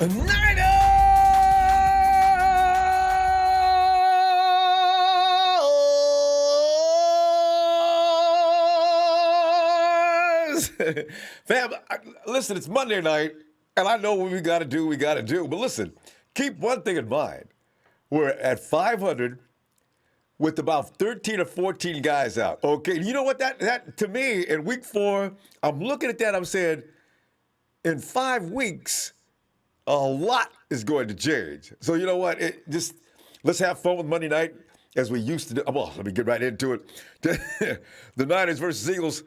Niners! Fam, listen, it's Monday night, and I know what we got to do, But listen, keep one thing in mind. We're at 500 with about 13 or 14 guys out. Okay, you know what? That to me, in week 4, I'm looking at that, I'm saying, in 5 weeks, a lot is going to change. So you know what? Let's have fun with Monday night as we used to do. Well, let me get right into it. The Niners versus Eagles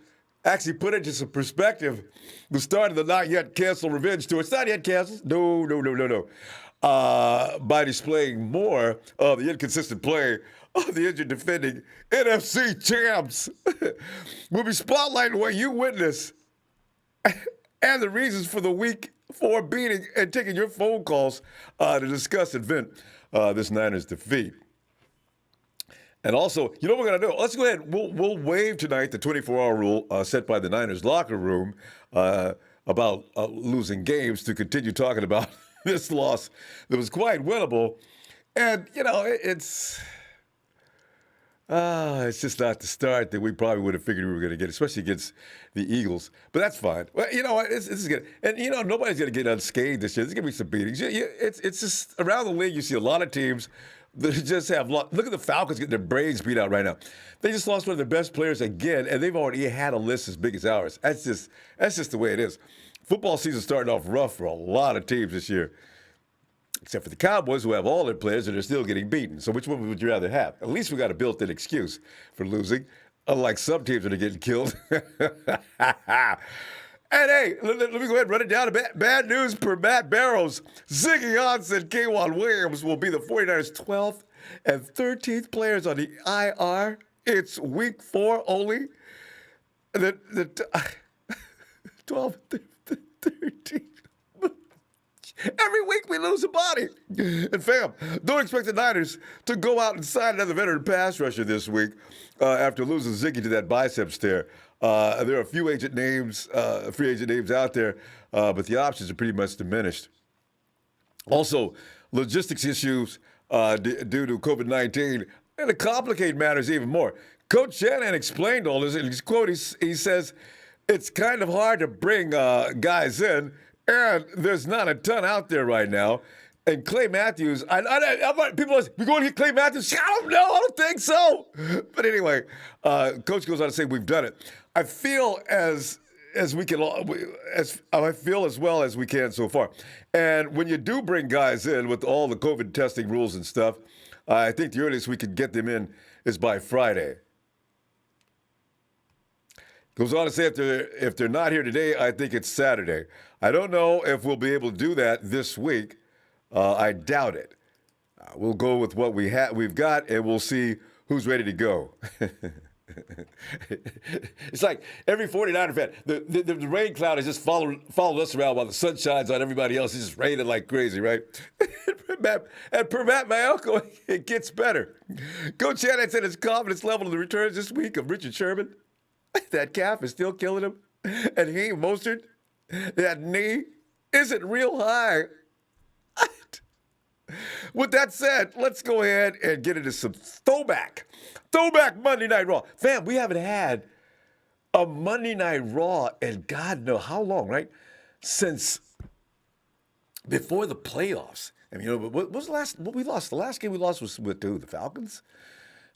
actually put into some perspective the start of the not yet canceled revenge tour. It's not yet canceled. No. By displaying more of the inconsistent play of the injured defending NFC champs. We'll be spotlighting what you witnessed and the reasons for the week 4 beating and taking your phone calls to discuss and vent this Niners defeat. And also, you know what we're going to do? Let's go ahead. We'll waive tonight the 24-hour rule set by the Niners locker room about losing games to continue talking about this loss that was quite winnable. And, you know, it's just not the start that we probably would have figured we were going to get, especially against the Eagles. But that's fine. Well, you know what? This is good. And, you know, nobody's going to get unscathed this year. There's going to be some beatings. It's just around the league, you see a lot of teams that just have look at the Falcons getting their brains beat out right now. They just lost one of their best players again, and they've already had a list as big as ours. That's just the way it is. Football season starting off rough for a lot of teams this year, except for the Cowboys, who have all their players and are still getting beaten. So which one would you rather have? At least we got a built-in excuse for losing, unlike some teams that are getting killed. And hey, let me go ahead and run it down. Bad news per Matt Barrows. Ziggy Ansah and K'Wan Williams will be the 49ers' 12th and 13th players on the IR. It's week 4 only. The 12, 13. Every week we lose a body. And fam, don't expect the Niners to go out and sign another veteran pass rusher this week after losing Ziggy to that biceps tear. There are a few free agent names out there, but the options are pretty much diminished. Also, logistics issues due to COVID-19 and to complicate matters even more. Coach Shanahan explained all this. In his quote, he says, it's kind of hard to bring guys in, and there's not a ton out there right now. And Clay Matthews, people are we going to get Clay Matthews? I don't know. I don't think so. But anyway, Coach goes on to say we've done it. I feel as we can, I feel as well as we can so far. And when you do bring guys in with all the COVID testing rules and stuff, I think the earliest we could get them in is by Friday. Goes on to say if they're not here today, I think it's Saturday. I don't know if we'll be able to do that this week. I doubt it. We'll go with what we've got, and we'll see who's ready to go. It's like every 49er fan, the rain cloud has just followed us around while the sun shines on everybody else. It's just raining like crazy, right? And per Matt, my uncle, it gets better. Coach Shanahan said his confidence level in the returns this week of Richard Sherman, that calf is still killing him, and he, Mostert, that knee isn't real high. With that said, let's go ahead and get into some throwback Monday Night Raw. Fam, we haven't had a Monday Night Raw in God knows how long, right? Since before the playoffs. I mean, you know, what was the last? What we lost? The last game we lost was with the Falcons.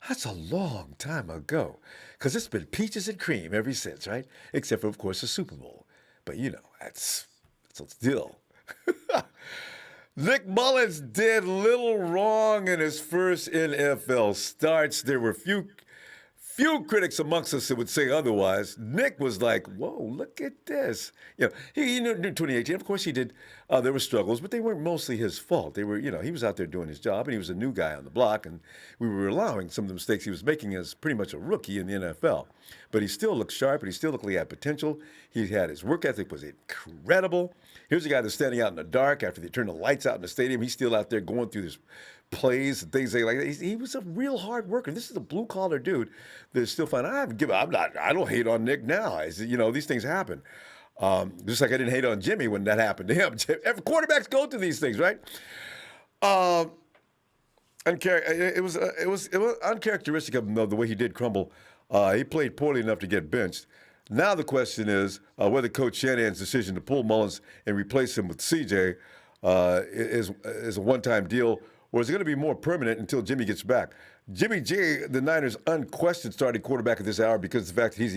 That's a long time ago, because it's been peaches and cream ever since, right? Except for, of course, the Super Bowl. But you know, that's still. Nick Mullens did little wrong in his first NFL starts. There were few critics amongst us that would say otherwise. Nick was like, whoa, look at this. You know, he knew 2018, of course he did. There were struggles, but they weren't mostly his fault. They were, you know, he was out there doing his job, and he was a new guy on the block, and we were allowing some of the mistakes he was making as pretty much a rookie in the NFL. But he still looked sharp, and he still looked like he had potential. He had his work ethic was incredible. Here's a guy that's standing out in the dark after they turned the lights out in the stadium. He's still out there going through this plays and things like that. He was a real hard worker. This is a blue collar dude that's still fine. I don't hate on Nick now. You know, these things happen. Just like I didn't hate on Jimmy when that happened to him. Every quarterbacks go through these things, right? Um, it was uncharacteristic of him though the way he did crumble. He played poorly enough to get benched. Now the question is whether Coach Shanahan's decision to pull Mullens and replace him with CJ is a one-time deal, or is it going to be more permanent until Jimmy gets back? Jimmy G, the Niners' unquestioned starting quarterback at this hour because of the fact that he's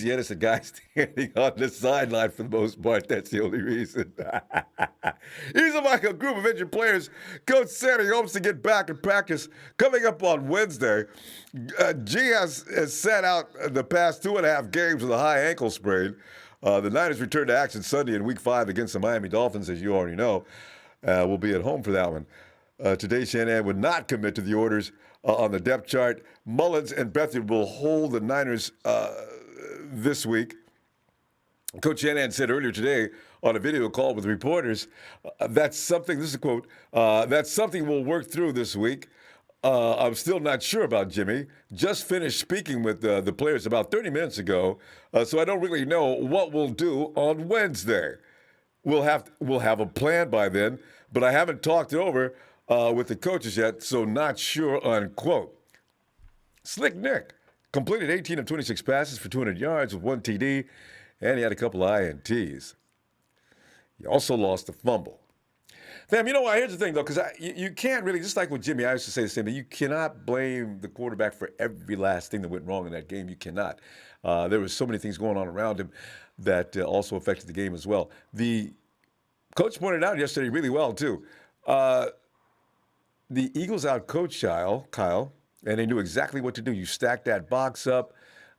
the innocent guy standing on the sideline for the most part. That's the only reason. He's among a group of injured players. Coach said he hopes to get back in practice coming up on Wednesday. G has sat out the past 2.5 games with a high ankle sprain. The Niners return to action Sunday in Week 5 against the Miami Dolphins, as you already know. We'll be at home for that one. Today, Shanahan would not commit to the orders on the depth chart. Mullens and Beathard will hold the Niners this week. Coach Shanahan said earlier today on a video call with reporters, that's something, this is a quote, that's something we'll work through this week. I'm still not sure about Jimmy. Just finished speaking with the players about 30 minutes ago, so I don't really know what we'll do on Wednesday. We'll have a plan by then, but I haven't talked it over with the coaches yet, so not sure, unquote. Slick Nick completed 18 of 26 passes for 200 yards with 1 TD, and he had a couple of INTs. He also lost a fumble. Fam, you know what? Here's the thing, though, because you can't really, just like with Jimmy, I used to say the same thing, you cannot blame the quarterback for every last thing that went wrong in that game. You cannot. There were so many things going on around him that also affected the game as well. The coach pointed out yesterday really well, too. The Eagles out-coached Kyle, and they knew exactly what to do. You stack that box up.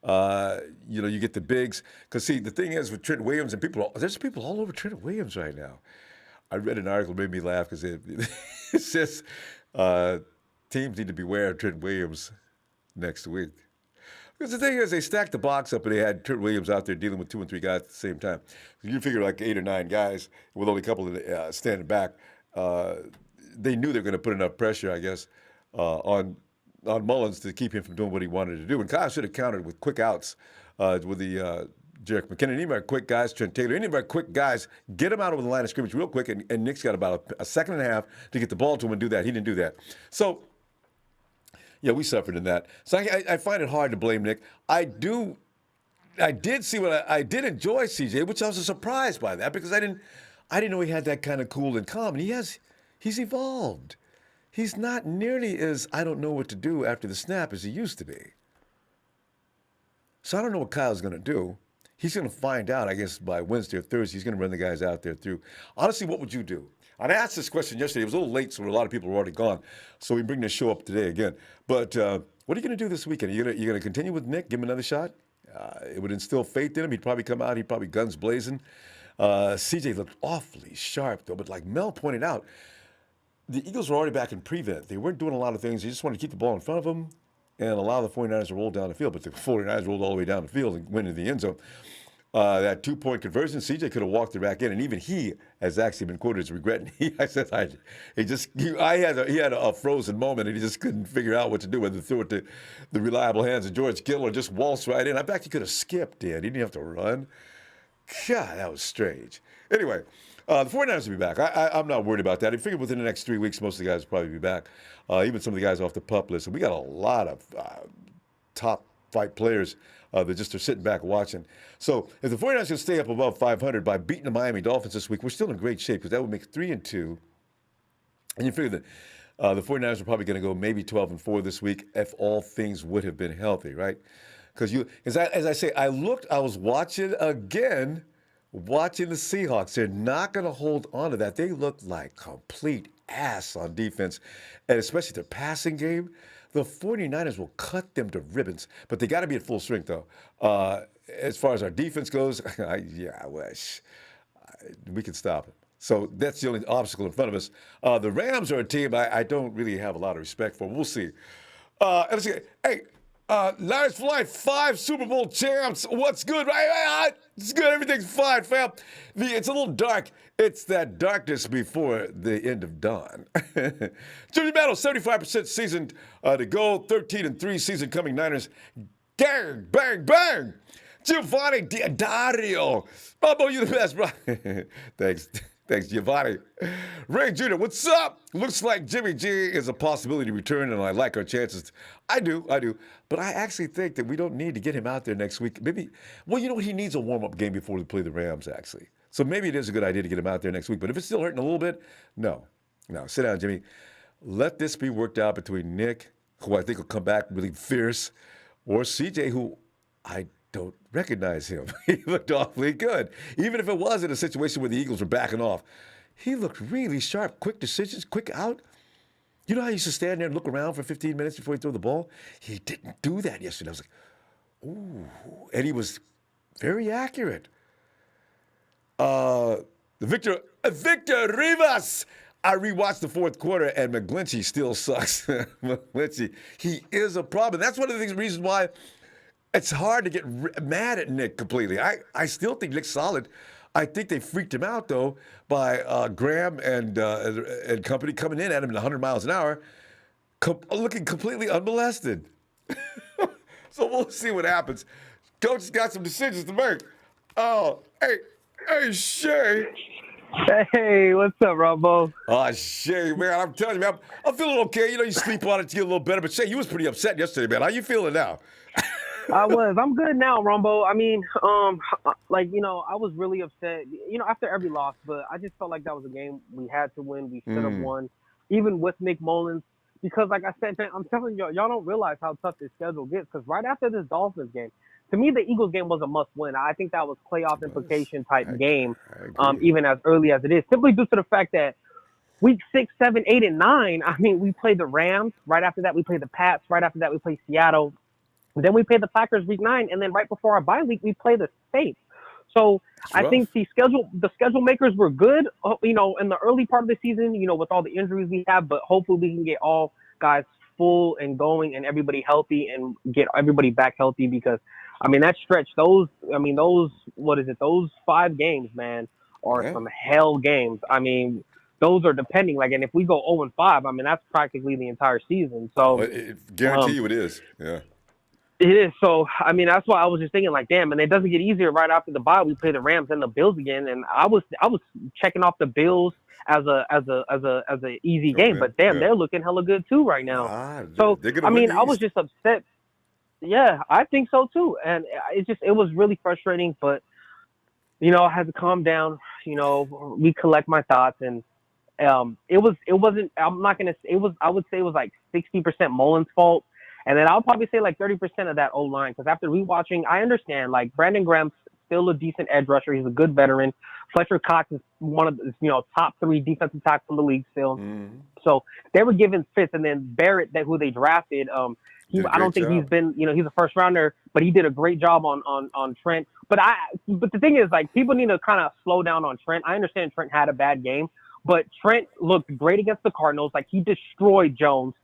You get the bigs. Because, see, the thing is with Trent Williams and there's people all over Trent Williams right now. I read an article that made me laugh because it says teams need to beware of Trent Williams next week. Because the thing is, they stacked the box up and they had Trent Williams out there dealing with 2 and 3 guys at the same time. You figure like 8 or 9 guys with only a couple of standing back. They knew they were going to put enough pressure, I guess, on Mullens to keep him from doing what he wanted to do. And Kyle should have countered with quick outs with the Jerick McKinnon. Anybody quick guys, Trent Taylor, anybody quick guys, get him out over the line of scrimmage real quick. And Nick's got about a second and a half to get the ball to him and do that. He didn't do that. So, yeah, we suffered in that. So I find it hard to blame Nick. I did enjoy CJ, which I was surprised by that because I didn't know he had that kind of cool and calm. And he's evolved. He's not nearly as I don't know what to do after the snap as he used to be. So I don't know what Kyle's going to do. He's going to find out, I guess, by Wednesday or Thursday. He's going to run the guys out there through. Honestly, what would you do? I asked this question yesterday. It was a little late, so a lot of people were already gone. So we bring this show up today again. But what are you going to do this weekend? Are you going to continue with Nick, give him another shot? It would instill faith in him. He'd probably come out. He'd probably guns blazing. CJ looked awfully sharp, though. But like Mel pointed out, the Eagles were already back in prevent. They weren't doing a lot of things. They just wanted to keep the ball in front of them and allow the 49ers to roll down the field. But the 49ers rolled all the way down the field and went into the end zone. That 2-point conversion, CJ could have walked it back in, and even he has actually been quoted as regretting. He had a frozen moment, and he just couldn't figure out what to do, whether to throw it to the reliable hands of George Kittle or just waltz right in. In fact, he could have skipped in. He didn't have to run. God, that was strange. Anyway, the 49ers will be back. I'm not worried about that. I figured within the next 3 weeks, most of the guys will probably be back, even some of the guys off the PUP list. And we got a lot of top flight players that just are sitting back watching. So if the 49ers can stay up above 500 by beating the Miami Dolphins this week, we're still in great shape because that would make 3-2. And you figure that the 49ers are probably going to go maybe 12-4 this week if all things would have been healthy, right? Because as I say, I was watching again, watching the Seahawks. They're not going to hold on to that. They look like complete ass on defense, and especially their passing game. The 49ers will cut them to ribbons, but they got to be at full strength, though. As far as our defense goes, I wish we could stop it. So that's the only obstacle in front of us. The Rams are a team I don't really have a lot of respect for. We'll see. Let's see. Hey, Niners for life, 5 Super Bowl champs. What's good? Right? It's good. Everything's fine, fam. It's a little dark. It's that darkness before the end of dawn. Jimmy Battle, 75% seasoned to go. 13-3 season coming Niners. Bang, bang, bang. Giovanni Dario. Ronbo, you the best, bro. Thanks, Giovanni. Ray Jr., what's up? Looks like Jimmy G is a possibility to return, and I like our chances. I do. But I actually think that we don't need to get him out there next week. Maybe, well, you know what? He needs a warm-up game before we play the Rams, actually. So maybe it is a good idea to get him out there next week. But if it's still hurting a little bit, no. Sit down, Jimmy. Let this be worked out between Nick, who I think will come back really fierce, or CJ, who I don't recognize him. He looked awfully good. Even if it was in a situation where the Eagles were backing off, he looked really sharp, quick decisions, quick out. You know how he used to stand there and look around for 15 minutes before he threw the ball? He didn't do that yesterday. I was like, ooh. And he was very accurate. Victor Rivas. I rewatched the fourth quarter, and McGlinchey still sucks. McGlinchey, he is a problem. That's one of the reasons why it's hard to get mad at Nick completely. I still think Nick's solid. I think they freaked him out, though, by Graham and company coming in at him at 100 miles an hour, looking completely unmolested. So we'll see what happens. Coach has got some decisions to make. Oh, hey, Shay. Hey, what's up, Ronbo? Oh, Shay, man, I'm telling you, man, I'm feeling okay. You know, you sleep on it to get a little better. But Shay, you was pretty upset yesterday, man. How you feeling now? I'm good now, Ronbo. I mean, I was really upset, after every loss, but I just felt like that was a game we had to win. We should have won, even with Nick Mullens, because like I said, man, I'm telling y'all don't realize how tough this schedule gets, because right after this Dolphins game, to me, the Eagles game was a must-win. I think that was playoff implication type game, even as early as it is, simply due to the fact that week 6, 7, 8, and 9, I mean, we played the Rams. Right after that, we played the Pats. Right after that, we played Seattle. And then we played the Packers week 9. And then right before our bye week, we played the Saints. So I think the schedule makers were good, in the early part of the season, with all the injuries we have. But hopefully we can get all guys full and going and everybody healthy and get everybody back healthy, because I mean, that stretch, those 5 games, man, are some hell games. I mean, those are depending, and if we go 0-5, I mean, that's practically the entire season. So, guarantee you it is. Yeah. It is. So, I mean, that's why I was just thinking, damn, and it doesn't get easier right after the bye. We play the Rams and the Bills again, and I was checking off the Bills as a easy game, but damn, they're looking hella good too right now. So, I mean, I was just upset. Yeah, I think so too, and it was really frustrating. But I had to calm down, recollect my thoughts, and it wasn't. I'm not gonna. It was. I would say it was like 60% Mullens' fault, and then I'll probably say like 30% of that O line, because after rewatching, I understand Brandon Graham's still a decent edge rusher. He's a good veteran. Fletcher Cox is one of the top 3 defensive tackles in the league still. So they were giving fits, and then Barrett, who they drafted. I don't think he's been, he's a first rounder, but he did a great job on Trent. But the thing is, people need to kind of slow down on Trent. I understand Trent had a bad game, but Trent looked great against the Cardinals. He destroyed Jones.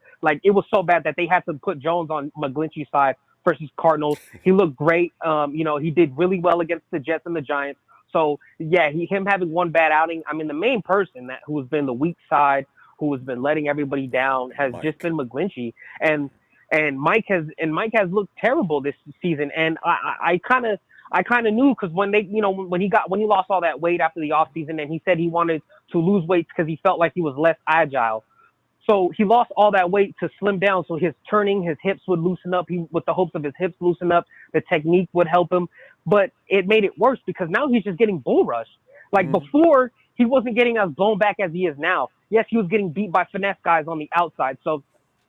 It was so bad that they had to put Jones on McGlinchey's side versus Cardinals. He looked great. He did really well against the Jets and the Giants. So yeah, him having one bad outing. I mean, the main person who has been the weak side, who has been letting everybody down, has just been McGlinchey. And Mike has looked terrible this season, and I kind of knew, because when he lost all that weight after the offseason, and he said he wanted to lose weight because he felt like he was less agile. So he lost all that weight to slim down, so his hips would loosen up. With the hopes of his hips loosen up, the technique would help him. But it made it worse, because now he's just getting bull rushed. Before, he wasn't getting as blown back as he is now. Yes, he was getting beat by finesse guys on the outside. So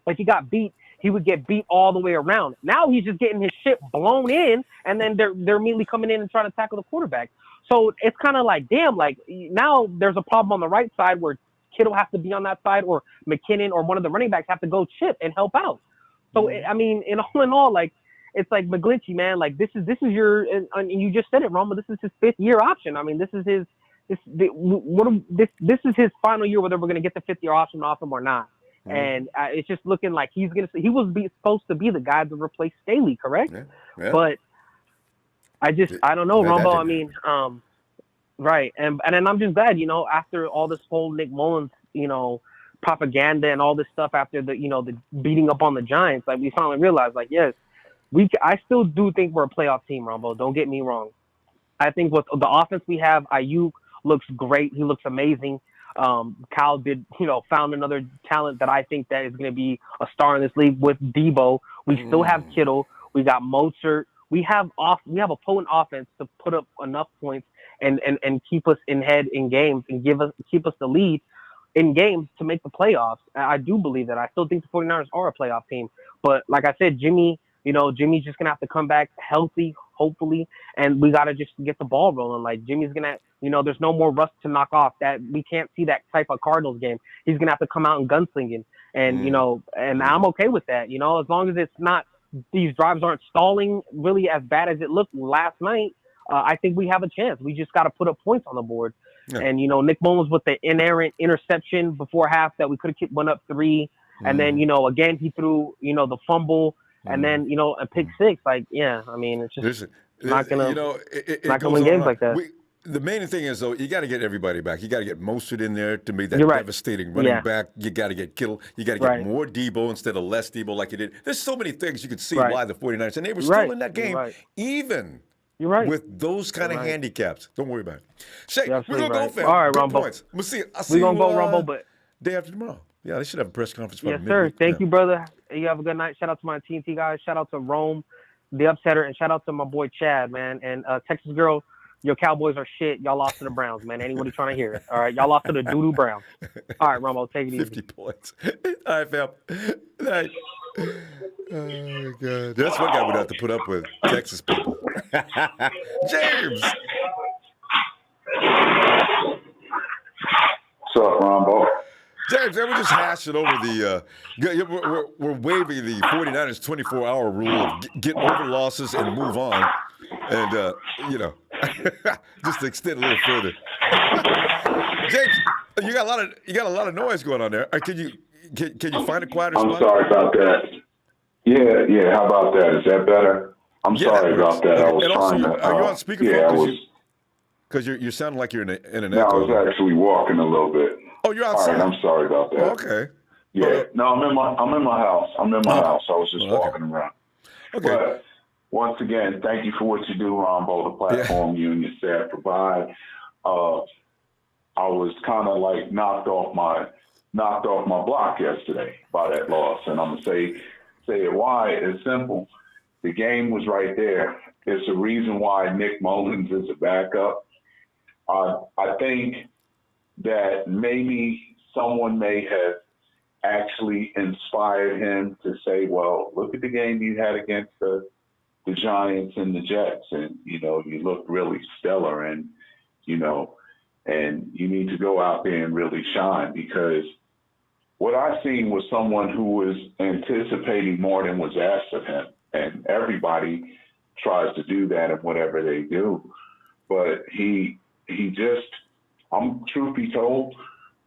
if he got beat, he would get beat all the way around. Now he's just getting his shit blown in, and then they're immediately coming in and trying to tackle the quarterback. So it's kind of damn, now there's a problem on the right side where Kittle has to be on that side, or McKinnon or one of the running backs have to go chip and help out. So, I mean, in all, it's McGlinchey, man, this is your, and you just said it, Ron, but this is his 5th year option. I mean, this is his his final year, whether we're going to get the 5th year option off him or not. And it's just looking like he was supposed to be the guy to replace Staley, correct? Yeah. But I don't know, Ronbo. I mean, right. And then I'm just glad, after all this whole Nick Mullens, propaganda and all this stuff after the beating up on the Giants, we finally realized, yes, I still do think we're a playoff team, Ronbo. Don't get me wrong. I think with the offense we have, Ayuk looks great. He looks amazing. Kyle did, found another talent that I think that is going to be a star in this league with Debo. We still have Kittle. We got Mozart. We have a potent offense to put up enough points and keep us in head in games and keep us the lead in games to make the playoffs. I do believe that. I still think the 49ers are a playoff team. But like I said, Jimmy's just gonna have to come back healthy, hopefully, and we gotta just get the ball rolling. Like Jimmy's gonna, there's no more rust to knock off. That we can't see that type of Cardinals game. He's gonna have to come out and gunslinging, and I'm okay with that. As long as it's not these drives aren't stalling really as bad as it looked last night. I think we have a chance. We just got to put up points on the board. Yeah. And Nick Mullens with the inerrant interception before half that we could have went up 3, and then again he threw the fumble. And then, a pick 6, it's just not going to win games like that. The main thing is, though, you got to get everybody back. You got to get Mostert in there to make that devastating running back. You got to get Kittle. You got to get more Debo instead of less Debo like you did. There's so many things you could see why the 49ers, and they were still in that game, even with those kind of handicaps. Don't worry about it. Shay, we're going to go, fam. All right, Big Ronbo. Points. We'll see you. We're going to go, Ronbo, but day after tomorrow. Yeah, they should have a press conference. Yes, sir. Thank you, brother. You have a good night. Shout out to my TNT guys. Shout out to Rome, the upsetter, and shout out to my boy Chad, man. And Texas girl, your Cowboys are shit. Y'all lost to the Browns, man. Anybody trying to hear it? All right, y'all lost to the doo-doo Browns. All right, Romo, take it easy. 50 points. All right, fam. Night. Oh, God. That's one guy we'd have to put up with, Texas people. James. What's up, Ronbo? James, we're just hashing over we're waiving the 49ers 24-hour rule of get over losses and move on. And, just to extend a little further. James, you got a lot of noise going on there. Can you find a quieter spot? I'm sorry about that. Yeah. How about that? Is that better? I'm sorry about that. I was trying to. Are you on speakerphone? Because you're sounding like you're in an echo. I was actually walking a little bit. Oh, you're outside. All right, I'm sorry about that. Oh, okay. Yeah. No, I'm in my house. I was just walking around. Okay. But once again, thank you for what you do, Ronbo, the platform you and your staff provide. I was kind of like knocked off my block yesterday by that loss, and I'm gonna say it why. It's simple. The game was right there. It's the reason why Nick Mullens is a backup. I think that maybe someone may have actually inspired him to say, well, look at the game you had against the Giants and the Jets, and, you look really stellar, and you need to go out there and really shine, because what I seen was someone who was anticipating more than was asked of him, and everybody tries to do that in whatever they do. But he just, truth be told,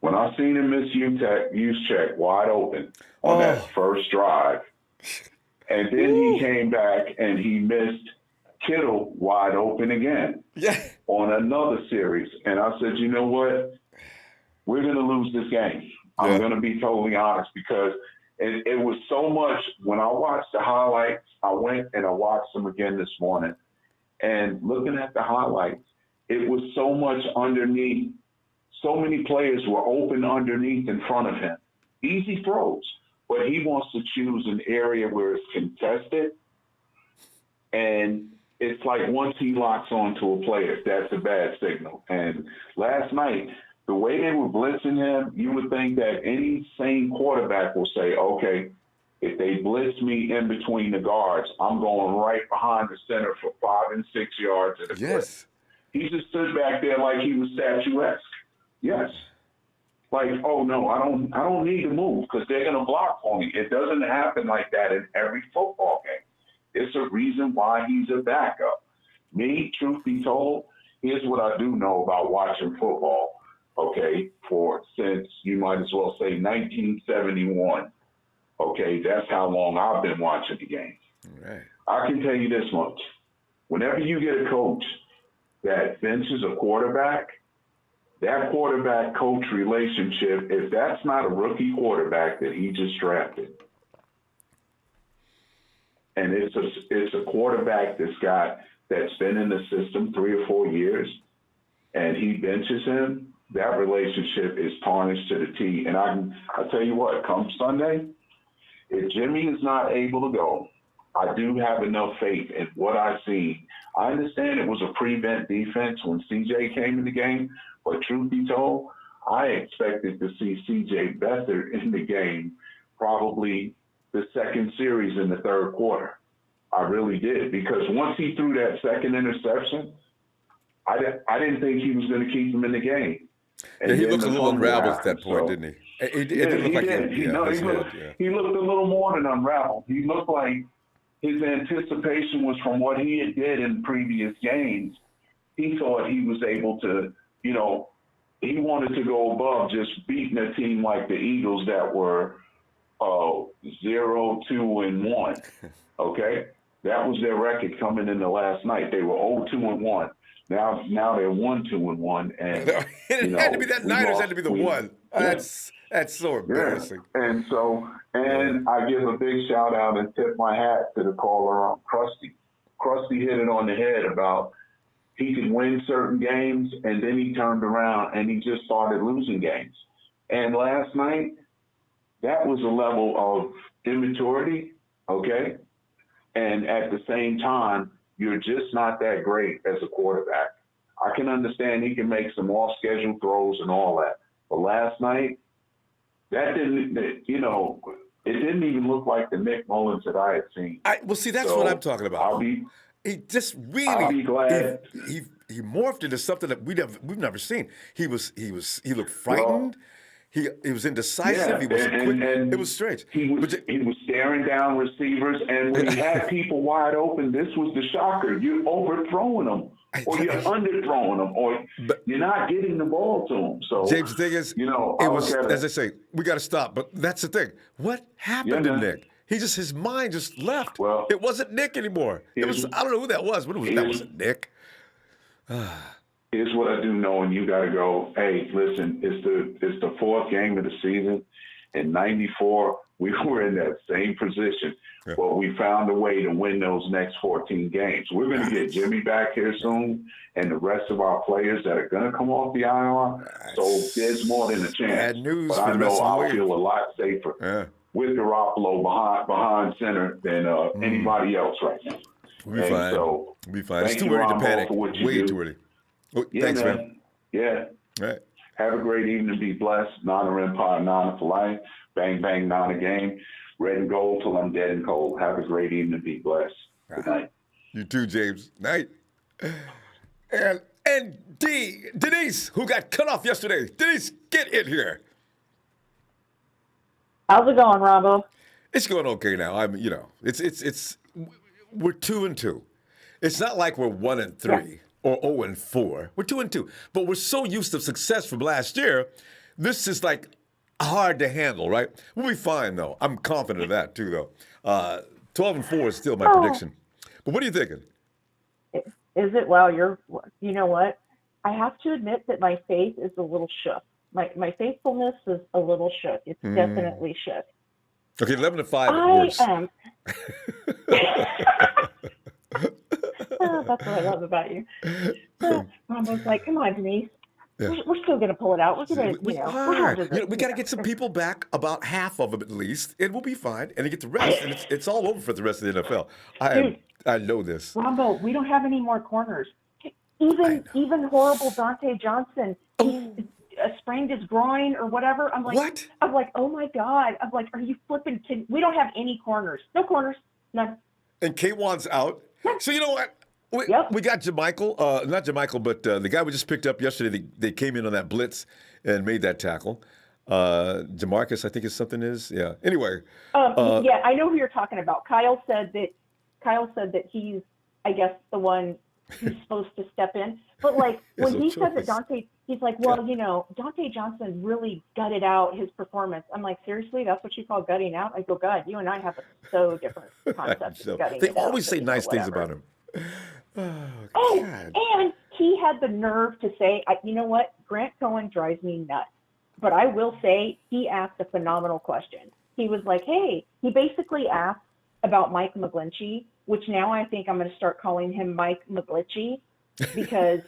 when I seen him miss use check wide open on that first drive, and then he came back and he missed Kittle wide open again on another series. And I said, you know what? We're going to lose this game. I'm going to be totally honest, because it was so much. When I watched the highlights, I went and I watched them again this morning. And looking at the highlights, it was so much underneath. So many players were open underneath in front of him. Easy throws. But he wants to choose an area where it's contested. And it's like once he locks onto a player, that's a bad signal. And last night, the way they were blitzing him, you would think that any sane quarterback will say, okay, if they blitz me in between the guards, I'm going right behind the center for 5 and 6 yards. Yes. He just stood back there like he was statuesque. Yes. Like, oh no, I don't need to move because they're gonna block for me. It doesn't happen like that in every football game. It's a reason why he's a backup. Me, truth be told, here's what I do know about watching football. Okay, since you might as well say 1971. Okay, that's how long I've been watching the game. Right. I can tell you this much: whenever you get a coach that benches a quarterback, that quarterback-coach relationship, if that's not a rookie quarterback that he just drafted, and it's a quarterback that's been in the system 3 or 4 years, and he benches him, that relationship is tarnished to the T. And I tell you what, come Sunday, if Jimmy is not able to go, I do have enough faith in what I see. I understand it was a prevent defense when CJ came in the game, but truth be told, I expected to see CJ Beathard in the game probably the second series in the third quarter. I really did, because once he threw that second interception, I didn't think he was going to keep him in the game. And yeah, he looked a little unraveled at that point, didn't he? It didn't look like he looked a little more than unraveled. He looked like his anticipation was from what he had did in previous games. He thought he was able to, he wanted to go above just beating a team like the Eagles that were 0-2-1. Okay, that was their record coming into last night. They were 0-2-1. Now they're 1-2-1, and it had to be that Niners had to be the one. That's so embarrassing. Yeah. And I give a big shout out and tip my hat to the caller, Krusty. Krusty hit it on the head about he could win certain games, and then he turned around and he just started losing games. And last night, that was a level of immaturity, okay? And at the same time, you're just not that great as a quarterback. I can understand he can make some off-schedule throws and all that. But last night, that didn't, it didn't even look like the Nick Mullens that I had seen. That's what I'm talking about. He just really, I'll be glad. He morphed into something that we've never seen. He looked frightened. He was indecisive. He wasn't quick. It was strange. He was staring down receivers, and when he had people wide open, this was the shocker. You're overthrowing them, or you're underthrowing them, or you're not getting the ball to them. So, James, the thing is, it was, as I say, we got to stop. But that's the thing. What happened to Nick? His mind just left. Well, it wasn't Nick anymore. I don't know who that was. That wasn't Nick. Here's what I do know, and you got to go, hey, listen, it's the fourth game of the season. In 94, we were in that same position, but we found a way to win those next 14 games. We're going to get Jimmy back here soon and the rest of our players that are going to come off the IR. So there's more than a chance. Bad news but I know I'll feel a lot safer with Garoppolo behind center than anybody else right now. We'll be fine. So, we'll be fine. It's too early to panic. Way too early. Oh, thanks, man. Yeah. All right. Have a great evening. Be blessed. Nana Empire, Nana for life. Bang, bang, Nana game. Red and gold till I'm dead and cold. Have a great evening. Be blessed. Good night. You too, James. Night. And Denise, who got cut off yesterday. Denise, get in here. How's it going, Ronbo? It's going okay now. We're 2-2. It's not like we're 1-3. Or 0-4. We're 2-2. But we're so used to success from last year, this is like hard to handle, right? We'll be fine, though. I'm confident of that, too, though. 12-4 is still my prediction. But what are you thinking? Is it? Well, you know what? I have to admit that my faith is a little shook. My faithfulness is a little shook. It's definitely shook. Okay, 11-5 That's what I love about you. Mom was like, "Come on, Denise. Yeah. We're still going to pull it out. We're going to, we got to get some people back, about half of them at least, and we'll be fine. And to get the rest, and it's all over for the rest of the NFL. I know this. Ronbo, we don't have any more corners. Even horrible Dante Johnson, he sprained his groin or whatever. I'm like, what? I'm like, oh my God. I'm like, are you flipping kidding? We don't have any corners. No corners. None. And K1's out. So you know what? We got Jermichael, not Jermichael, but the guy we just picked up yesterday. They came in on that blitz and made that tackle. Jamarcus, I think his something is. Yeah. Anyway. Yeah, I know who you're talking about. Kyle said that he's, I guess, the one who's supposed to step in. But like when he said that Dante, he's like, well, Dante Johnson really gutted out his performance. I'm like, seriously, that's what you call gutting out? I go, God, you and I have so different concepts of gutting. They always say nice things about him. God. And he had the nerve to say, you know what? Grant Cohen drives me nuts. But I will say he asked a phenomenal question. He was like, hey, he basically asked, about Mike McGlinchey, which now I think I'm going to start calling him Mike McGlitchy because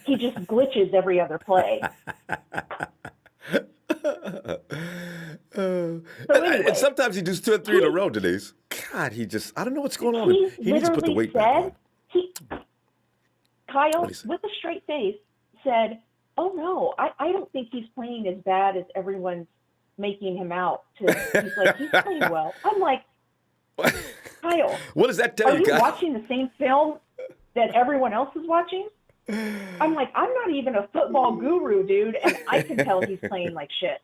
he just glitches every other play. So anyway, and sometimes he does 2 or 3 in a row, Denise. God, I don't know what's going on. He needs to put the weight back on. Kyle, with a straight face, said, "Oh no, I don't think he's playing as bad as everyone's making him out." He's like, he's playing well. I'm like, Kyle, what does that tell you, guys? Are you guys? watching the same film that everyone else is watching? I'm like, I'm not even a football guru, dude, and I can tell he's playing like shit.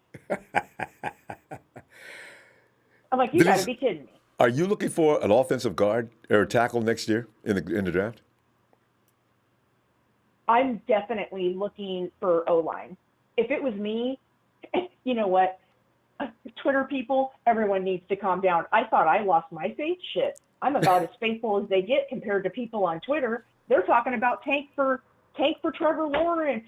I'm like, you gotta be kidding me. Are you looking for an offensive guard or a tackle next year in the draft? I'm definitely looking for O-line. If it was me, you know what? Twitter people, everyone needs to calm down. I thought I lost my faith. Shit. I'm about as faithful as they get compared to people on Twitter. They're talking about tank for Trevor Lawrence.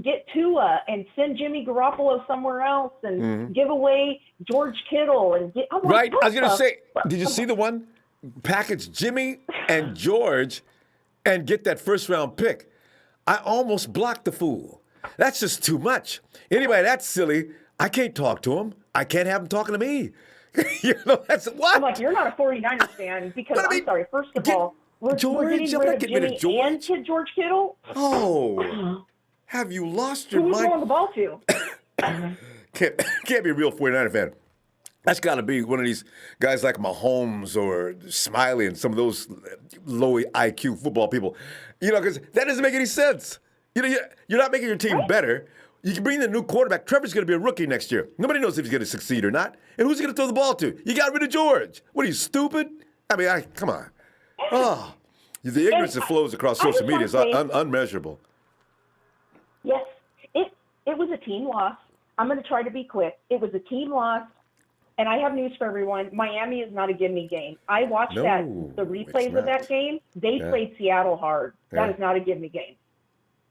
Get Tua and send Jimmy Garoppolo somewhere else and give away George Kittle and get. I'm right. Like, I was gonna say, did you see the one? Package Jimmy and George and get that first round pick. I almost blocked the fool. That's just too much. Anybody that's silly, I can't talk to him. I can't have him talking to me. That's what? I'm like, you're not a 49ers fan because I'm sorry. First of all, we're getting rid of Jimmy and George Kittle. Oh, have you lost your mind? Who's throwing the ball to? Can't be a real 49er fan. That's got to be one of these guys like Mahomes or Smiley and some of those low IQ football people. Because that doesn't make any sense. You're not making your team better. You can bring in a new quarterback. Trevor's going to be a rookie next year. Nobody knows if he's going to succeed or not. And who's he going to throw the ball to? You got rid of George. What are you, stupid? I mean, come on. Oh, the ignorance that flows across social media is unmeasurable. Yes, it was a team loss. I'm going to try to be quick. It was a team loss. And I have news for everyone. Miami is not a gimme game. I watched the replays of that game. They played Seattle hard. That is not a gimme game.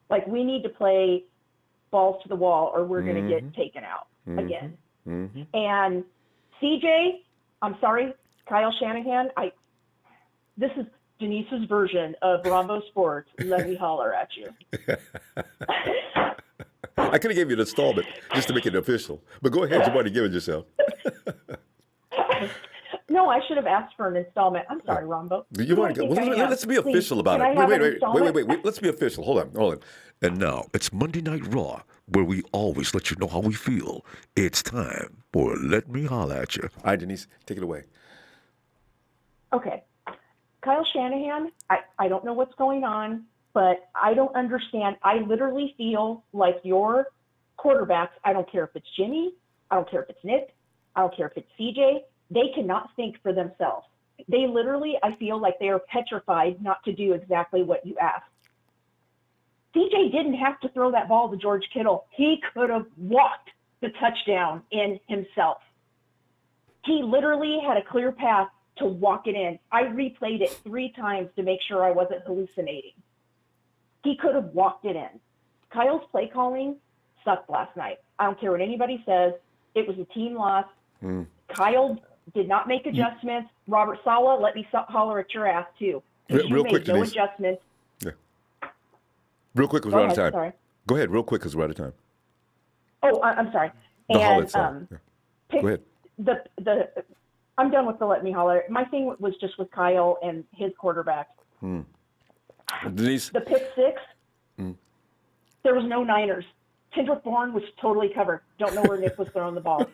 Like, we need to play balls to the wall or we're going to get taken out again. And CJ, I'm sorry, Kyle Shanahan, this is Denise's version of Ronbo Sports. Let me holler at you. I could have gave you an installment just to make it official. But go ahead, you've already given yourself. No, I should have asked for an installment. I'm sorry, Ronbo. You've already got. Well, let's be official about it. Wait. Let's be official. Hold on. And now it's Monday Night Raw, where we always let you know how we feel. It's time for Let Me Holler at You. All right, Denise, take it away. Okay. Kyle Shanahan, I don't know what's going on, but I don't understand. I literally feel like your quarterbacks, I don't care if it's Jimmy, I don't care if it's Nick, I don't care if it's CJ, they cannot think for themselves. They literally, I feel like they are petrified not to do exactly what you asked. CJ didn't have to throw that ball to George Kittle. He could have walked the touchdown in himself. He literally had a clear path to walk it in. I replayed it 3 times to make sure I wasn't hallucinating. He could have walked it in. Kyle's play calling sucked last night. I don't care what anybody says. It was a team loss. Kyle did not make adjustments. Robert Saleh, let me holler at your ass too. Real quick, no Denise. Adjustments. Yeah. Real quick, because we're out of time. Sorry. Go ahead, real quick, because we're out of time. Oh, I'm sorry. The and Go ahead. I'm done with the let me holler. My thing was just with Kyle and his quarterback. Denise. The pick 6. There was no Niners. Kendrick Bourne was totally covered. Don't know where Nick was throwing the ball.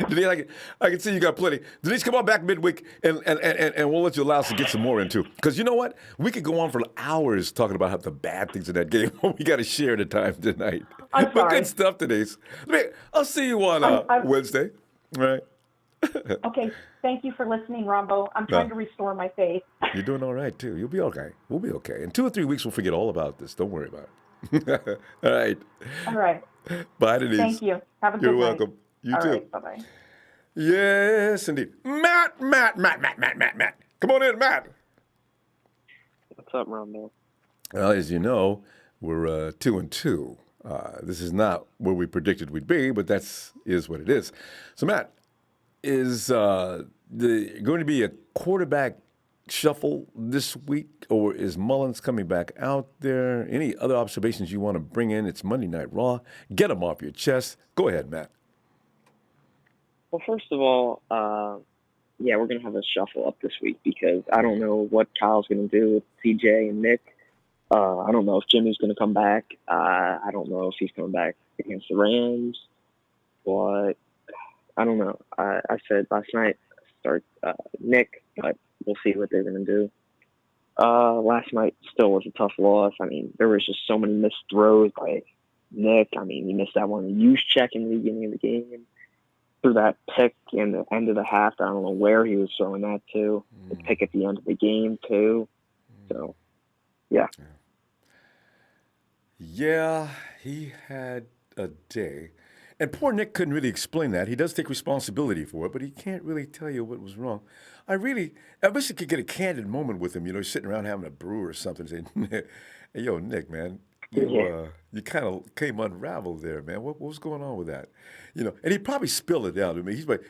Denise, I can see you got plenty. Denise, come on back midweek, and we'll let you allow us to get some more into. Because you know what? We could go on for hours talking about the bad things in that game. We got to share the time tonight. I'm sorry. But good stuff, Denise. I'll see you on Wednesday. All right. Okay. Thank you for listening, Ronbo. I'm trying to restore my faith. You're doing all right, too. You'll be okay. We'll be okay. In 2 or 3 weeks, we'll forget all about this. Don't worry about it. All right. All right. Bye, Denise. Thank you. Have a good night. You're welcome. You too. Right, bye-bye. Yes, indeed. Matt. Come on in, Matt. What's up, Ronbo? Well, as you know, we're 2-2. This is not where we predicted we'd be, but is what it is. So, Matt, is going to be a quarterback shuffle this week, or is Mullens coming back out there? Any other observations you want to bring in? It's Monday Night Raw. Get them off your chest. Go ahead, Matt. Well, first of all, yeah, we're going to have a shuffle up this week because I don't know what Kyle's going to do with CJ and Nick. I don't know if Jimmy's going to come back. I don't know if he's coming back against the Rams. But I don't know. I said last night start Nick, but we'll see what they're going to do. Last night still was a tough loss. I mean, there was just so many missed throws by Nick. I mean, he missed that one use check in the beginning of the game. Threw that pick in the end of the half. I don't know where he was throwing that to. The pick at the end of the game, too. So, yeah. Yeah, he had a day. And poor Nick couldn't really explain that. He does take responsibility for it, but he can't really tell you what was wrong. I wish I could get a candid moment with him, sitting around having a brew or something, saying, hey, yo, Nick, man, you kind of came unraveled there, man. What was going on with that? And he'd probably spill it out to me. He's like,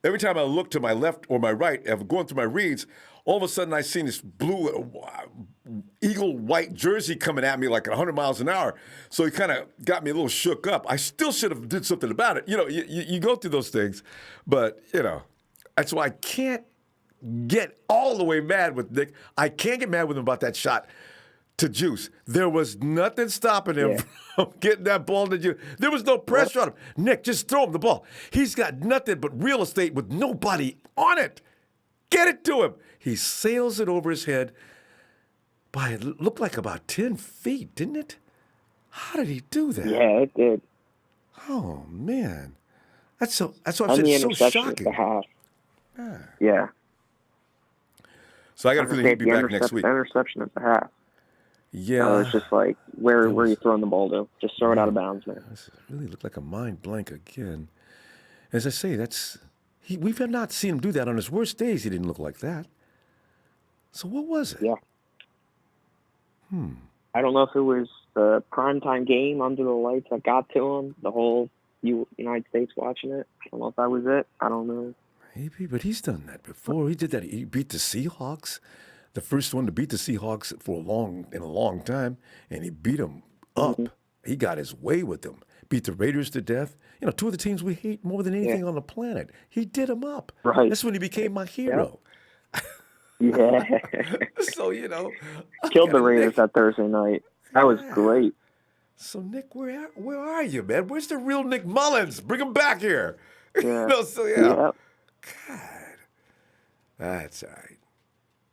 every time I look to my left or my right, I'm going through my reads, all of a sudden I seen this blue eagle white jersey coming at me like 100 miles an hour. So he kind of got me a little shook up. I still should have did something about it. You go through those things, but that's why I can't get all the way mad with Nick. I can't get mad with him about that shot to Juice. There was nothing stopping him from getting that ball to Juice. There was no pressure on him. Nick, just throw him the ball. He's got nothing but real estate with nobody on it. Get it to him. He sails it over his head by, it looked like about 10 feet, didn't it? How did he do that? Yeah, it did. Oh, man. That's what I'm And saying. the It's so interception shocking. at the half. Yeah. Yeah. So I got a feeling he'll be back next week. Interception at the half. Yeah. It's just like, where are you throwing the ball to? Just throw it out of bounds, man. This really looked like a mind blank again. As I say, we've not seen him do that on his worst days. He didn't look like that. So what was it? Yeah. I don't know if it was the primetime game under the lights that got to him, the whole United States watching it. I don't know if that was it. I don't know. Maybe, but he's done that before. He did that. He beat the Seahawks, the first one to beat the Seahawks in a long time, and he beat them up. Mm-hmm. He got his way with them. Beat the Raiders to death. Two of the teams we hate more than anything on the planet. He did them up. Right. That's when he became my hero. Yeah. So, Killed the Raiders that Thursday night. That was great. So, Nick, where are you, man? Where's the real Nick Mullens? Bring him back here. Yeah. God. That's all right.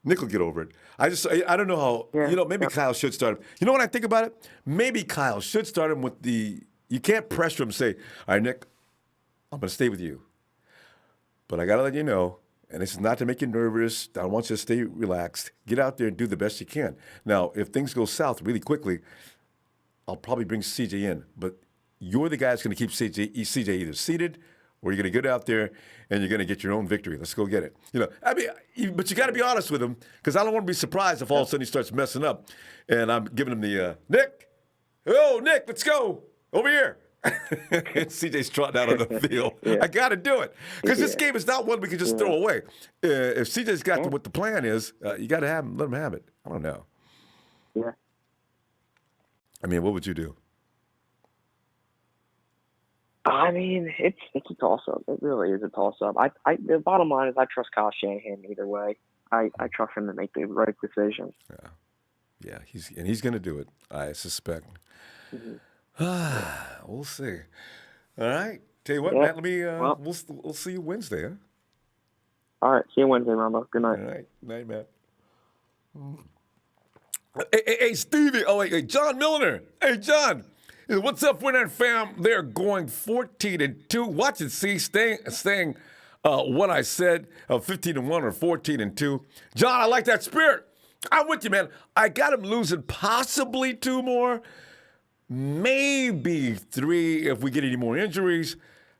Nick will get over it. I don't know how, maybe Kyle should start him. You know what I think about it? Maybe Kyle should start him with you can't pressure him and say, all right, Nick, I'm going to stay with you. But I got to let you know, and this is not to make you nervous. I want you to stay relaxed. Get out there and do the best you can. Now, if things go south really quickly, I'll probably bring CJ in. But you're the guy that's going to keep CJ either seated or you're going to get out there and you're going to get your own victory. Let's go get it. But you got to be honest with him because I don't want to be surprised if all of a sudden he starts messing up and I'm giving him the, Nick, let's go over here. CJ's trotting out on the field. I got to do it because this game is not one we can just throw away. If CJ's got what the plan is, you got to let him have it. I don't know. Yeah. I mean, what would you do? I mean, it's a toss-up. It really is a toss-up. The bottom line is I trust Kyle Shanahan either way. I trust him to make the right decision. Yeah, he's going to do it, I suspect. Mm-hmm. We'll see. All right. Tell you what, Matt, let me, we'll see you Wednesday, huh? All right. See you Wednesday, Ronbo. Good night. All right. Night, Matt. Hey, Stevie. Oh, wait, John Milner. Hey, John. What's up, Winner fam? They're going 14-2. Watch and see. Staying what I said, 15-1 or 14-2. John, I like that spirit. I'm with you, man. I got him losing possibly 2 more. Maybe 3 if we get any more injuries,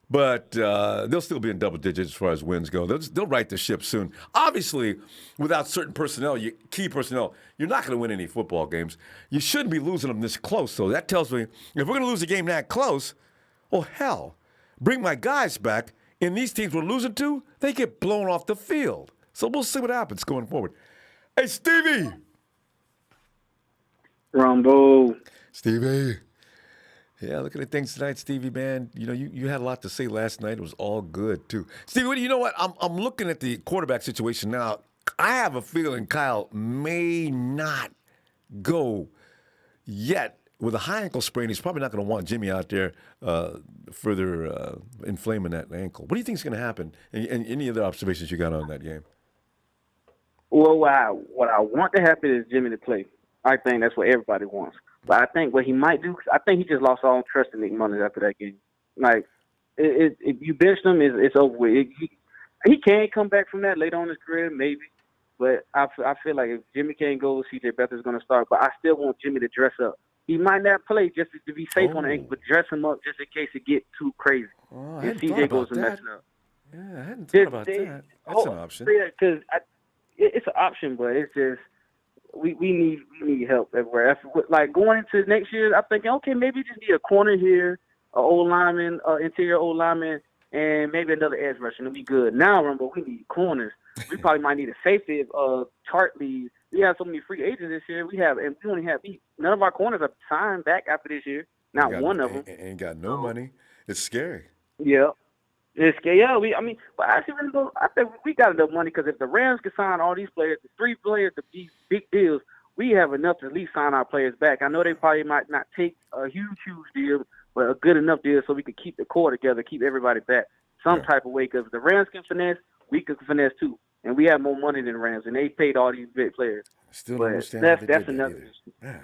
but they'll still be in double digits as far as wins go. They'll right the ship soon. Obviously, without certain personnel, key personnel, you're not going to win any football games. You shouldn't be losing them this close. So that tells me if we're going to lose a game that close, oh, hell, bring my guys back And these teams we're losing to, they get blown off the field. So we'll see what happens going forward. Hey, Stevie. Ronbo. Stevie. Yeah, looking at things tonight, Stevie, man. You know, you had a lot to say last night. It was all good, too. Stevie, you know what? I'm looking at the quarterback situation now. I have a feeling Kyle may not go yet. With a high ankle sprain, he's probably not going to want Jimmy out there further inflaming that ankle. What do you think is going to happen? And any other observations you got on that game? Well, what I want to happen is Jimmy to play. I think that's what everybody wants. But I think what he might do, I think he just lost all trust in Nick Mullens after that game. Like, if you bench him, it's over with. He can come back from that later on in his career, maybe. But I feel like if Jimmy can't go, C.J. Beathard's going to start. But I still want Jimmy to dress up. He might not play just to be safe on the ankle, but dress him up just in case it gets too crazy. Oh, if CJ goes and messes up. Yeah, I hadn't thought about that. That's an option. Because it's an option, but it's just we need help everywhere. Like going into next year, I'm thinking, okay, maybe just need a corner here, an old lineman, interior old lineman, and maybe another edge rusher, and we good. Now, remember, we need corners. We probably might need a safety if Chart leaves. We have so many free agents this year. And we only have none of our corners are signed back after this year. Not one of them. Ain't got no money. It's scary. Yeah. It's scary. Yeah, but actually, I think we got enough money because if the Rams can sign all these players, the 3 players, these big deals, we have enough to at least sign our players back. I know they probably might not take a huge deal, but a good enough deal so we can keep the core together, keep everybody back some type of way. Because if the Rams can finesse, we can finesse too. And we have more money than the Rams, and they paid all these big players. Still don't understand that's another issue. Man.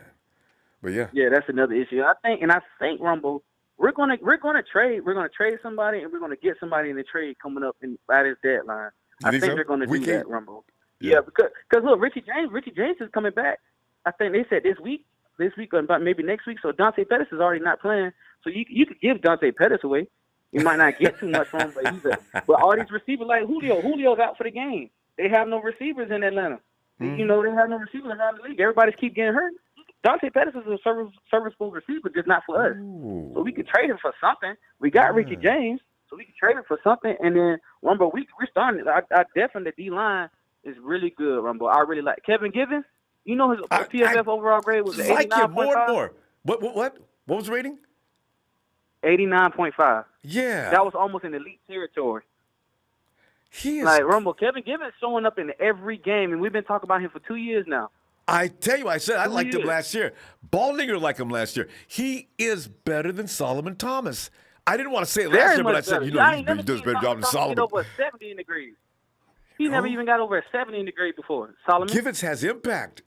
But yeah, that's another issue. I think Ronbo, we're gonna trade. We're gonna trade somebody, and we're gonna get somebody in the trade coming up by this deadline. I think they're gonna do that, Ronbo. Yeah, because look, Richie James is coming back. I think they said this week, or about maybe next week. So Dante Pettis is already not playing. So you could give Dante Pettis away. You might not get too much from him, but all these receivers like Julio's out for the game. They have no receivers in Atlanta. Mm-hmm. You know, they have no receivers around the league. Everybody's keep getting hurt. Dante Pettis is a serviceable receiver, just not for us. Ooh. So we could trade him for something. We got Ricky James, so we can trade him for something. And then Ronbo, we're starting. I definitely the D-line is really good, Ronbo. I really like Kevin Givens. You know his PFF overall grade was 89.5. More and more. What was the rating? 89.5. Yeah. That was almost in elite territory. He is. Like, Ronbo, Kevin Givens showing up in every game, and we've been talking about him for 2 years now. I tell you, I said I liked him last year. Baldinger liked him last year. He is better than Solomon Thomas. I didn't want to say it last year, but I said, he does a better job than Solomon. He over a 70 in the grade. He never even got over a 70 in the grade before. Solomon. Givens has impact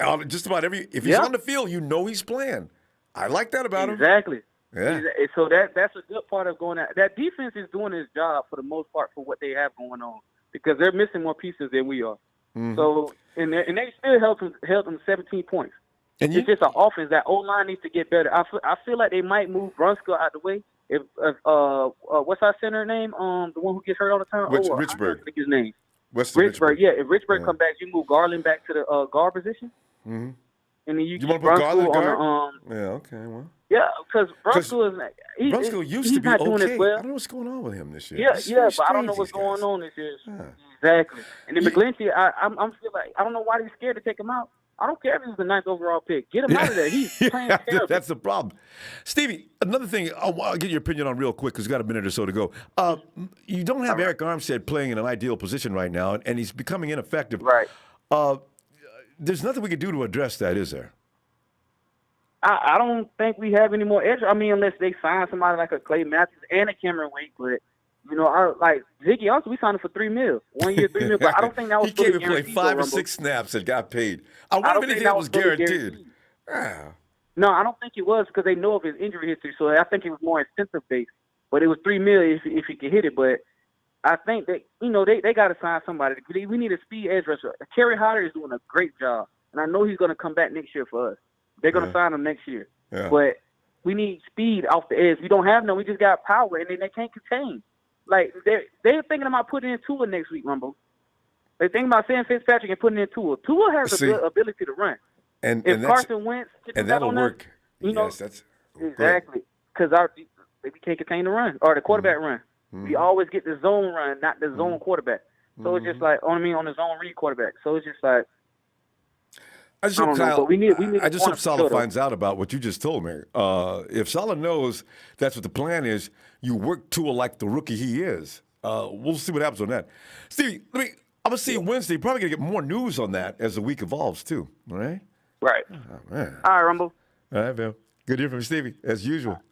on just about every. If he's on the field, you know he's playing. I like that about him. Exactly. Yeah. So that's a good part of going out. That defense is doing its job for the most part for what they have going on because they're missing more pieces than we are. Mm-hmm. So and they still held them 17 points. And it's just an offense that O-line needs to get better. I feel like they might move Brunskill out the way. If what's our center name? The one who gets hurt all the time. Richburg. I think his name. Richburg. Yeah. If Richburg come back, you move Garland back to the guard position. Mm-hmm. And then you want to put Garland on guard? Yeah. Okay. Well. Yeah, because Brunskill used to be not okay. doing it well. I don't know what's going on with him this year. Yeah, but I don't know what's going on this year. Yeah. Exactly. And then McGlinchey, I'm feel like I don't know why they're scared to take him out. I don't care if he's the 9th overall pick. Get him out of there. He's playing terrible. That's the problem. Stevie, another thing I'll get your opinion on real quick because we've got a minute or so to go. You don't have Eric Armstead playing in an ideal position right now, and he's becoming ineffective. Right. There's nothing we can do to address that, is there? I don't think we have any more edge. I mean, unless they sign somebody like a Clay Matthews and a Cameron Wake, but like Ziggy also, we signed him for $3 million, 1 year, $3 million. But I don't think that was he came and played 5 or 6 snaps and got paid. I wonder if anything that was guaranteed. No, I don't think it was because they know of his injury history. So I think it was more incentive based. But it was $3 million if he could hit it. But I think that they got to sign somebody. We need a speed edge rusher. Kerry Hodder is doing a great job, and I know he's going to come back next year for us. They're going to sign him next year. Yeah. But we need speed off the edge. We don't have none. We just got power, and then they can't contain. Like, they're thinking about putting in Tua next week, Ronbo. They're thinking about saying Fitzpatrick and putting in Tua. Tua has the good ability to run. And if Carson Wentz and that'll work. Yes, that's exactly. Because we can't contain the run or the quarterback run. We always get the zone run, not the zone quarterback. So it's just like on the zone read quarterback. So it's just like I just hope Kyle, but we need I just hope Saleh sure, finds out about what you just told me. If Saleh knows that's what the plan is, you work Tua like the rookie he is. We'll see what happens on that. Steve, I'm gonna see you Wednesday. Probably gonna get more news on that as the week evolves too. All right. Right. Oh, man. All right, Rumble. All right, man. Good to hear from you, Stevie, as usual.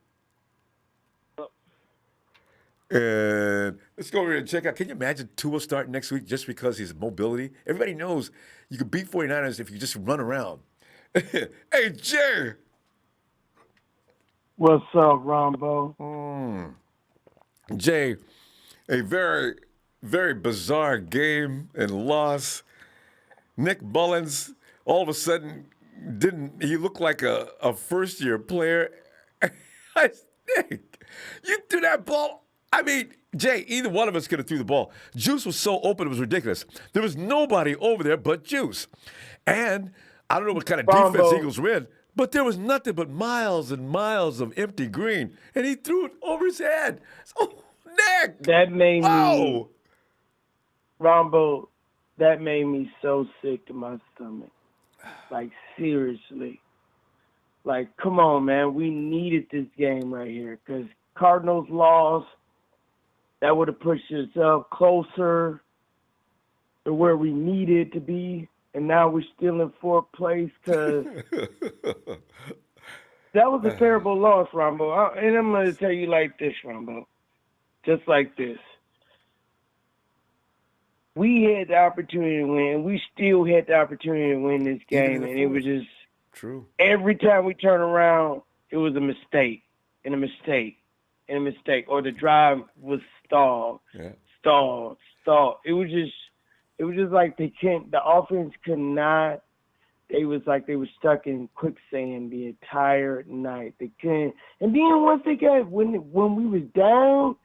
And let's go over here and check out. Can you imagine Tua starting next week just because his mobility? Everybody knows you can beat 49ers if you just run around. Hey, Jay. What's up, Ronbo? Jay, a very, very bizarre game and loss. Nick Mullens, all of a sudden, he look like a first-year player. Nick, you threw that ball. I mean, Jay, either one of us could have threw the ball. Juice was so open, it was ridiculous. There was nobody over there but Juice. And I don't know what kind of defense Eagles were in, but there was nothing but miles and miles of empty green. And he threw it over his head. So, Nick! That made me, Ronbo, that made me so sick to my stomach. Like, seriously. Like, come on, man. We needed this game right here because Cardinals lost. That would have pushed us up closer to where we needed to be. And now we're still in fourth place because that was a terrible loss, Ronbo. And I'm going to tell you like this, Ronbo. Just like this. We had the opportunity to win. We still had the opportunity to win this game. And it was just true. Every time we turn around, it was a mistake and a mistake and a mistake. Or the drive was stalled. It was just like the offense could not. It was like they were stuck in quicksand the entire night. They couldn't. And then once they got when we was down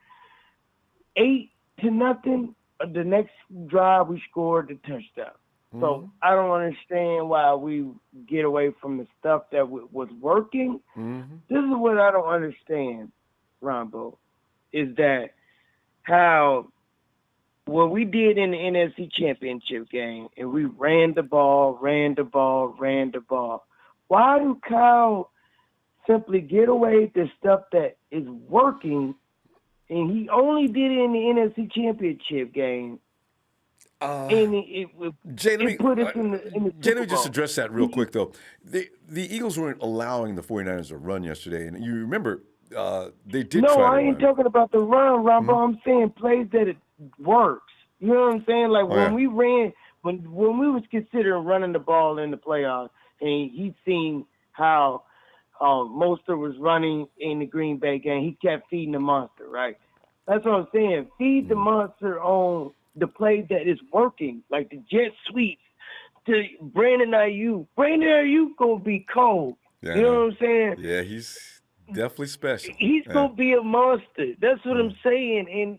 8-0, the next drive we scored the touchdown. So I don't understand why we get away from the stuff that was working. This is what I don't understand, Ronbo, is that how what we did in the NFC Championship game, and we ran the ball. Why do Kyle simply get away the stuff that is working, and he only did it in the NFC Championship game? And Jay, let me put us in the Jay, let me just address that real quick, though. The Eagles weren't allowing the 49ers to run yesterday, and you remember they did try to I ain't run. talking about the run, Ronbo. I'm saying plays that it works. You know what I'm saying? Like we ran, when we was considering running the ball in the playoffs, and he'd seen how Mostert was running in the Green Bay game, he kept feeding the monster, right? That's what I'm saying. Feed the monster on the play that is working, like the jet sweeps to Brandon Ayuk. Brandon Ayuk gonna be cold. Yeah, you know what I'm saying? Yeah, he's definitely special. He's gonna be a monster. That's what I'm saying. And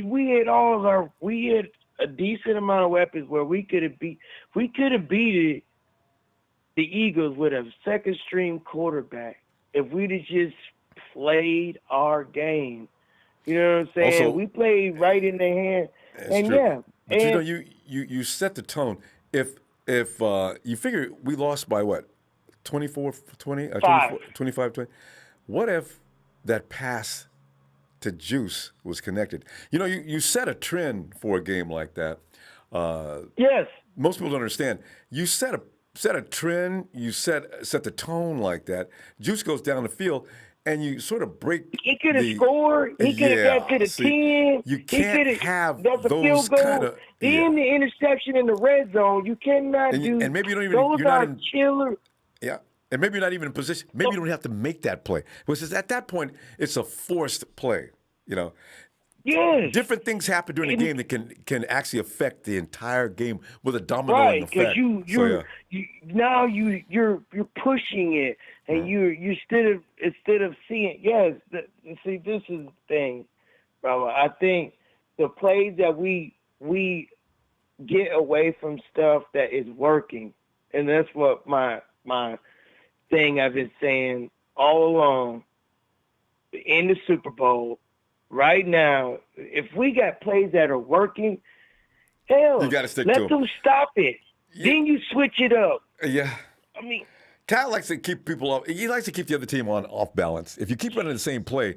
we had a decent amount of weapons where we could have beat the Eagles with a second string quarterback if we'd have just played our game. You know what I'm saying? Also, we played right in their hand. And true. But you set the tone. If you figure we lost by what, 24-20, 25-20, what if that pass to Juice was connected? You know, you set a trend for a game like that. Yes. Most people don't understand. You set a trend. You set the tone like that. Juice goes down the field. And you sort of break. He could have scored. He could have got to the 10. You can't have those kind of. Then the interception in the red zone. You cannot do. And maybe you don't even. Those are killer. Yeah, and maybe you're not even in position. Maybe you don't have to make that play. Because at that point, it's a forced play. You know. Yes. Different things happen during the game that can actually affect the entire game with a dominoing effect. Right, because you're pushing it, and you instead of seeing see, this is the thing, bro. I think the plays that we get away from stuff that is working, and that's what my thing I've been saying all along. In the Super Bowl, right now, if we got plays that are working, hell, you got to stick let to them stop it. Yeah. Then you switch it up. Yeah. I mean, Kyle likes to keep people off. He likes to keep the other team off balance. If you keep running the same play,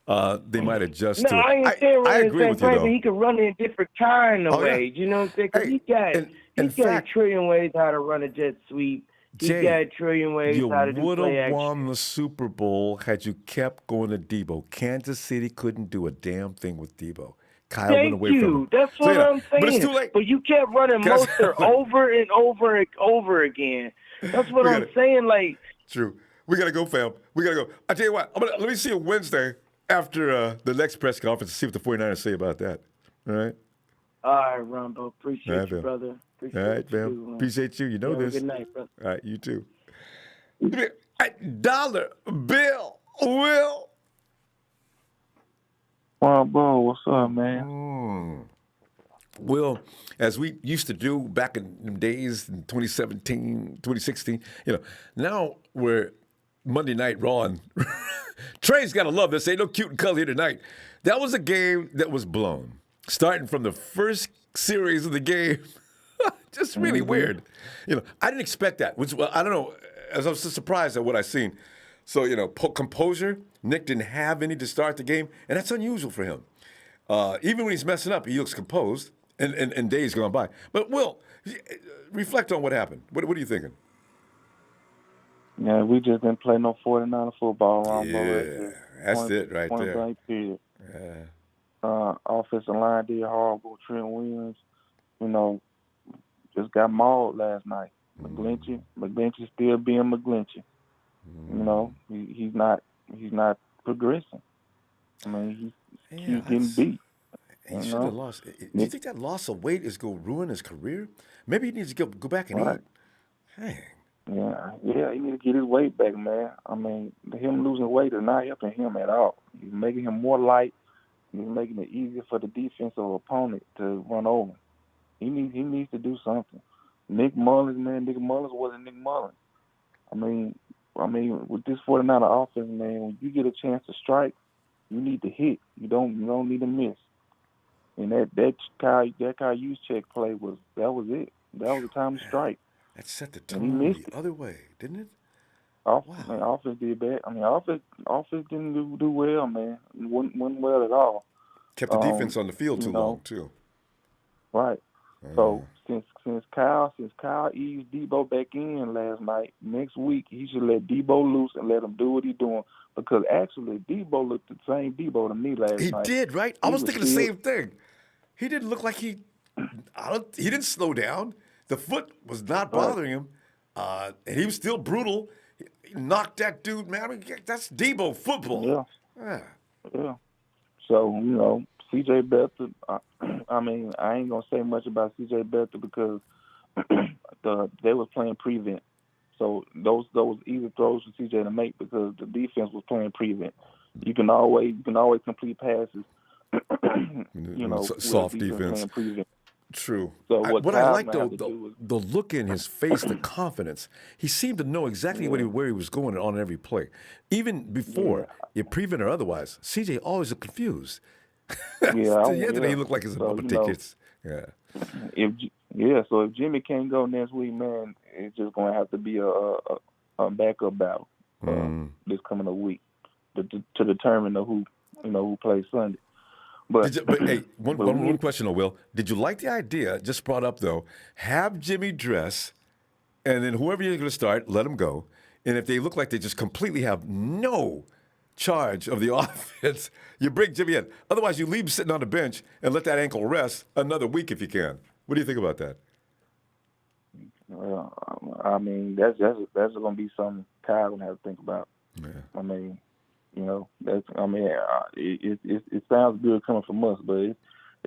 they might adjust no, to it. I ain't saying I running the agree same with you, play, though. but he can run it in different kind of ways. You know what I'm saying? Because he's got a trillion ways how to run a jet sweep. He's got a trillion ways how to do you play would have action. won the Super Bowl had you kept going to Debo. Kansas City couldn't do a damn thing with Debo. Kyle went away from him. That's what I'm saying. But it's too late. But you kept running Mostert over and over and over again. That's what I'm saying. Like, true. We gotta go, fam. We gotta go. I tell you what. Let me see you Wednesday after the next press conference and see what the 49ers say about that. All right. All right, Ronbo. Appreciate you, brother. All right, fam. Appreciate you. You know this. Good night, brother. All right, you too. Dollar Bill Will. Ronbo, what's up, man? Will, as we used to do back in the days in 2017, 2016, now we're Monday Night Raw, and Trey's got to love this. Ain't no cute and cuddly here tonight. That was a game that was blown. Starting from the first series of the game, just really weird. I didn't expect that, which, I don't know, as I was surprised at what I seen. So, composure, Nick didn't have any to start the game, and that's unusual for him. Even when he's messing up, he looks composed, and days gone by. But, Will, reflect on what happened. What are you thinking? Yeah, we just didn't play no 49er football, Ronbo. Yeah, that's it right there. Point period. Yeah. Offensive line did horrible. Trent Williams, just got mauled last night. McGlinchey still being McGlinchey. He's not progressing. I mean, he's getting beat. He should have lost. Do you think that loss of weight is going to ruin his career? Maybe he needs to go back and eat. Dang. Yeah, he needs to get his weight back, man. I mean, him losing weight is not helping him at all. He's making him more light. He's making it easier for the defensive opponent to run over. He needs to do something. Nick Mullens wasn't Nick Mullens. I mean, with this 49er offense, man, when you get a chance to strike, you need to hit. You don't need to miss. And that Kyle Juszczyk play was it. That was the time to strike. That set the tone the other way, didn't it? Offense did bad. I mean, offense didn't do well, man. Wasn't well at all. Kept the defense on the field too long, too. Right. So since Kyle eased Debo back in last night, next week he should let Debo loose and let him do what he's doing. Because actually, Debo looked the same Debo to me last night. He did, right? I was thinking the same thing. He didn't look like he didn't slow down. The foot was not bothering him, and he was still brutal. He knocked that dude, man. I mean, that's Debo football. Yeah. So, C.J. Beathard, I mean, I ain't going to say much about C.J. Beathard because they was playing prevent. So those easy throws for C.J. to make because the defense was playing prevent. You can always complete passes, soft defense. True. So what I like, though, the look in his face, the confidence, he seemed to know exactly where he was going on every play. Even before, prevent or otherwise, CJ always looked confused. To the end of he looked like he's about to take hits. So if Jimmy can't go next week, man, it's just going to have to be a backup battle this coming week to determine who plays Sunday. But hey, one question, Will. Did you like the idea, just brought up, though, have Jimmy dress, and then whoever you're going to start, let him go. And if they look like they just completely have no charge of the offense, you bring Jimmy in. Otherwise, you leave him sitting on the bench and let that ankle rest another week if you can. What do you think about that? Well, I mean, that's going to be something Kyle going to have to think about. Yeah. I mean, it sounds good coming from us, but it's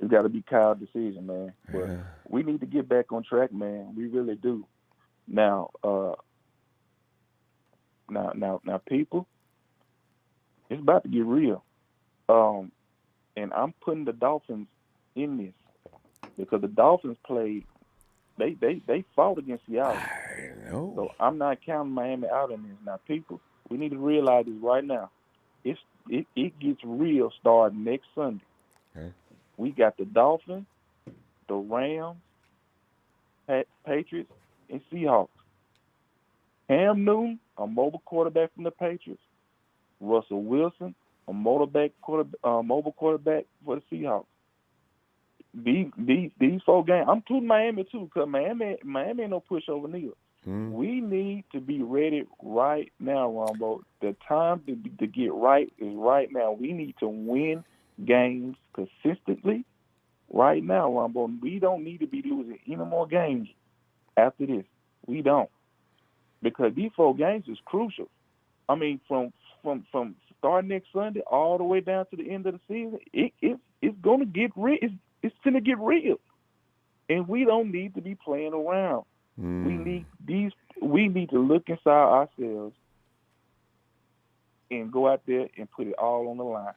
got to be Kyle's decision, man. But we need to get back on track, man. We really do. Now, people, it's about to get real. And I'm putting the Dolphins in this because the Dolphins played. They fought against Seattle. I know. So I'm not counting Miami out in this. Now, people, we need to realize this right now. it gets real starting next Sunday. Okay. We got the Dolphins, the Rams, Patriots, and Seahawks. Cam Newton, a mobile quarterback from the Patriots. Russell Wilson, a mobile quarterback for the Seahawks. These 4 games, I'm including Miami too, because Miami ain't no pushover neither. We need to be ready right now, Ronbo. The time to get right is right now. We need to win games consistently right now, Ronbo. We don't need to be losing any more games after this. We don't. Because these 4 games is crucial. I mean, from starting next Sunday all the way down to the end of the season, it's going to get real. It's going to get real. And we don't need to be playing around. We need to look inside ourselves and go out there and put it all on the line.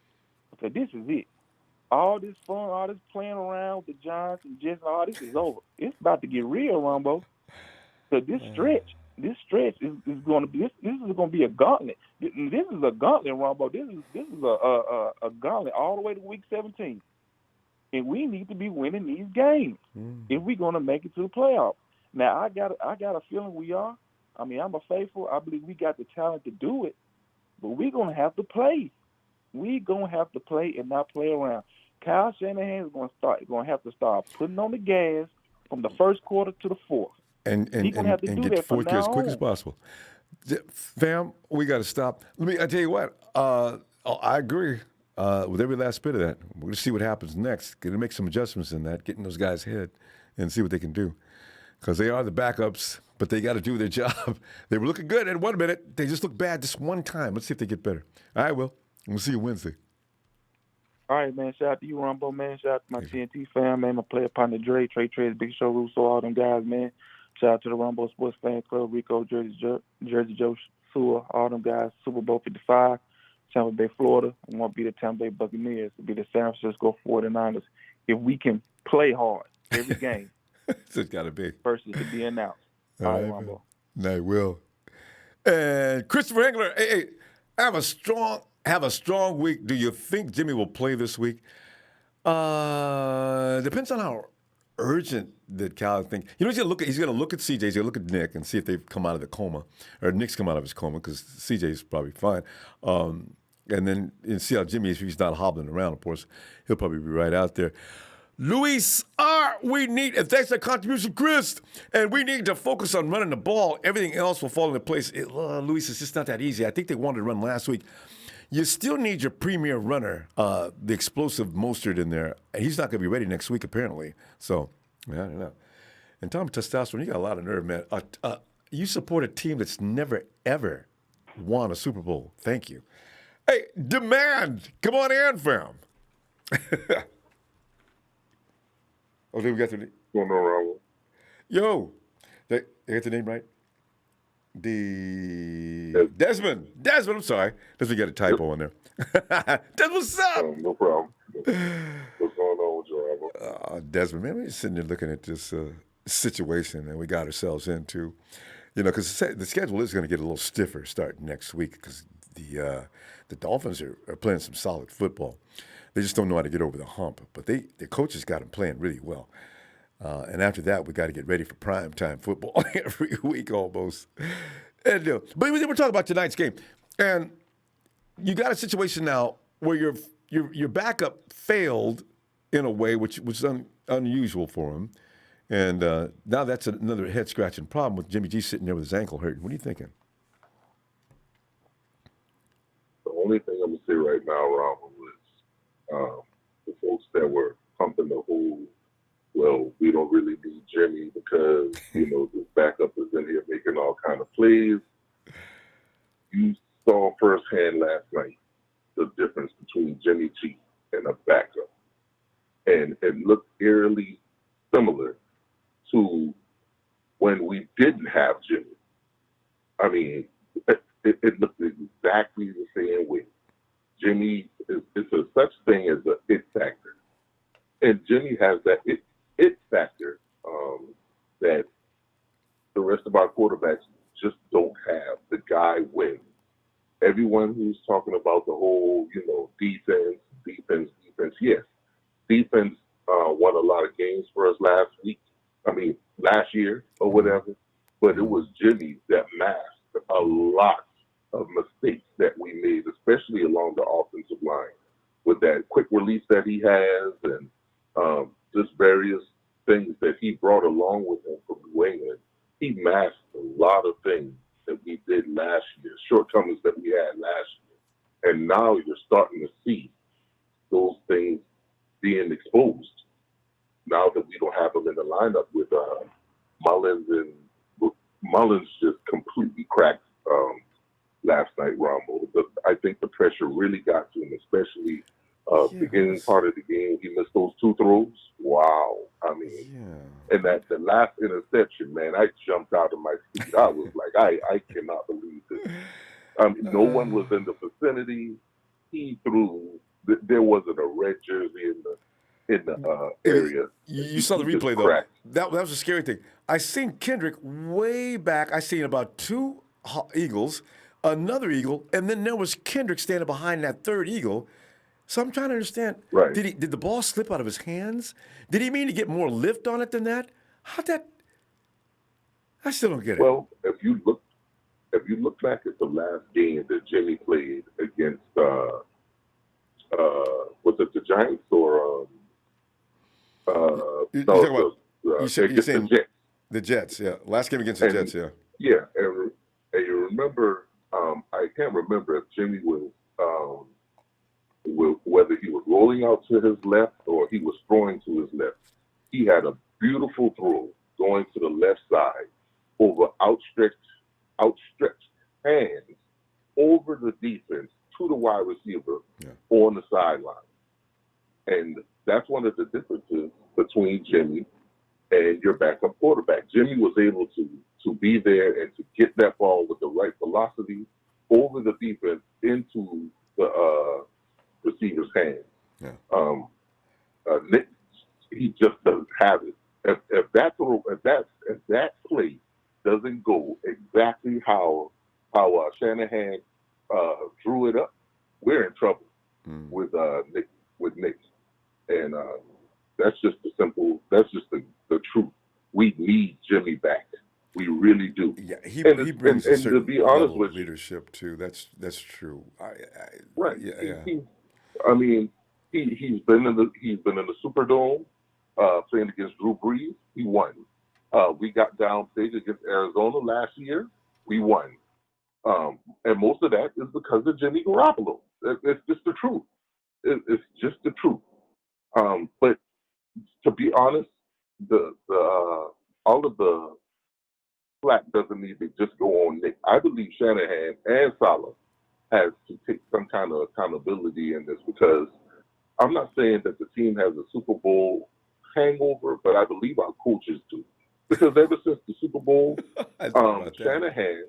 Because this is it. All this fun, all this playing around with the Giants and Jets, all this is over. It's about to get real, Ronbo. So this stretch is going to be this is going to be a gauntlet. This is a gauntlet, Ronbo. This is a gauntlet all the way to week 17, and we need to be winning these games if we're going to make it to the playoffs. Now I got a feeling we are. I mean, I'm a faithful. I believe we got the talent to do it, but we're going to have to play. We're going to have to play and not play around. Kyle Shanahan is going to have to start putting on the gas from the first quarter to the fourth. And get the fourth gear as quick as possible. Fam, we got to stop. I tell you what, I agree with every last bit of that. We're going to see what happens next. Going to make some adjustments in that, getting those guys ahead and see what they can do. Because they are the backups, but they got to do their job. They were looking good in 1 minute. They just looked bad this one time. Let's see if they get better. All right, Will. We'll see you Wednesday. All right, man. Shout out to you, Ronbo, man. Shout out to my TNT fam, man. My player partner, Dre, Trey, Big Show, Russo, all them guys, man. Shout out to the Ronbo Sports Fan Club, Rico, Jersey Joe, Sewer, all them guys. Super Bowl 55, Tampa Bay, Florida. I want to be the Tampa Bay Buccaneers, to be the San Francisco 49ers. If we can play hard every game. So it's got to be. Versus to be announced. All right, Ronbo. No, Will. And Christopher Engler, hey, have a strong week. Do you think Jimmy will play this week? Depends on how urgent that Cal think. You know, he's going to look at CJ. He's going to look at Nick and see if they've come out of the coma, or Nick's come out of his coma, because CJ's probably fine. And then see how Jimmy is. If he's not hobbling around, of course, he'll probably be right out there. Luis R., and thanks for the contribution, Chris, and we need to focus on running the ball. Everything else will fall into place. Luis, it's just not that easy. I think they wanted to run last week. You still need your premier runner, the explosive Mostert in there. He's not going to be ready next week, apparently. So, I don't know. And Tom Testosterone, you got a lot of nerve, man. You support a team that's never, ever won a Super Bowl. Thank you. Hey, Demand, come on in, fam. Okay, we got the name. What's going on, Ronbo? Yo, I got the name right? Desmond, I'm sorry. Desmond got a typo in there. Desmond, what's up? No problem. What's going on with you, Ronbo? Desmond, man, we're just sitting there looking at this situation that we got ourselves into. You know, because the schedule is going to get a little stiffer starting next week because the Dolphins are playing some solid football. They just don't know how to get over the hump. But the coaches got them playing really well. And after that, we got to get ready for primetime football every week almost. And, but we're talking about tonight's game. And you got a situation now where your backup failed in a way which was unusual for him. And now that's another head-scratching problem with Jimmy G sitting there with his ankle hurting. What are you thinking? The only thing I'm going to say right now, Ronbo, is the folks that were pumping the whole, well, we don't really need Jimmy because, this backup is in here making all kind of plays. You saw firsthand last night the difference between Jimmy G and a backup. And it looked eerily similar to when we didn't have Jimmy. I mean, it looked exactly the same way. Jimmy it's a such thing as an it factor. And Jimmy has that it factor that the rest of our quarterbacks just don't have. The guy wins. everyone who's talking about the whole, defense. Yes, defense won a lot of games for us last year or whatever. But it was Jimmy that masked a lot of mistakes that we made, especially along the offensive line, with that quick release that he has and just various things that he brought along with him from New England. He masked a lot of things that we did last year, shortcomings that we had last year. And now you're starting to see those things being exposed now that we don't have them in the lineup with Mullens, and Mullens just completely cracked last night, Ronbo. I think the pressure really got to him, especially beginning part of the game. He missed those 2 throws. Wow. And the last interception, man, I jumped out of my seat. I was like, I cannot believe this. No one was in the vicinity. He threw. There wasn't a red jersey in the area. You saw the replay, though. That was a scary thing. I seen Kendrick way back. I seen about 2 Eagles, another Eagle, and then there was Kendrick standing behind that 3rd Eagle. So I'm trying to understand. Right. Did the ball slip out of his hands? Did he mean to get more lift on it than that? How'd that? I still don't get it. Well, if you look back at the last game that Jimmy played against, was it the Giants or you're saying the Jets? The Jets, yeah. Last game against the Jets, yeah. Yeah, and you remember? I can't remember if Jimmy was. Whether he was rolling out to his left or he was throwing to his left. He had a beautiful throw going to the left side over outstretched hands over the defense to the wide receiver on the sideline. And that's one of the differences between Jimmy and your backup quarterback. Jimmy was able to be there and to get that ball with the right velocity over the defense into the receiver's hands. Yeah. Nick, he just doesn't have it. If that play doesn't go exactly how Shanahan drew it up, we're in trouble with Nick. And that's just the truth. We need Jimmy back. We really do. Yeah, he brings a certain to be honest level with of leadership too. That's true. Right. Yeah. He's been in the Superdome playing against Drew Brees. He won. We got downstage against Arizona last year. We won. And most of that is because of Jimmy Garoppolo. It's just the truth. It's just the truth. But to be honest, the all of the slack doesn't need to just go on Nick. I believe Shanahan and Saleh has to take some kind of accountability in this, because I'm not saying that the team has a Super Bowl hangover, but I believe our coaches do. Because ever since the Super Bowl, Shanahan,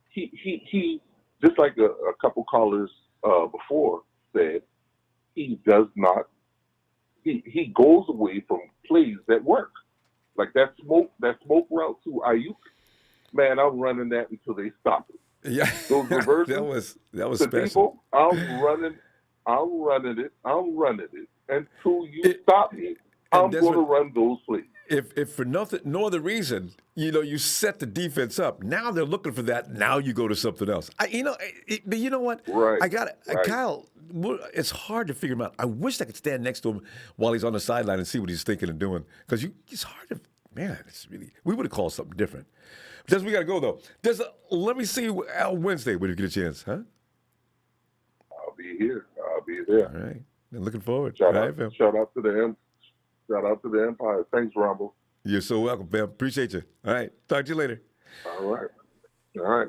he just like a couple callers before said, he does not. He goes away from plays that work. Like that smoke route to Ayuk, man, I'm running that until they stop it. Yeah, those reverses. that was special. People, I'm running it until you stop me. I'm going to run those plays. If for no other reason, you set the defense up. Now they're looking for that. Now you go to something else. But you know what? Right. Kyle, it's hard to figure him out. I wish I could stand next to him while he's on the sideline and see what he's thinking and doing. Because it's hard to, man, we would have called something different. Because we got to go, though. Let me see you on Wednesday when you get a chance, huh? I'll be here. I'll be there. All right. Looking forward. Shout out to the Empire. Thanks, Ronbo. You're so welcome, fam. Appreciate you. All right. Talk to you later. All right.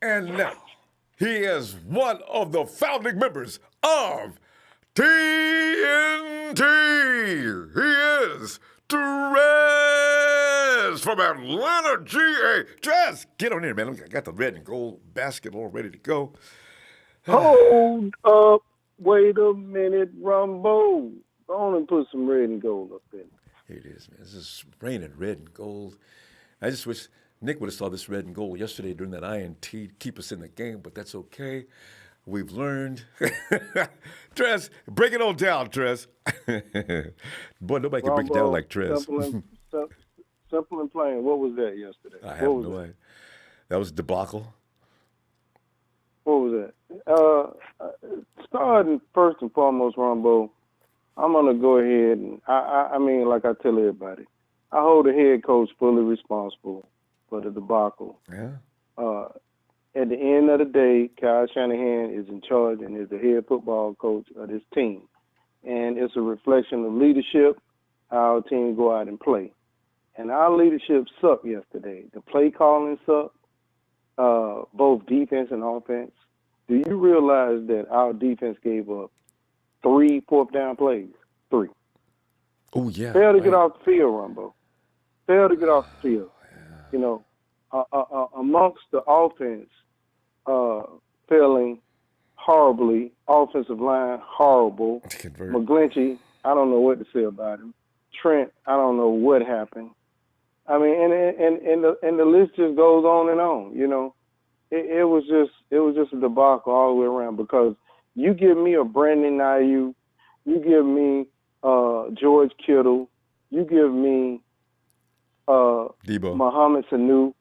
And now, he is one of the founding members of TNT. He is Trez from Atlanta, GA. Trez, get on in, man. I got the red and gold basket all ready to go. Hold up. Wait a minute, Ronbo. Go on and put some red and gold up in. Here it is, man. This is raining red and gold. I just wish Nick would have saw this red and gold yesterday during that INT to keep us in the game, but that's okay. We've learned. Trez, break it all down, Trez. Boy, nobody can break it down like Trez. Simple and plain. What was that yesterday? I have no idea. That was a debacle. What was that? Starting first and foremost, Ronbo, I'm going to go ahead and, I mean, like I tell everybody, I hold the head coach fully responsible for the debacle. Yeah. At the end of the day, Kyle Shanahan is in charge and is the head football coach of this team. And it's a reflection of leadership, how our team go out and play. And our leadership sucked yesterday. The play calling sucked, both defense and offense. Do you realize that our defense gave up 3 fourth down plays? 3. Oh, yeah. Failed to get off the field, Ronbo. Failed to get off the field. Yeah. You know, amongst the offense failing horribly, offensive line horrible. McGlinchey, I don't know what to say about him. Trent, I don't know what happened. I mean, and the list just goes on and on. You know, it was just a debacle all the way around, because you give me a Brandon Ayuk, you give me George Kittle, you give me Debo, Mohamed Sanu.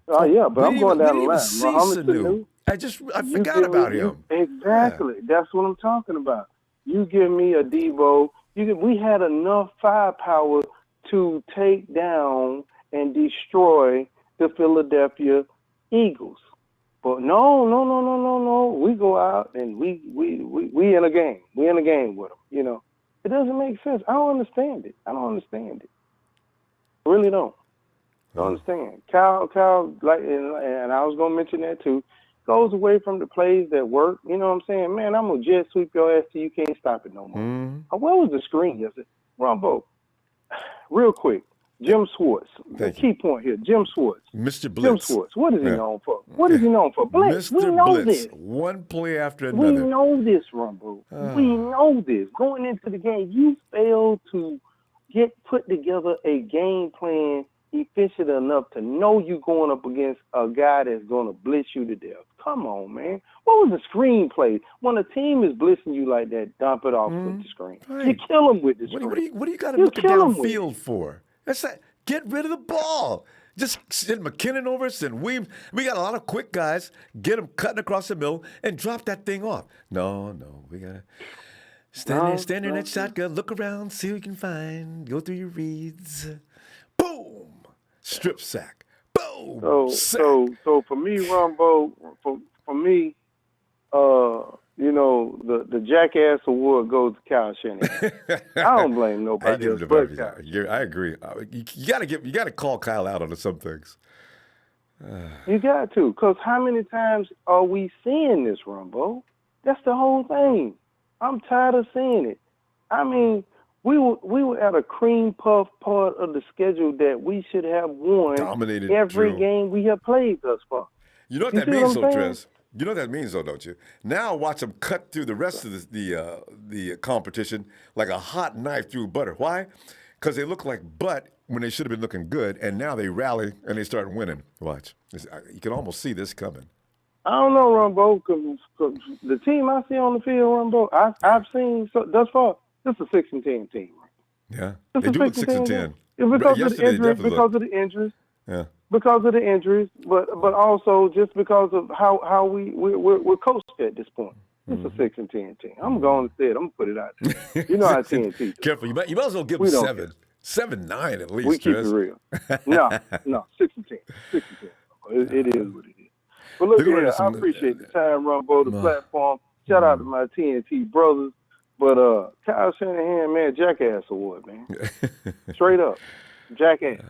Oh yeah, but I'm going down the line. Mohamed Sanu. I forgot about him. Exactly. Yeah. That's what I'm talking about. You give me a Debo. We had enough firepower to take down and destroy the Philadelphia Eagles. But no. We go out and we in a game. We in a game with them. You know, it doesn't make sense. I don't understand it. I really don't. Don't understand. Kyle, like, and I was gonna mention that too, goes away from the plays that work. You know what I'm saying? Man, I'm gonna jet sweep your ass till you can't stop it no more. Where was the screen yesterday? Ronbo, real quick. Jim Schwartz. Key point here. Jim Schwartz. Mr. Blitz. Jim Schwartz. What is he known for? What is he known for? Blitz. Mr. We know Blitz. this. One play after another. We know this, Ronbo. We know this. Going into the game, you failed to put together a game plan efficient enough to know you going up against a guy that's going to blitz you to death. Come on, man. What was the screenplay? When a team is blitzing you like that, dump it off with the screen. Right. You kill them with the screen. What do you got to look downfield for? That's that. Get rid of the ball. Just send McKinnon over, send Weems. We got a lot of quick guys. Get them cutting across the middle and drop that thing off. No. We got to stand there in that shotgun, look around, see what you can find, go through your reads. Boom! Strip sack. Boom! So for me, Ronbo, for me, you know, the Jackass Award goes to Kyle Shanahan. I don't blame nobody else but Kyle. I agree. You got to call Kyle out on some things. You got to, because how many times are we seeing this, Ronbo? That's the whole thing. I'm tired of seeing it. I mean, we were at a cream puff part of the schedule that we should have won every game we have played thus far. You know what that means, though, Trez? You know what that means, though, don't you? Now watch them cut through the rest of the competition like a hot knife through butter. Why? Because they look like butt when they should have been looking good, and now they rally and they start winning. Watch. You can almost see this coming. I don't know, Ronbo, because the team I see on the field, Ronbo, I've seen thus far, this is a 6-10 team. Yeah, they do look 6-10. Because of the injuries. Yeah. Because of the injuries, but also just because of how we're coached at this point. It's a 6-10 team. I'm going to say it. I'm going to put it out there. You know how TNT. Careful. You might as well give them 7. 7-9 at least. We keep it real. No, 6-10. 6-10. It is what it is. But look here, I appreciate the time, Ronbo, the platform. Shout out to my TNT brothers. But Kyle Shanahan, man, Jackass Award, man. Straight up. Jackass.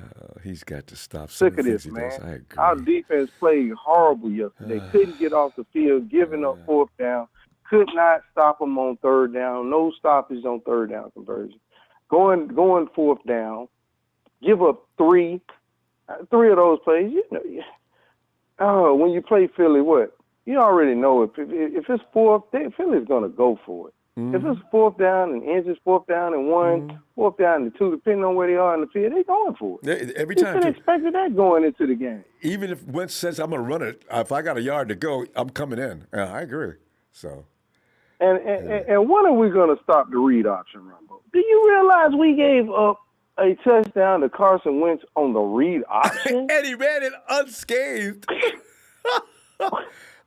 He's got to stop. Sick of this, man. I agree. Our defense played horrible yesterday. Couldn't get off the field, giving up fourth down. Could not stop them on third down. No stoppage on third down conversion. Going fourth down. Give up 3 of those plays. You know, when you play Philly, what? You already know if it's fourth, Philly's going to go for it. If it's 4th down and inches, 4th down and 1, 4th down and 2, depending on where they are in the field, they're going for it. Every You time. should have expected that going into the game. Even if Wentz says, I'm going to run it, if I got a yard to go, I'm coming in. I agree. So. And when are we going to stop the read option, Ronbo? Do you realize we gave up a touchdown to Carson Wentz on the read option? And he ran it unscathed.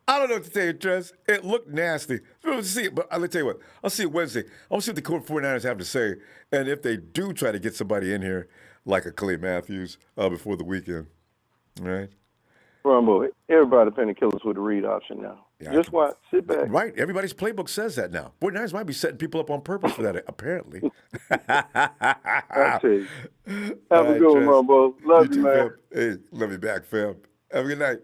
I don't know what to tell you, Tress. It looked nasty. We'll see, but I'll tell you what. I'll see it Wednesday. I'll see what the 49ers have to say. And if they do try to get somebody in here, like a Clay Matthews, before the weekend. All right? Ronbo, everybody finna kill us with the read option now. Yeah, just watch. Sit back. Right. Everybody's playbook says that now. 49ers might be setting people up on purpose for that, apparently. I tell you. Have a good one, Ronbo. Love you, man. Hey, love you back, fam. Have a good night.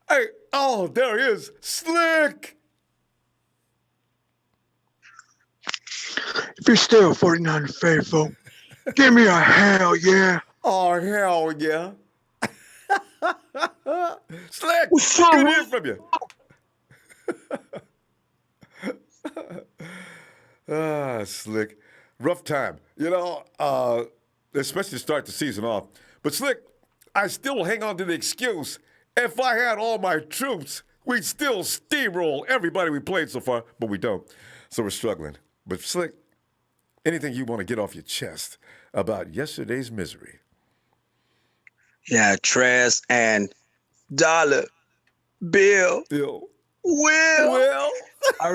Hey, oh, there he is. Slick. If you're still 49 faithful, give me a hell yeah. Oh, hell yeah. Slick, what's good up, to hear from you. Slick. Rough time. You know, especially to start the season off. But, Slick, I still hang on to the excuse, if I had all my troops, we'd still steamroll everybody we played so far, but we don't. So we're struggling. But, Slick, anything you want to get off your chest about yesterday's misery? Yeah, Trez and Dollar, Bill, Will. I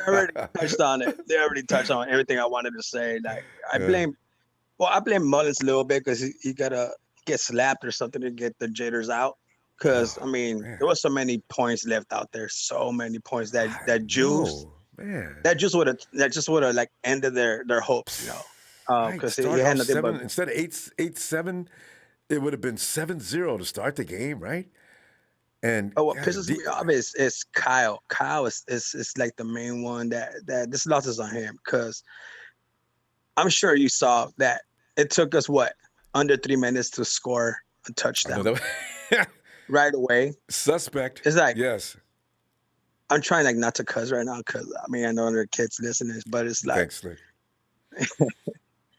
already touched on it. They already touched on everything I wanted to say. Like I blame Mullens a little bit because he gotta get slapped or something to get the jitters out. Because there was so many points left out there. So many points that juice. That just would have like ended their hopes, you know. Because he had nothing but instead of 8-7, it would have been 7-0 to start the game, right? And what pisses me off is Kyle. Kyle is like the main one that this loss is on him because I'm sure you saw that it took us under 3 minutes to score a touchdown right away. Suspect. It's like yes. I'm trying like not to cuss right now because I know there are kids listening, but it's like. Thanks, Nick.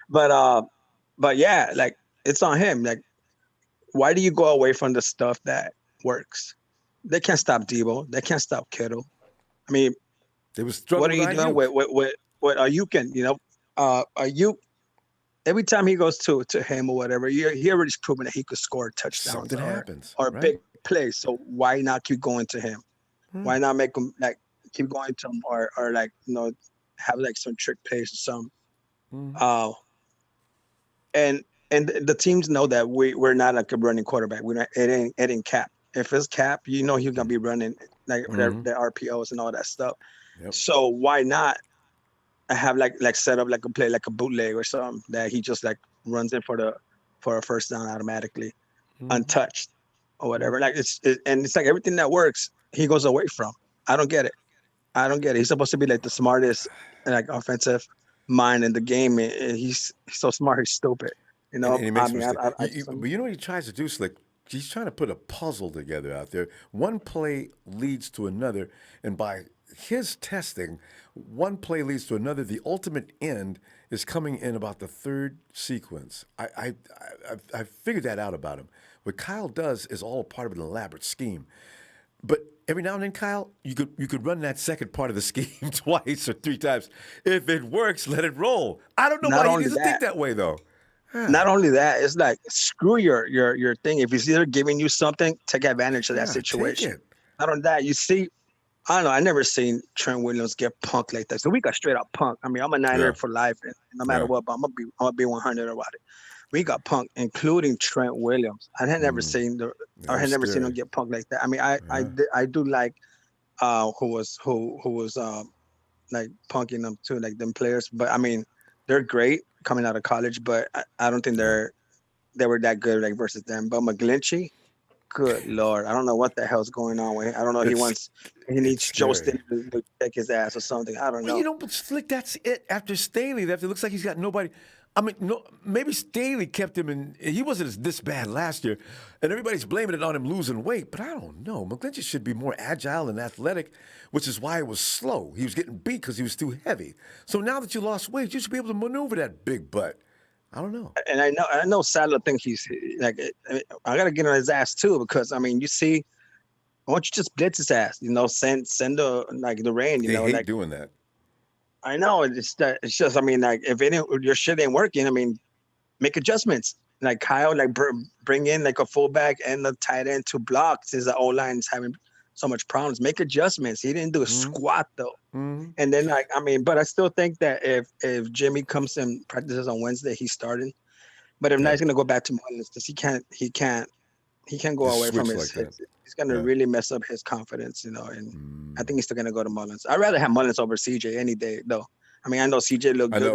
but yeah, like it's on him. Like, why do you go away from the stuff that works? They can't stop Debo. They can't stop Kittle. I mean, they was struggling. What are you doing with Ayuk? You know, Ayuk. Every time he goes to him or whatever, he already's proven that he could score touchdowns. Something happens or big plays. So why not keep going to him? Why not make him like keep going to him or like have like some trick plays or something? And the teams know that we're not like a running quarterback. We're not. It ain't Cap. If it's Cap, he's gonna be running like the RPOs and all that stuff. Yep. So why not have like set up like a play like a bootleg or something that he just like runs in for a first down automatically, untouched or whatever. Like it's like everything that works, he goes away from. I don't get it. He's supposed to be like the smartest like offensive mind in the game. And he's so smart. He's stupid. You know. And he makes but you know what he tries to do, Slick? He's trying to put a puzzle together out there. One play leads to another, and by his testing, one play leads to another. The ultimate end is coming in about the third sequence. I figured that out about him. What Kyle does is all part of an elaborate scheme. But every now and then, Kyle, you could run that second part of the scheme twice or three times. If it works, let it roll. I don't know why he doesn't think that way, though. Not only that, it's like screw your thing. If he's either giving you something, take advantage of that situation. Not only that, you see, I don't know. I never seen Trent Williams get punked like that. So we got straight up punked. I mean, I'm a Niner for life, and no matter what, but I'm gonna be 100 about it. We got punked, including Trent Williams. I had never seen him get punked like that. I mean, I do like who was like punking them too, like them players. But I mean, they're great coming out of college, but I don't think they were that good like versus them. But McGlinchey, good Lord, I don't know what the hell's going on with him. I don't know. He needs Joe Staley to take his ass or something. I don't know. Well, but Slick, that's it. After Staley, it looks like he's got nobody. I mean, no, maybe Staley kept him in. He wasn't this bad last year, and everybody's blaming it on him losing weight. But I don't know. McGlinchey should be more agile and athletic, which is why it was slow. He was getting beat because he was too heavy. So now that you lost weight, you should be able to maneuver that big butt. I don't know. And I know Sadler thinks he's like, I gotta get on his ass too, because I mean, you see, why don't you just blitz his ass? You know, send the rain. You know, hate like doing that. I know it's just I mean, like if your shit ain't working, I mean, make adjustments. Like Kyle, like bring in like a fullback and the tight end to block since the O-line is having so much problems. Make adjustments. He didn't do a squat though. And then like I mean, but I still think that if Jimmy comes and practices on Wednesday, he's starting. But if not, he's gonna go back to Mullens because he can't go Just away from switch his. like that. He's gonna really mess up his confidence, you know. And I think he's still gonna go to Mullens. I'd rather have Mullens over CJ any day, though. I mean, I know CJ looked good.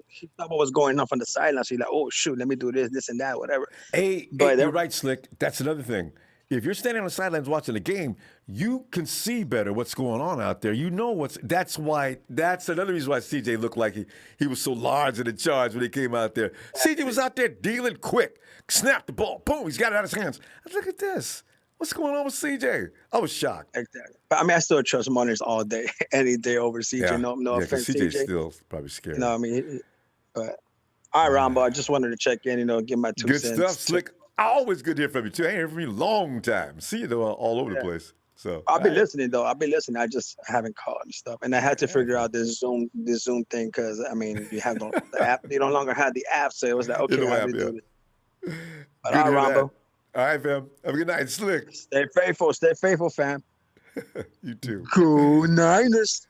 He saw what was going on from the sidelines. He's like, oh shoot, let me do this and that, whatever. Hey, you're right, Slick. That's another thing. If you're standing on the sidelines watching the game, you can see better what's going on out there. You know that's another reason why CJ looked like he was so large and in charge when he came out there. CJ was out there dealing quick. Snapped the ball. Boom, he's got it out of his hands. Look at this. What's going on with CJ? I was shocked. Exactly. But I mean, I still trust Mullens all day, any day over CJ. Yeah. No offense, CJ's CJ. still probably scared. No, I mean, but all right, Ronbo, I just wanted to check in, you know, give my 2 Good cents. stuff, Slick. Always good to hear from you, too. I ain't heard from you in a long time. See you, though, all over the place. So I'll be listening, though. I just haven't called and stuff. And I had to figure out this Zoom thing because, I mean, you have the app. You no longer have the app, so it was like, okay, how do do it? But all right, Ronbo. All right, fam. Have a good night, Slick. Stay faithful, fam. You too. Go Niners.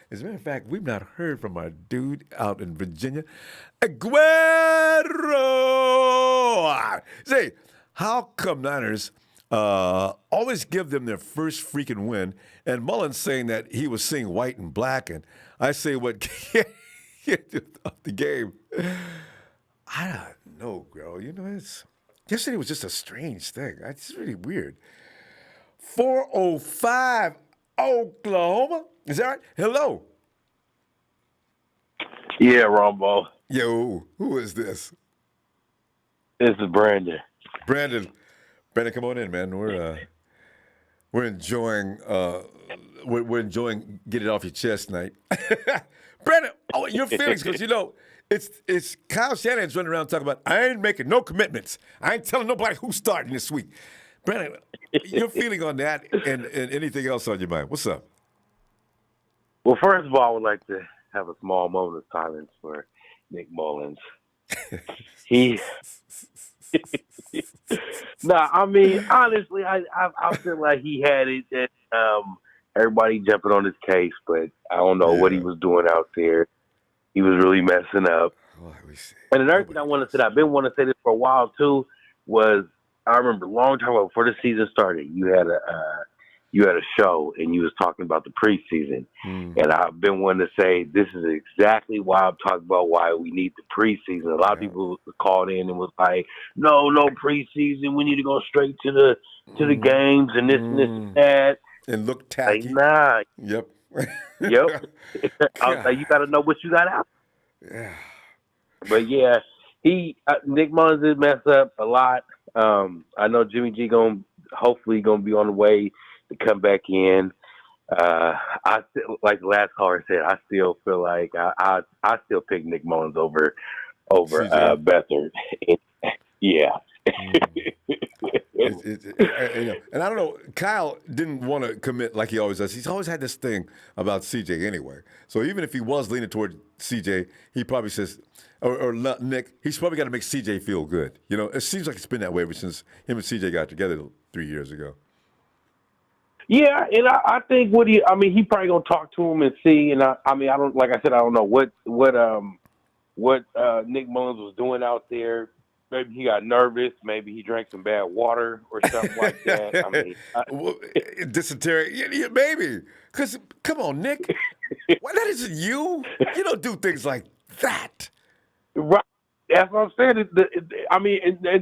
As a matter of fact, we've not heard from our dude out in Virginia, Aguero. Say, how come Niners always give them their first freaking win? And Mullens saying that he was seeing white and black, and I say what off the game. I don't know, girl. You know, yesterday was just a strange thing. It's really weird. 4:05, Oklahoma. Is that right? Hello. Yeah, Ronbo. Yo, who is this? This is Brandon. Brandon, come on in, man. We're enjoying we're enjoying get it off your chest night. Brandon, your feelings, because you know it's Kyle Shanahan's running around talking about I ain't making no commitments. I ain't telling nobody who's starting this week. Brandon, your feeling on that and anything else on your mind? What's up? Well, first of all, I would like to have a small moment of silence for Nick Mullens. I mean, honestly, I feel like he had it, and everybody jumping on his case, but I don't know what he was doing out there. He was really messing up. And another thing I want to say, I've been wanting to say this for a while too, was I remember a long time ago before the season started, you had a show and you was talking about the preseason. And I've been wanting to say this is exactly why I'm talking about why we need the preseason. A lot of people called in and was like, no preseason. We need to go straight to the games and this and this and that. And look tacky. Like, nah. Yep. Yep. I was like, you got to know what you got out. Yeah. But yeah, Nick Mullens did mess up a lot. I know Jimmy G hopefully gonna be on the way to come back in. I still, like the last caller said, I still feel like I still pick Nick Mullens over Beathard. Yeah. And I don't know, Kyle didn't want to commit like he always does. He's always had this thing about CJ anyway. So even if he was leaning toward CJ, he probably says, or Nick, he's probably got to make CJ feel good. You know, it seems like it's been that way ever since him and CJ got together 3 years ago. Yeah, and I think he probably gonna talk to him and see. And I don't know what Nick Mullens was doing out there. Maybe he got nervous. Maybe he drank some bad water or something like that. Dysentery, yeah, maybe. Because come on, Nick, that isn't you. You don't do things like that. Right. That's what I'm saying.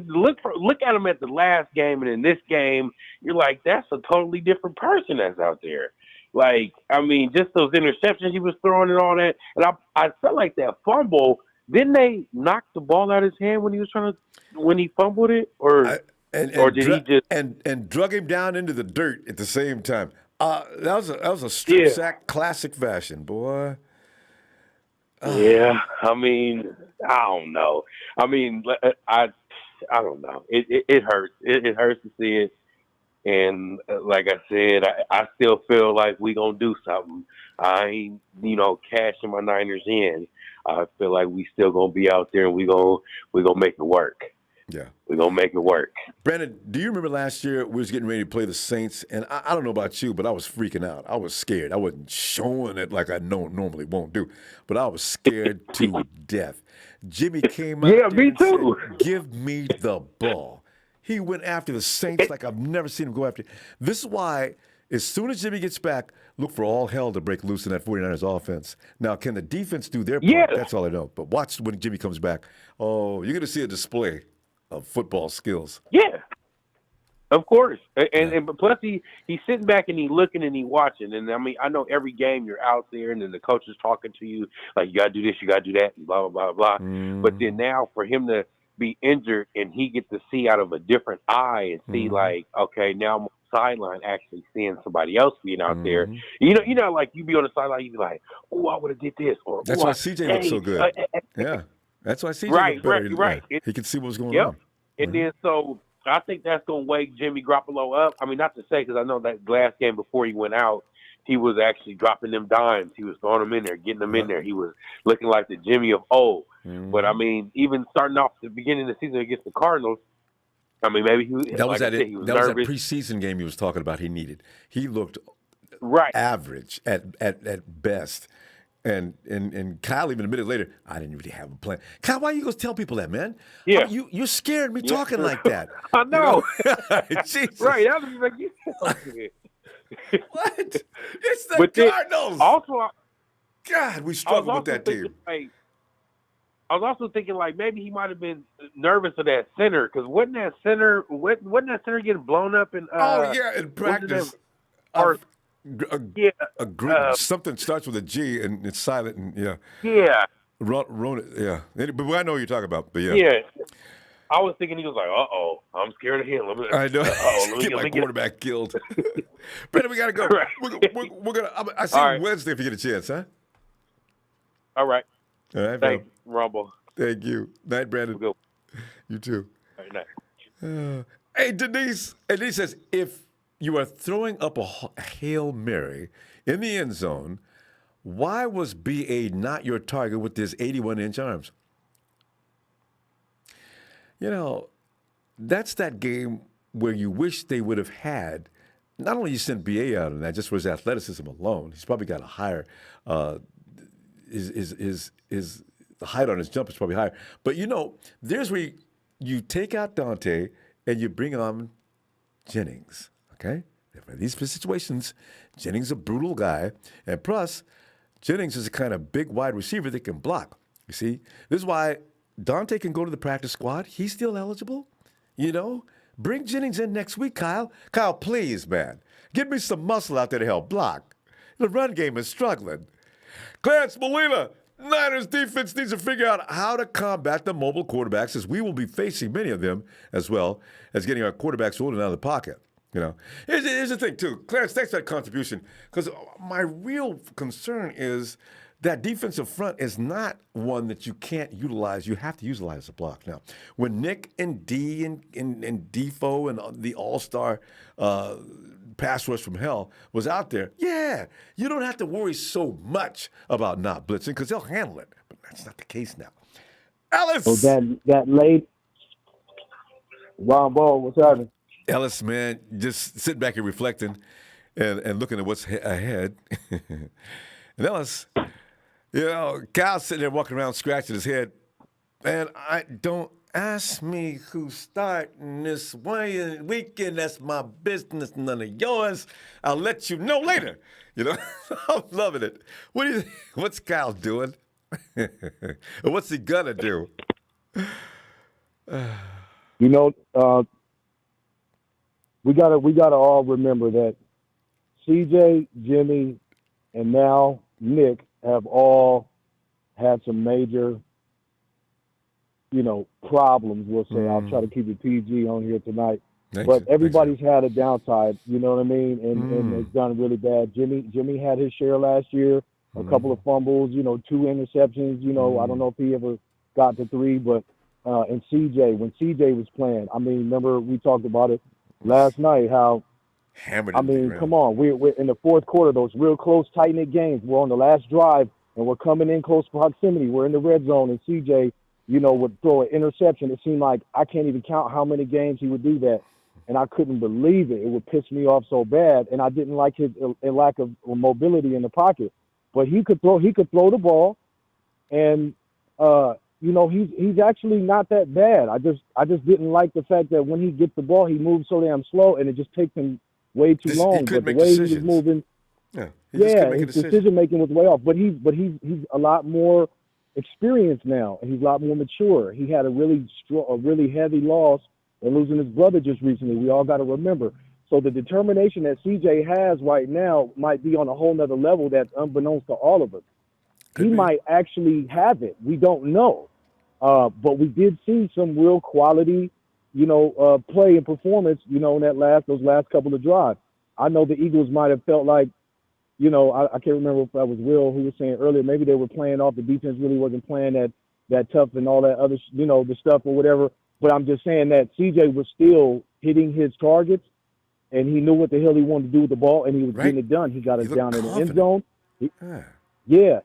Look at him at the last game, and in this game, you're like, that's a totally different person that's out there. Like, I mean, just those interceptions he was throwing and all that. And I felt like that fumble. Didn't they knock the ball out of his hand when he fumbled it, or did he just and drug him down into the dirt at the same time? That was a strip sack classic fashion, boy. Yeah, I mean, I don't know. I mean, I don't know. It hurts. It hurts to see it. And like I said, I still feel like we gonna do something. I ain't, cashing my Niners in. I feel like we still gonna be out there and we gonna make it work. Yeah, we're gonna make it work. Brandon, do you remember last year we was getting ready to play the Saints, and I don't know about you, but I was freaking out. I was scared. I wasn't showing it like I normally won't do, but I was scared to death. Jimmy came out. Yeah, me too. Said, "Give me the ball." He went after the Saints like I've never seen him go after. This is why, as soon as Jimmy gets back, look for all hell to break loose in that 49ers offense. Now, can the defense do their part? Yeah. That's all I know. But watch when Jimmy comes back. Oh, you're going to see a display of football skills. Yeah, of course. And plus he's sitting back and he's looking and he's watching. And I mean, I know every game you're out there and then the coach is talking to you like, you got to do this, you got to do that, blah, blah, blah, blah. But then now for him to be injured and he gets to see out of a different eye and see like, okay, now I'm on the sideline actually seeing somebody else being out there. You know, like you be on the sideline, you be like, oh, I would have did this. Or that's why CJ looked so good. Yeah. That's why CJ looked better. Right. He could see what was going on. And then so I think that's going to wake Jimmy Garoppolo up. I mean, not to say, because I know that last game before he went out, he was actually dropping them dimes. He was throwing them in there, getting them in there. He was looking like the Jimmy of old. But, I mean, even starting off the beginning of the season against the Cardinals, I mean, maybe he was nervous. Was that preseason game he was talking about he needed. He looked average at best. And Kyle even admitted later, I didn't really have a plan. Kyle, why you go tell people that, man? Yeah. You scared me talking like that. I know. Jesus. Right. I was like, what? It's the Cardinals. Also, God, we struggled with that team. I was also thinking like maybe he might have been nervous of that center because wasn't that center getting blown up in in practice. Something starts with a G and it's silent and but I know what you're talking about. But I was thinking he was like, I'm scared of him. I know. Let me get my quarterback killed. Brandon, we gotta go. Right. We're gonna. I see you Wednesday if you get a chance, huh? All right. All right. Thanks, Ronbo. Thank you. Night, Brandon. We'll go. You too. All right, night. Hey, Denise. And Denise says, if you are throwing up a Hail Mary in the end zone, why was BA not your target with his 81-inch arms? You know, that's that game where you wish they would have had, not only you sent BA out on that, just for his athleticism alone, he's probably got a higher, his the height on his jump is probably higher. But, you know, there's where you take out Dante and you bring on Jennings, okay? In these situations, Jennings is a brutal guy. And plus, Jennings is a kind of big wide receiver that can block. You see, this is why Dante can go to the practice squad. He's still eligible. You know, bring Jennings in next week, Kyle. Kyle, please, man. Get me some muscle out there to help block. The run game is struggling. Clarence Molina, Niners defense needs to figure out how to combat the mobile quarterbacks, as we will be facing many of them, as well as getting our quarterbacks rolling out of the pocket. You know, here's the thing, too. Clarence, thanks for that contribution, because my real concern is that defensive front is not one that you can't utilize. You have to utilize the block. Now, when Nick and D and Defoe and the all-star pass rush from hell was out there, you don't have to worry so much about not blitzing because they'll handle it. But that's not the case now. Ellis! So that late Ronbo, what's happening? Ellis, man, just sitting back and reflecting and looking at what's ahead. And Ellis, you know, Kyle's sitting there walking around scratching his head. Man, don't ask me who's starting this weekend. That's my business, none of yours. I'll let you know later. You know, I'm loving it. What's Kyle doing? What's he gonna do? You know, we gotta all remember that CJ, Jimmy, and now Nick have all had some major, problems, we'll say. I'll try to keep it PG on here tonight. But everybody's had a downside, you know what I mean? And it's done really bad. Jimmy had his share last year, a couple of fumbles, 2 interceptions. I don't know if he ever got to 3, but and CJ, when CJ was playing, I mean, remember we talked about it last night, how hammered. I mean, come on, we're in the fourth quarter, those real close, tight-knit games. We're on the last drive, and we're coming in close proximity. We're in the red zone, and CJ, would throw an interception. It seemed like I can't even count how many games he would do that, and I couldn't believe it. It would piss me off so bad, and I didn't like his lack of mobility in the pocket. But he could throw the ball, and he's actually not that bad. I just didn't like the fact that when he gets the ball, he moves so damn slow, and it just takes him way too long. But the way he was moving, his decision making was way off. But he's a lot more experienced now, and he's a lot more mature. He had a really heavy loss and losing his brother just recently. We all got to remember. So the determination that CJ has right now might be on a whole nother level that's unbeknownst to all of us. He might actually have it. We don't know. But we did see some real quality, play and performance, in those last couple of drives. I know the Eagles might have felt like, I can't remember if that was Will who was saying earlier, maybe they were playing off, the defense really wasn't playing that tough and all that other, the stuff or whatever. But I'm just saying that CJ was still hitting his targets, and he knew what the hell he wanted to do with the ball, and he was getting it done. He got us down in the end zone.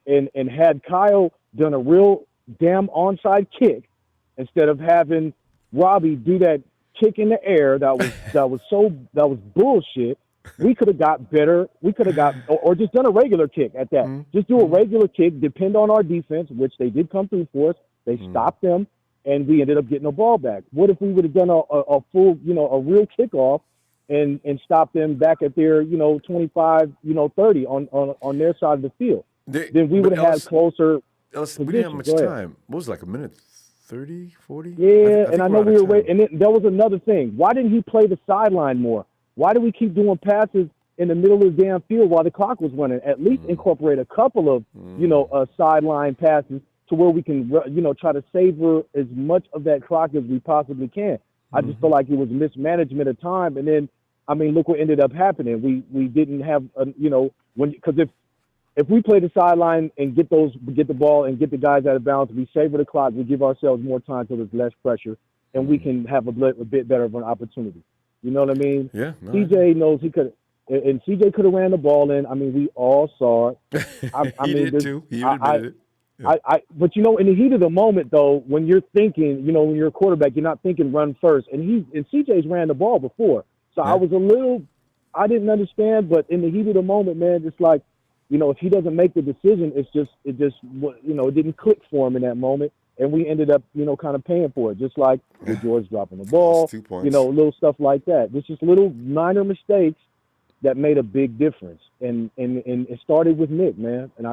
And had Kyle done a real damn onside kick instead of having Robbie do that kick in the air that was bullshit, we could have got better. We could have got or just done a regular kick at that. Just do a regular kick, depend on our defense, which they did come through for us. They stopped them, and we ended up getting the ball back. What if we would have done a full, a real kickoff and stopped them back at their, 25, 30 on their side of the field? Then we would have had closer. We didn't have much time. What was it, like a minute 30, 40? Yeah, I know we were waiting. And then there was another thing. Why didn't he play the sideline more? Why do we keep doing passes in the middle of the damn field while the clock was running? At least incorporate a couple of, sideline passes to where we can, try to savor as much of that clock as we possibly can. I just feel like it was mismanagement of time. And then, I mean, look what ended up happening. We didn't have, because if we play the sideline and get the ball and get the guys out of bounds, we savor the clock, we give ourselves more time so there's less pressure, and we can have a bit better of an opportunity. You know what I mean? Yeah. No, CJ knows he could, and CJ could have ran the ball in. I mean, we all saw it. He did too. He admitted it. Yeah. But in the heat of the moment, though, when you're thinking, when you're a quarterback, you're not thinking run first. And CJ's ran the ball before, so I didn't understand. But in the heat of the moment, man, just like, if he doesn't make the decision, it didn't click for him in that moment, and we ended up, kind of paying for it, just like with George dropping the ball, 2 points. Little stuff like that. It's just little minor mistakes that made a big difference, and it started with Nick, man, and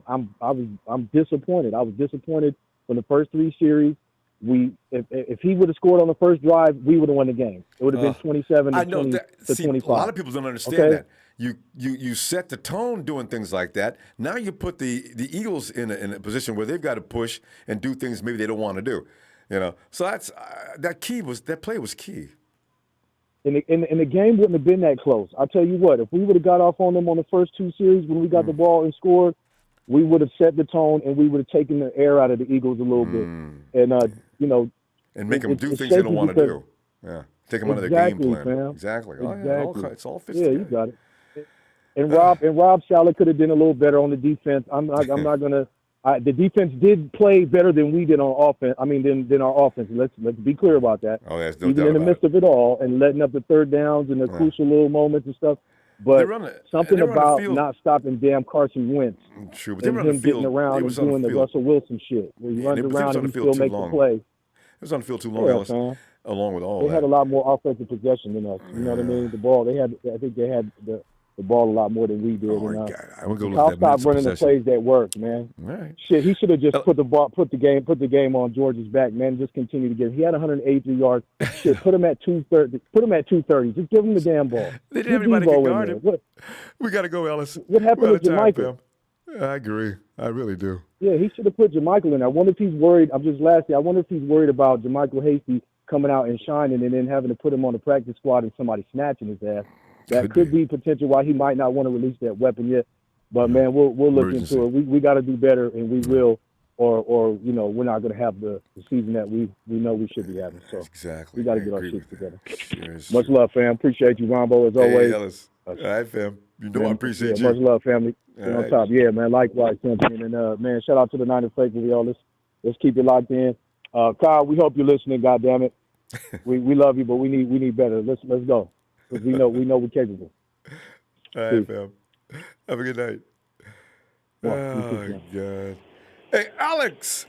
I'm disappointed. I was disappointed from the first 3 series. If he would have scored on the first drive, we would have won the game. It would have been 27 to 25. A lot of people don't understand that. You set the tone doing things like that. Now you put the Eagles in a position where they've got to push and do things maybe they don't want to do. So that's that play was key. And the game wouldn't have been that close. I'll tell you what, if we would have got off on them on the first 2 series when we got the ball and scored, we would have set the tone and we would have taken the air out of the Eagles a little bit. And and make them do things they don't want to do. Yeah, take them out of their game plan. Fam. Exactly. Exactly. It's all fits together. You got it. And Rob Saleh could have done a little better on the defense. I'm not gonna. The defense did play better than we did on offense. I mean, than our offense. Let's be clear about that. Oh, there's no Even doubt in the midst of it all, and letting up the third downs and the crucial little moments and stuff. But something about not stopping damn Carson Wentz. True, but and him getting around and doing the Russell Wilson shit, where he runs around and he still makes the play. It was on the field too long, along with all they that. had a lot more offensive possession than us. You know what I mean? The ball, I think they had the ball a lot more than we did. Oh, and God. I'm gonna go look Kyle at that minutes stopped of running the possession. plays that worked, man. All right. Shit, he should have just put the game on George's back, man. Just continue to get. He had 183 yards. Shit, put him at 230. Put him at 230. Just give him the damn ball. They didn't have anybody Devo can in guard there. him. We got to go, Ellis. What happened We're to out of time, Jermichael? fam. I agree. I really do. Yeah, he should have put Jermichael in there. I wonder if he's worried. I wonder if he's worried about Jermichael Hasty coming out and shining and then having to put him on the practice squad and somebody snatching his ass. That could be potential why he might not want to release that weapon yet. But man, we'll look into it. We got to do better, and we will, or we're not going to have the season that we know we should be having. So exactly, we got to get our shit together. Cheers. Much love, fam. Appreciate you, Ronbo, as always. Ellis. All right, fam. You know I appreciate you. Much love, family. All On right. top, yeah, man. Likewise, champion. And man, shout out to the Niners faithful, y'all. Let's keep it locked in. Kyle, we hope you're listening. God damn it, we love you, but we need better. Let's go, because we know we're capable. All right, fam. Have a good night. Oh, God. Hey, Alex.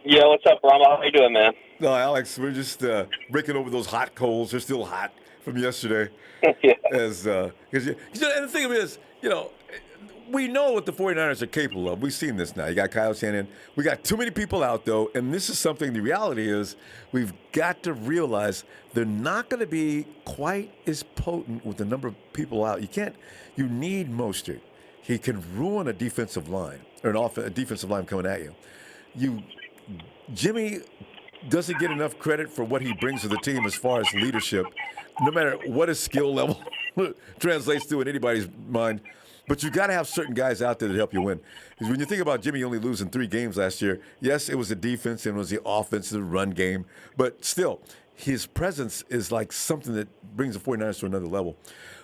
Yeah, what's up, Rama? How you doing, man? No, Alex, we're just breaking over those hot coals. They're still hot from yesterday. Yeah. And the thing is, we know what the 49ers are capable of. We've seen this now. You got Kyle Shanahan. We got too many people out, though, and this is something, the reality is we've got to realize they're not going to be quite as potent with the number of people out. You need Mostert. He can ruin a defensive line, or a defensive line coming at you. Jimmy doesn't get enough credit for what he brings to the team as far as leadership, no matter what his skill level translates to in anybody's mind. But you got to have certain guys out there that help you win. Because when you think about Jimmy only losing 3 games last year, yes, it was the defense and it was the offense, the run game. But still, his presence is like something that brings the 49ers to another level.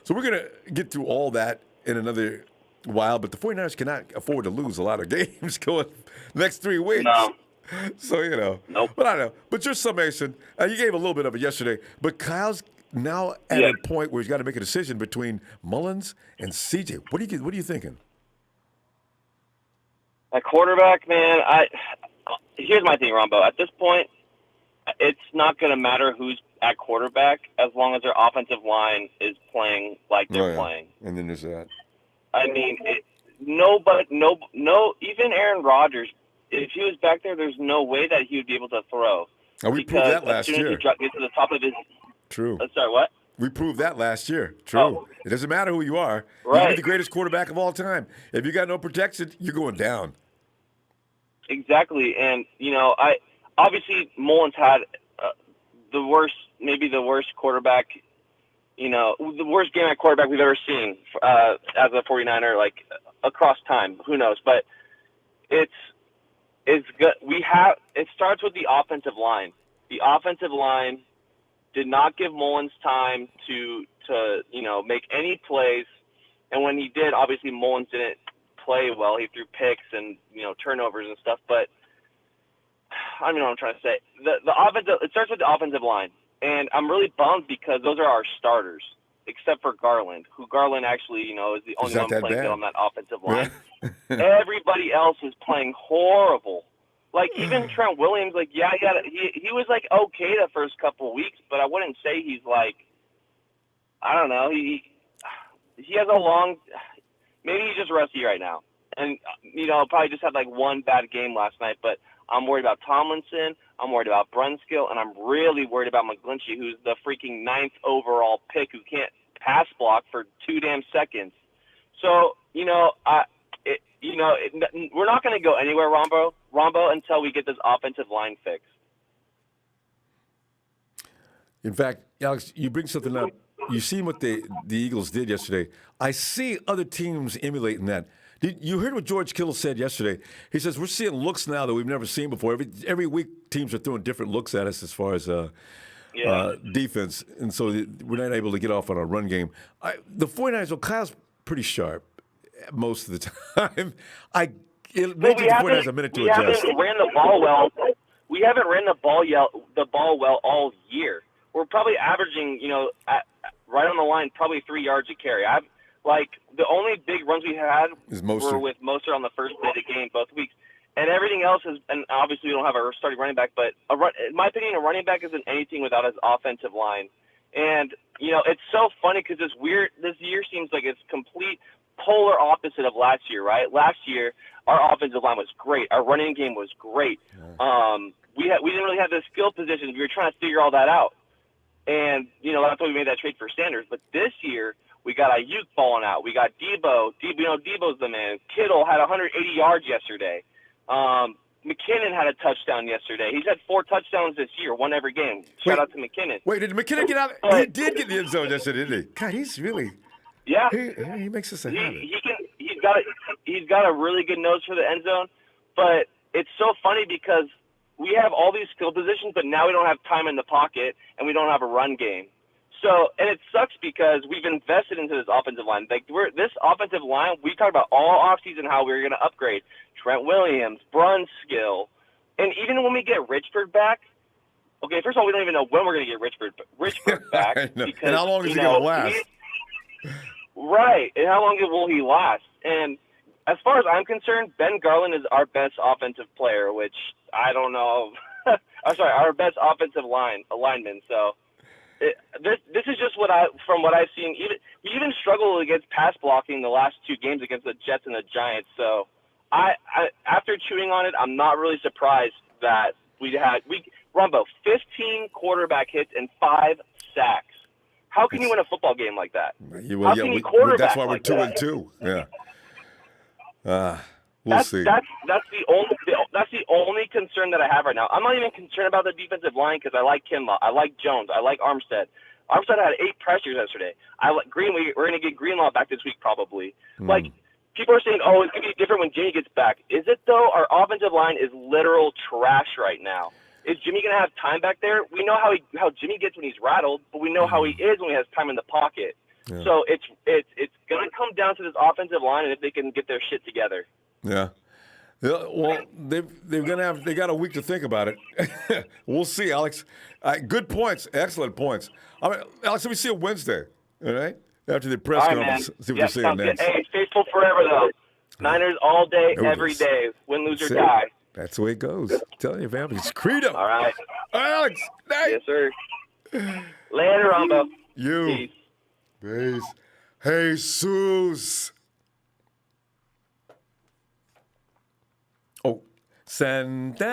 So we're going to get through all that in another while. But the 49ers cannot afford to lose a lot of games going next 3 weeks. No. So, Nope. But I know. But your summation, you gave a little bit of it yesterday. But Kyle's now at a point where he's got to make a decision between Mullens and CJ. What are you thinking? At quarterback, man, here's my thing, Ronbo. At this point, it's not going to matter who's at quarterback as long as their offensive line is playing like they're playing. And then there's that. I mean, even Aaron Rodgers, if he was back there, there's no way that he would be able to throw. Oh, we proved that last year. As soon as he gets to the top of his... True. Sorry, what? We proved that last year. True. Oh. It doesn't matter who you are. You Right. can be the greatest quarterback of all time. If you got no protection, you're going down. Exactly. And, obviously Mullens had maybe the worst quarterback, the worst game at quarterback we've ever seen as a 49er, like across time. Who knows? But it's good. It starts with the offensive line. The offensive line did not give Mullens time to make any plays. And when he did, obviously Mullens didn't play well. He threw picks and, turnovers and stuff. But I don't know what I'm trying to say. It starts with the offensive line. And I'm really bummed because those are our starters, except for Garland, who Garland actually, is the only one playing good on that offensive line. Everybody else is playing horrible. Like, even Trent Williams, like, he was, like, okay the first couple of weeks, but I wouldn't say he's, like, I don't know. He has maybe he's just rusty right now. And, probably just had, like, one bad game last night, but I'm worried about Tomlinson. I'm worried about Brunskill, and I'm really worried about McGlinchey, who's the freaking 9th overall pick who can't pass block for 2 damn seconds. So, we're not going to go anywhere, Ronbo, until we get this offensive line fixed. In fact, Alex, you bring something up. You seen what the Eagles did yesterday. I see other teams emulating that. You heard what George Kittle said yesterday. He says, we're seeing looks now that we've never seen before. Every week, teams are throwing different looks at us as far as defense, and so we're not able to get off on our run game. The 49ers, well, Kyle's pretty sharp most of the time. It may take the 49ers a minute to adjust. We haven't ran the ball well. We haven't ran the ball well all year. We're probably averaging, right on the line, probably 3 yards a carry. The only big runs we had were with Mostert on the first play of the game both weeks. And everything else is, and obviously we don't have a starting running back, but in my opinion, a running back isn't anything without his offensive line. And, it's so funny because this year seems like it's complete polar opposite of last year, right? Last year, our offensive line was great. Our running game was great. We didn't really have the skill positions. We were trying to figure all that out. And, that's why we made that trade for Sanders. But this year, we got Ayuk falling out. We got Debo. Debo's the man. Kittle had 180 yards yesterday. McKinnon had a touchdown yesterday. He's had 4 touchdowns this year, one every game. Shout out to McKinnon. Wait, did McKinnon get out? He did get in the end zone yesterday, didn't he? God, he's really. Yeah. He makes us a habit. He's got a really good nose for the end zone. But it's so funny because we have all these skill positions, but now we don't have time in the pocket and we don't have a run game. So, and it sucks because we've invested into this offensive line. Like this offensive line, we talked about all offseason how we were going to upgrade Trent Williams, Brunskill, and even when we get Richburg back. Okay, first of all, we don't even know when we're going to get Richburg back. Because, and how long is he going to last? Right, and how long will he last? And as far as I'm concerned, Ben Garland is our best offensive player, which I don't know. I'm sorry, our best offensive lineman. So. This is just from what I've seen. We even struggled against pass blocking the last 2 games against the Jets and the Giants. So, I after chewing on it, I'm not really surprised that Ronbo 15 quarterback hits and 5 sacks. How can you win a football game like that? How can you quarterback that's why we're like 2-2. Yeah. We'll see. That's the only concern that I have right now. I'm not even concerned about the defensive line because I like Kinlaw, I like Jones, I like Armstead. Armstead had 8 pressures yesterday. I like Greenway. We're going to get Greenlaw back this week probably. Like people are saying, oh, it's going to be different when Jimmy gets back. Is it though? Our offensive line is literal trash right now. Is Jimmy going to have time back there? We know how Jimmy gets when he's rattled, but we know how he is when he has time in the pocket. Yeah. So it's going to come down to this offensive line and if they can get their shit together. Yeah. Well, they got a week to think about it. We'll see, Alex. Good points, excellent points. Alex, let me see you Wednesday. All right, after the press conference, see what you're saying next. Hey, faithful forever though. Niners all day, every day. Win, lose, or die. That's the way it goes. I'm telling you, fam, it's credo. All right, Alex. Night. Yes, sir. Later, Ronbo. You. Peace. Jesus. Oh, Santana.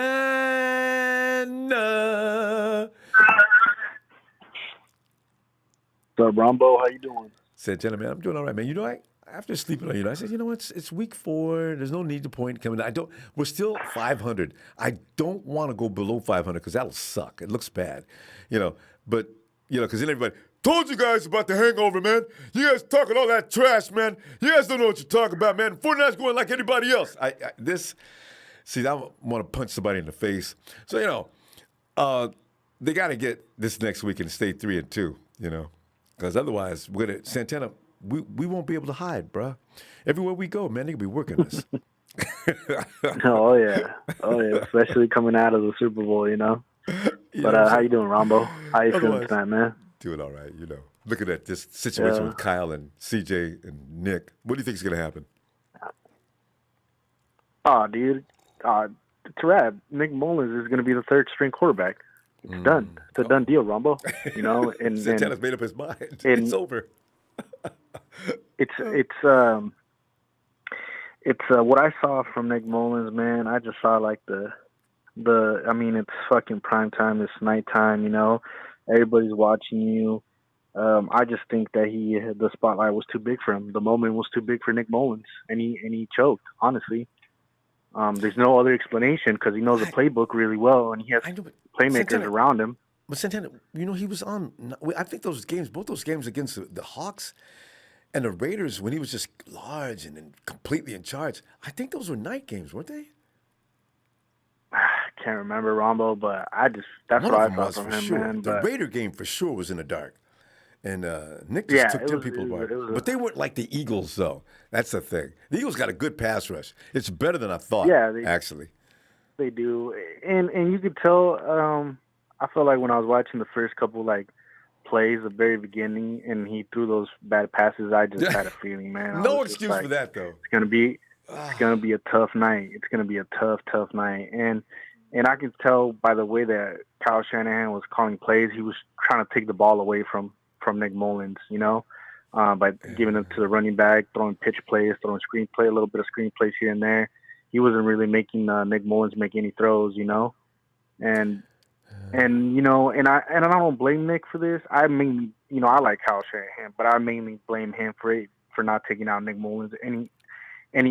What's up, Ronbo? How you doing? Santana, man, I'm doing all right, man. After sleeping on you, I said, it's week 4. There's no need to point coming. We're still 500. I don't want to go below 500 because that'll suck. It looks bad, But because then everybody told you guys about the hangover, man. You guys talking all that trash, man. You guys don't know what you're talking about, man. 49's going like anybody else. See, I want to punch somebody in the face. So, they got to get this next week and stay 3-2, because otherwise, Santana, we won't be able to hide, bruh. Everywhere we go, man, they'll be working us. Oh, yeah. Especially coming out of the Super Bowl, But how you doing, Rombo? How you feeling tonight, man? Doing all right, Looking at this situation with Kyle and CJ and Nick, what do you think is going to happen? Oh, dude. Tarab, Nick Mullens is going to be the 3rd-string quarterback. It's done. It's a done deal, Rombo. And Santana's made up his mind. It's over. It's what I saw from Nick Mullens, man. I just saw like it's fucking prime time. It's nighttime. Everybody's watching you. I just think that the spotlight was too big for him. The moment was too big for Nick Mullens, and he choked. Honestly. There's no other explanation because he knows the playbook really well and he has playmakers around him. But Santana, he was on. I think both those games against the Hawks and the Raiders, when he was just large and completely in charge. I think those were night games, weren't they? I can't remember, Ronbo, but that's what I saw from him, sure. Man. The but Raider game for sure was in the dark. And Nick just took 10 people apart. But they weren't like the Eagles, though. That's the thing. The Eagles got a good pass rush. It's better than I thought, actually. They do. And you could tell, I felt like when I was watching the first couple, plays, the very beginning, and he threw those bad passes, I just had a feeling, man. No excuse for that, though. It's gonna be a tough night. It's gonna be a tough night. And I can tell by the way that Kyle Shanahan was calling plays, he was trying to take the ball away from Nick Mullens, by giving it to the running back, throwing pitch plays, throwing screen play, a little bit of screen plays here and there. He wasn't really making Nick Mullens make any throws, and I don't blame Nick for this. I mainly, I like Kyle Shanahan, but I mainly blame him for not taking out Nick Mullens any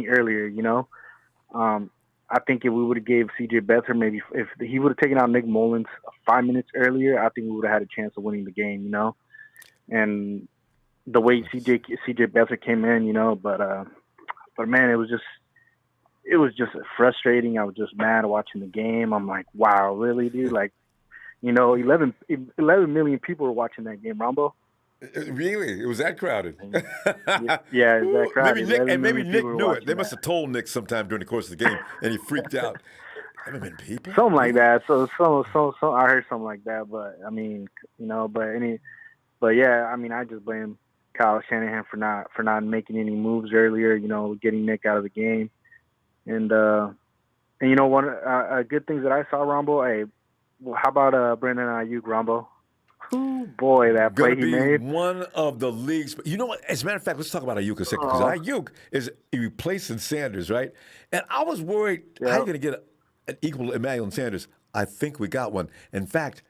earlier. I think if we would have gave C.J. Beathard, maybe if he would have taken out Nick Mullens 5 minutes earlier, I think we would have had a chance of winning the game. And the way C.J. Beathard came in, but man, it was just frustrating. I was just mad watching the game. I'm like, wow, really, dude? Like, 11 million people were watching that game, Ronbo. Really? It was that crowded? Yeah, it was that crowded. Maybe Nick knew it. They must have told Nick sometime during the course of the game, and he freaked out. 11 million people? Something like that. So I heard something like that. But I mean, but yeah, I mean, I just blame Kyle Shanahan for not making any moves earlier. Getting Nick out of the game, and one good things that I saw, Ronbo. Hey, how about Brandon Ayuk, Ronbo? Ooh, boy, that play he made. One of the leagues. You know what? As a matter of fact, let's talk about Ayuk a second, because Ayuk is replacing Sanders, right? And I was worried, how are you going to get an equal to Emmanuel Sanders? I think we got one. In fact,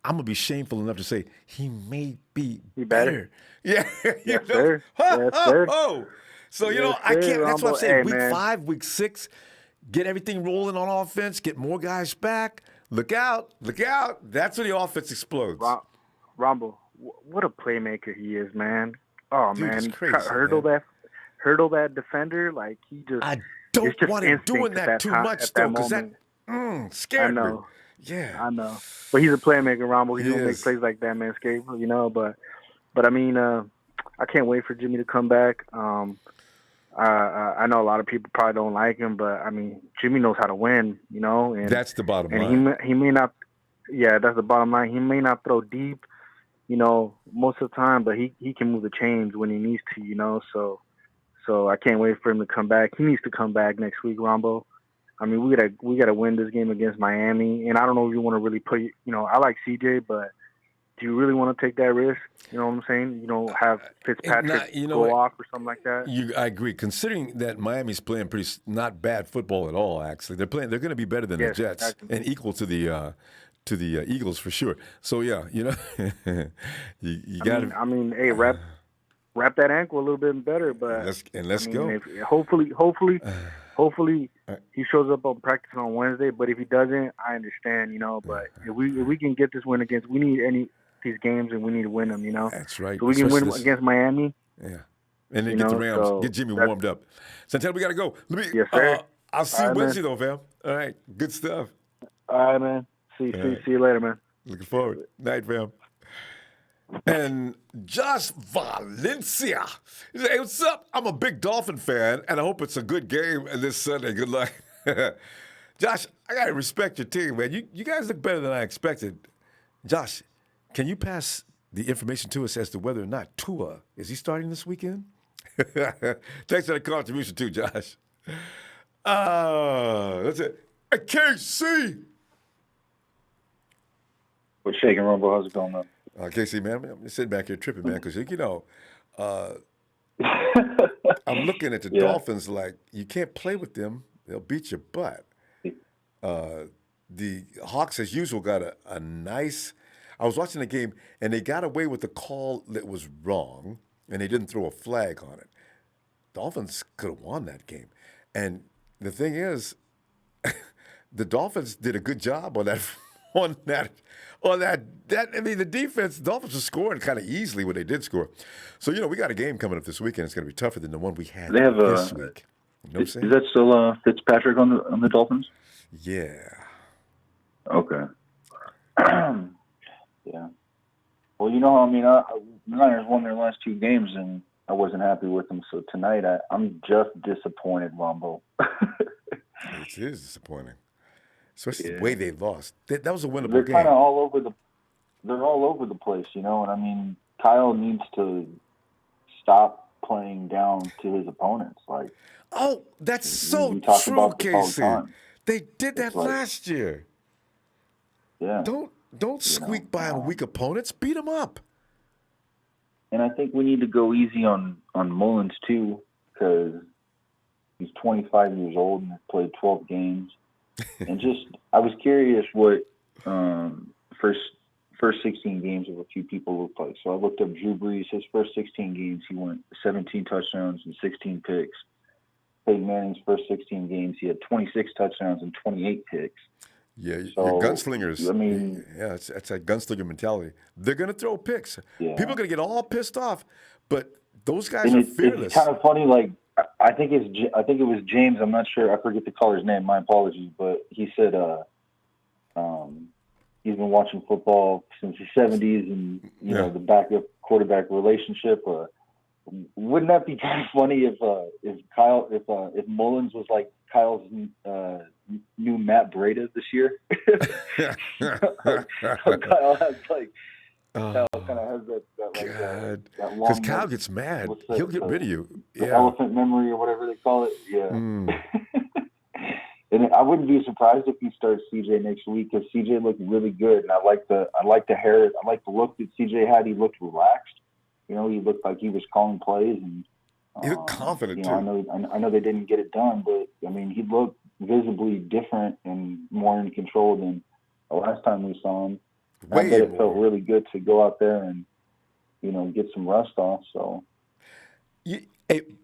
I'm going to be shameful enough to say he may be better. Yeah. Yes, sir. Yes, sir. So, yes, I can't. Sir, that's what I'm saying. Hey, week 5, week 6, get everything rolling on offense, get more guys back. Look out. That's when the offense explodes. Ronbo, what a playmaker he is, man. Oh, dude, man. Crazy, hurdle that defender. Like, he just. I don't want him doing that too much, though, because that scared me. Yeah. I know. But he's a playmaker, Ronbo. He's going to make plays like that, man. Scary, But I mean, I can't wait for Jimmy to come back. I know a lot of people probably don't like him, but I mean, Jimmy knows how to win, and that's the bottom line. And he may not, that's the bottom line. He may not throw deep, most of the time, but he can move the chains when he needs to, So I can't wait for him to come back. He needs to come back next week, Ronbo. I mean, we gotta win this game against Miami, and I don't know if you want to really put, I like CJ, but do you really want to take that risk? You know what I'm saying? Have Fitzpatrick go off or something like that. I agree. Considering that Miami's playing not bad football at all, actually, they're going to be better than the Jets and equal to the Eagles for sure. So yeah, you got to. I mean, hey, wrap that ankle a little bit better, but let's go. Hopefully, he shows up on practice on Wednesday. But if he doesn't, I understand, But if we can get this win against, we need these games and we need to win them, That's right. So we can win against Miami. Yeah, and then get the Rams, get Jimmy warmed up. Santel, we got to go. Yes, sir. I'll see you Wednesday, though, fam. All right, good stuff. All right, man. See you later, man. Looking forward. Night, fam. And Josh Valencia. He said, hey, what's up? I'm a big Dolphin fan, and I hope it's a good game this Sunday. Good luck. Josh, I got to respect your team, man. You guys look better than I expected. Josh, can you pass the information to us as to whether or not Tua, is he starting this weekend? Thanks for the contribution, too, Josh. That's it. KC. What's shaking, Ronbo? How's it going, man? KC, man, I'm sitting back here tripping, man, because, I'm looking at the Dolphins like you can't play with them. They'll beat your butt. The Hawks, as usual, got a nice – I was watching the game, and they got away with the call that was wrong, and they didn't throw a flag on it. Dolphins could have won that game. And the thing is, the Dolphins did a good job on that I mean, the defense, the Dolphins were scoring kind of easily when they did score. So, we got a game coming up this weekend. It's going to be tougher than the one we had this week. You know is that still Fitzpatrick on the Dolphins? Yeah. Okay. Yeah. Well, I mean, the Niners won their last 2 games, and I wasn't happy with them. So tonight, I'm just disappointed, Ronbo. It is disappointing. Especially the way they lost. That was a winnable They're game. Kind of all over the place, And I mean, Kyle needs to stop playing down to his opponents. Like, that's so true, about Casey. They did that last year. Yeah. Don't squeak by on weak opponents. Beat them up. And I think we need to go easy on Mullens too, because he's 25 years old and has played 12 games. And I was curious what first 16 games of a few people look like. So I looked up Drew Brees. His first 16 games, he went 17 touchdowns and 16 picks. Peyton Manning's first 16 games, he had 26 touchdowns and 28 picks. Yeah, your gunslingers. I mean, yeah, it's that gunslinger mentality. They're going to throw picks. Yeah. People are going to get all pissed off, but those guys are fearless. It's kind of funny. Like I think it was James. I'm not sure. I forget the caller's name. My apologies. But he said he's been watching football since the 70s, and you know the backup quarterback relationship. Wouldn't that be kind of funny if Mullens was like Kyle's new Matt Breida this year? Kyle has Kyle kind of has that long. Because Kyle gets mad, he'll get rid of you. The elephant memory or whatever they call it. Yeah. And I wouldn't be surprised if he starts CJ next week, because CJ looked really good, and I like the look that CJ had. He looked relaxed. You know, he looked like he was calling plays, and he looked confident too. I know they didn't get it done, but I mean, he looked visibly different and more in control than the last time we saw him. I bet it felt really good to go out there and get some rust off. So.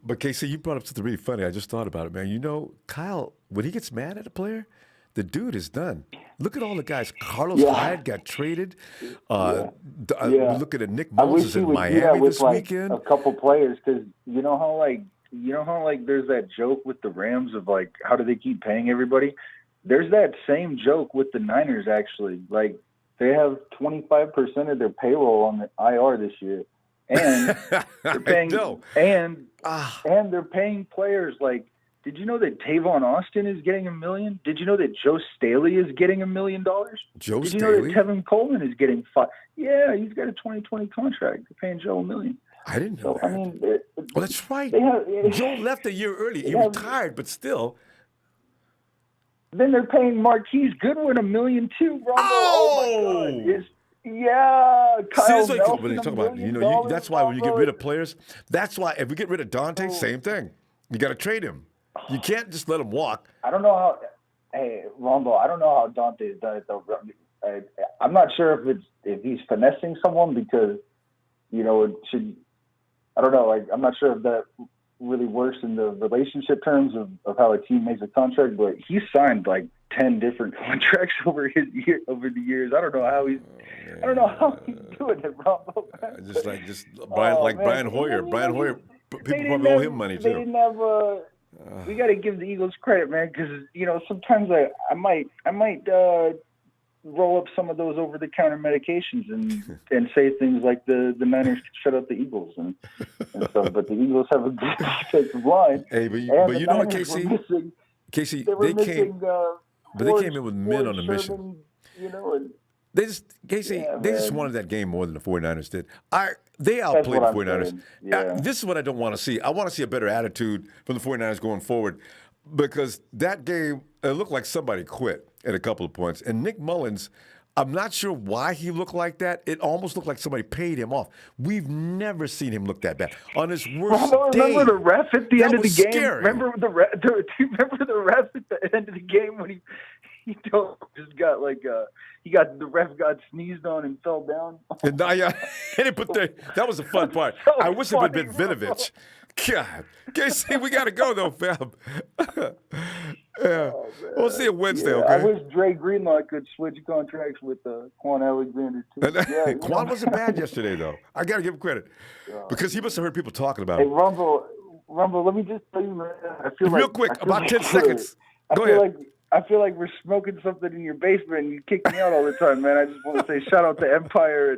But Casey, you brought up something really funny. I just thought about it, man. You know, Kyle, when he gets mad at a player, the dude is done. Look at all the guys. Carlos Hyde got traded. Looking at Nick Mullens in Miami this weekend. A couple players, because you know how there's that joke with the Rams of like, how do they keep paying everybody? There's that same joke with the Niners actually. Like, they have 25% of their payroll on the IR this year. And they're paying and they're paying players like, did you know that Tavon Austin is getting $1 million? Did you know that Joe Staley is getting $1 million? Did you know that Tevin Coleman is getting $5? Yeah, he's got a 2020 contract. They're paying Joe $1 million. I didn't know that. I mean, well, that's right. Joe left a year early. He retired, but still. Then they're paying Marquise Goodwin $1 million too, Ronbo. Oh my God! Kyle Nelson, that's why when you get rid of players, that's why if we get rid of Dante, same thing. You got to trade him. You can't just let him walk. I don't know how. Hey, Ronbo, I don't know how Dante has done it though. I'm not sure if he's finessing someone, because it should. I don't know. I'm not sure if that really works in the relationship terms of how a team makes a contract, but he signed like 10 different contracts over the years. I don't know how he's doing it, Ronbo. Brian Hoyer. Brian Hoyer, people probably owe him money too. They didn't have we got to give the Eagles credit, man, because sometimes I might roll up some of those over-the-counter medications and say things like the Niners should shut up the Eagles and stuff. But the Eagles have a good defensive line. Hey, but you know what, Casey? They came in with men on a mission. They just wanted that game more than the 49ers did. They outplayed the 49ers. This is what I don't want to see. I want to see a better attitude from the 49ers going forward, because that game, it looked like somebody quit at a couple of points. And Nick Mullens, I'm not sure why he looked like that. It almost looked like somebody paid him off. We've never seen him look that bad. On his worst day. Remember the ref at the end of the game? Scary. Remember the ref at the end of the game when he just got the ref got sneezed on and fell down? And that was the fun part. I wish it would have been Vinovich. God. Casey, we got to go, though, fam. We'll see you Wednesday, okay? I wish Dre Greenlaw could switch contracts with Quan Alexander, too. Quan wasn't bad yesterday, though. I got to give him credit. Because he must have heard people talking about it. Hey, Ronbo, let me just tell you, man. Real quick, about 10 seconds. Go ahead. I feel like we're smoking something in your basement and you kick me out all the time, man. I just want to say shout out to Empire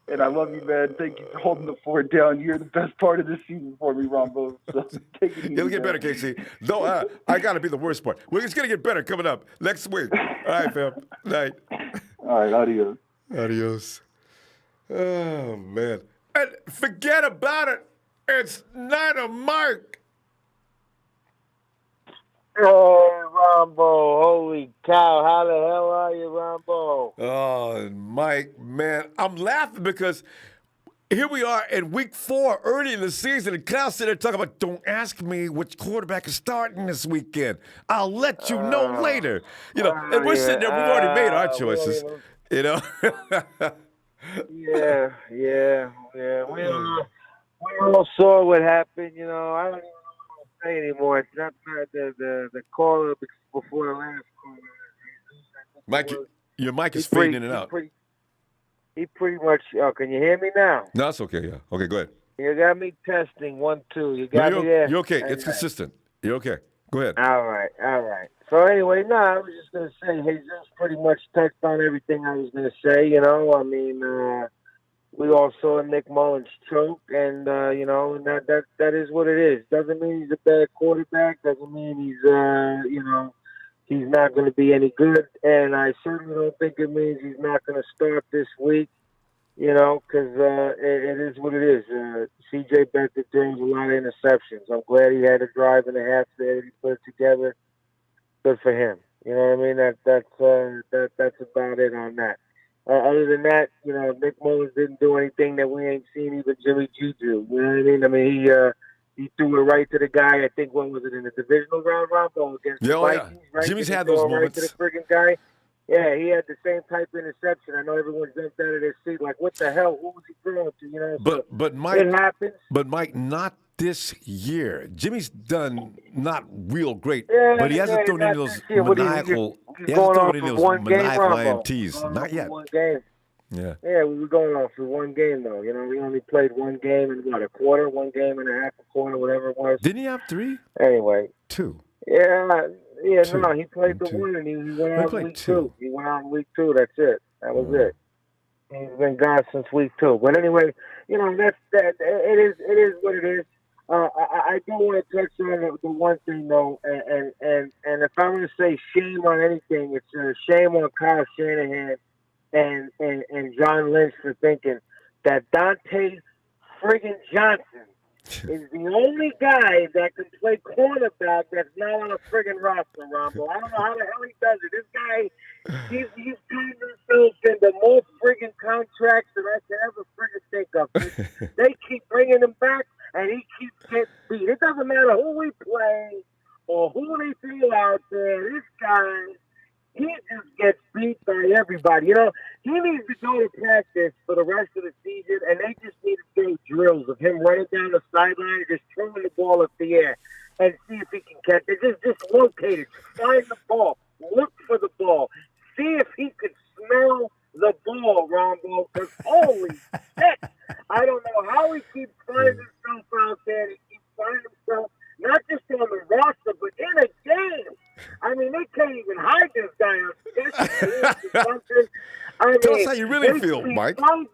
and I love you, man. Thank you for holding the fort down. You're the best part of this season for me, Ronbo. So take it easy. It'll get better, Casey. No, I got to be the worst part. Well, it's going to get better coming up next week. All right, fam. Night. All right, adios. Adios. Oh, man. And forget about it. It's not a mark. Ronbo, holy cow. How the hell are you, Ronbo? Oh, Mike, man, I'm laughing because here we are in week 4, early in the season, and Kyle's sitting there talking about, don't ask me which quarterback is starting this weekend. I'll let you know later. And we're sitting there, we've already made our choices, you know. Yeah. We all saw what happened, I don't even know what to say anymore. It's not the caller before the last caller. Mike, your mic is fading in and out. He pretty much. Oh, can you hear me now? No, it's okay. Yeah. Okay, go ahead. You got me testing 1, 2. You got me there. You're okay. It's consistent. You're okay. Go ahead. All right. So anyway, I was just gonna say, Jesus pretty much touched on everything I was gonna say. We all saw Nick Mullens choke, and and that is what it is. Doesn't mean he's a bad quarterback. Doesn't mean he's not going to be any good. And I certainly don't think it means he's not going to start this week. Because it is what it is. C.J. Beathard throws a lot of interceptions. I'm glad he had a drive and a half there that he put it together. Good for him. You know what I mean? That's about it on that. Other than that, Nick Mullens didn't do anything that we ain't seen even Jimmy G do. You know what I mean? He threw it right to the guy. I think when was it in the divisional round, Ronbo, against the Vikings? Right? Jimmy's had those moments. Right to the friggin' guy. Yeah, he had the same type of interception. I know everyone jumped out of their seat like, what the hell? Who was he throwing to? But Mike, it happens. But Mike, not this year. Jimmy's done not real great, but he hasn't thrown any of those maniacal. He hasn't thrown any of those maniacal INTs. Not yet. One game. Yeah. Yeah, we were going on for one game though. We only played one game in a quarter, 1 game and a half, a quarter, whatever it was. Didn't he have 3? Anyway. 2. Yeah. Two. No, he played the 1 and he went out in week 2. He went out in week 2. That's it. That was it. He's been gone since week 2. But anyway, that's that. It is what it is. I do want to touch on the one thing though, and if I'm going to say shame on anything, it's a shame on Kyle Shanahan and John Lynch for thinking that Dante friggin' Johnson is the only guy that can play cornerback that's not on a friggin' roster, Ronbo. I don't know how the hell he does it. This guy, he's turned himself into more friggin' contracts than I can ever friggin' think of. They keep bringing him back, and he keeps getting beat. It doesn't matter who we play or who they throw out there. This guy, he just gets beat by everybody. He needs to go to practice for the rest of the season, and they just need to do drills of him running down the sideline and just throwing the ball up the air and see if he can catch it. Just locate it. Find the ball. Look for the ball. See if he could smell the ball, Ronbo, because holy shit. I don't know how he keeps finding himself out there. He keeps finding himself not just on the roster, but in a game. I mean, they can't even hide this guy on something. Tell us how you really feel, Mike. I'm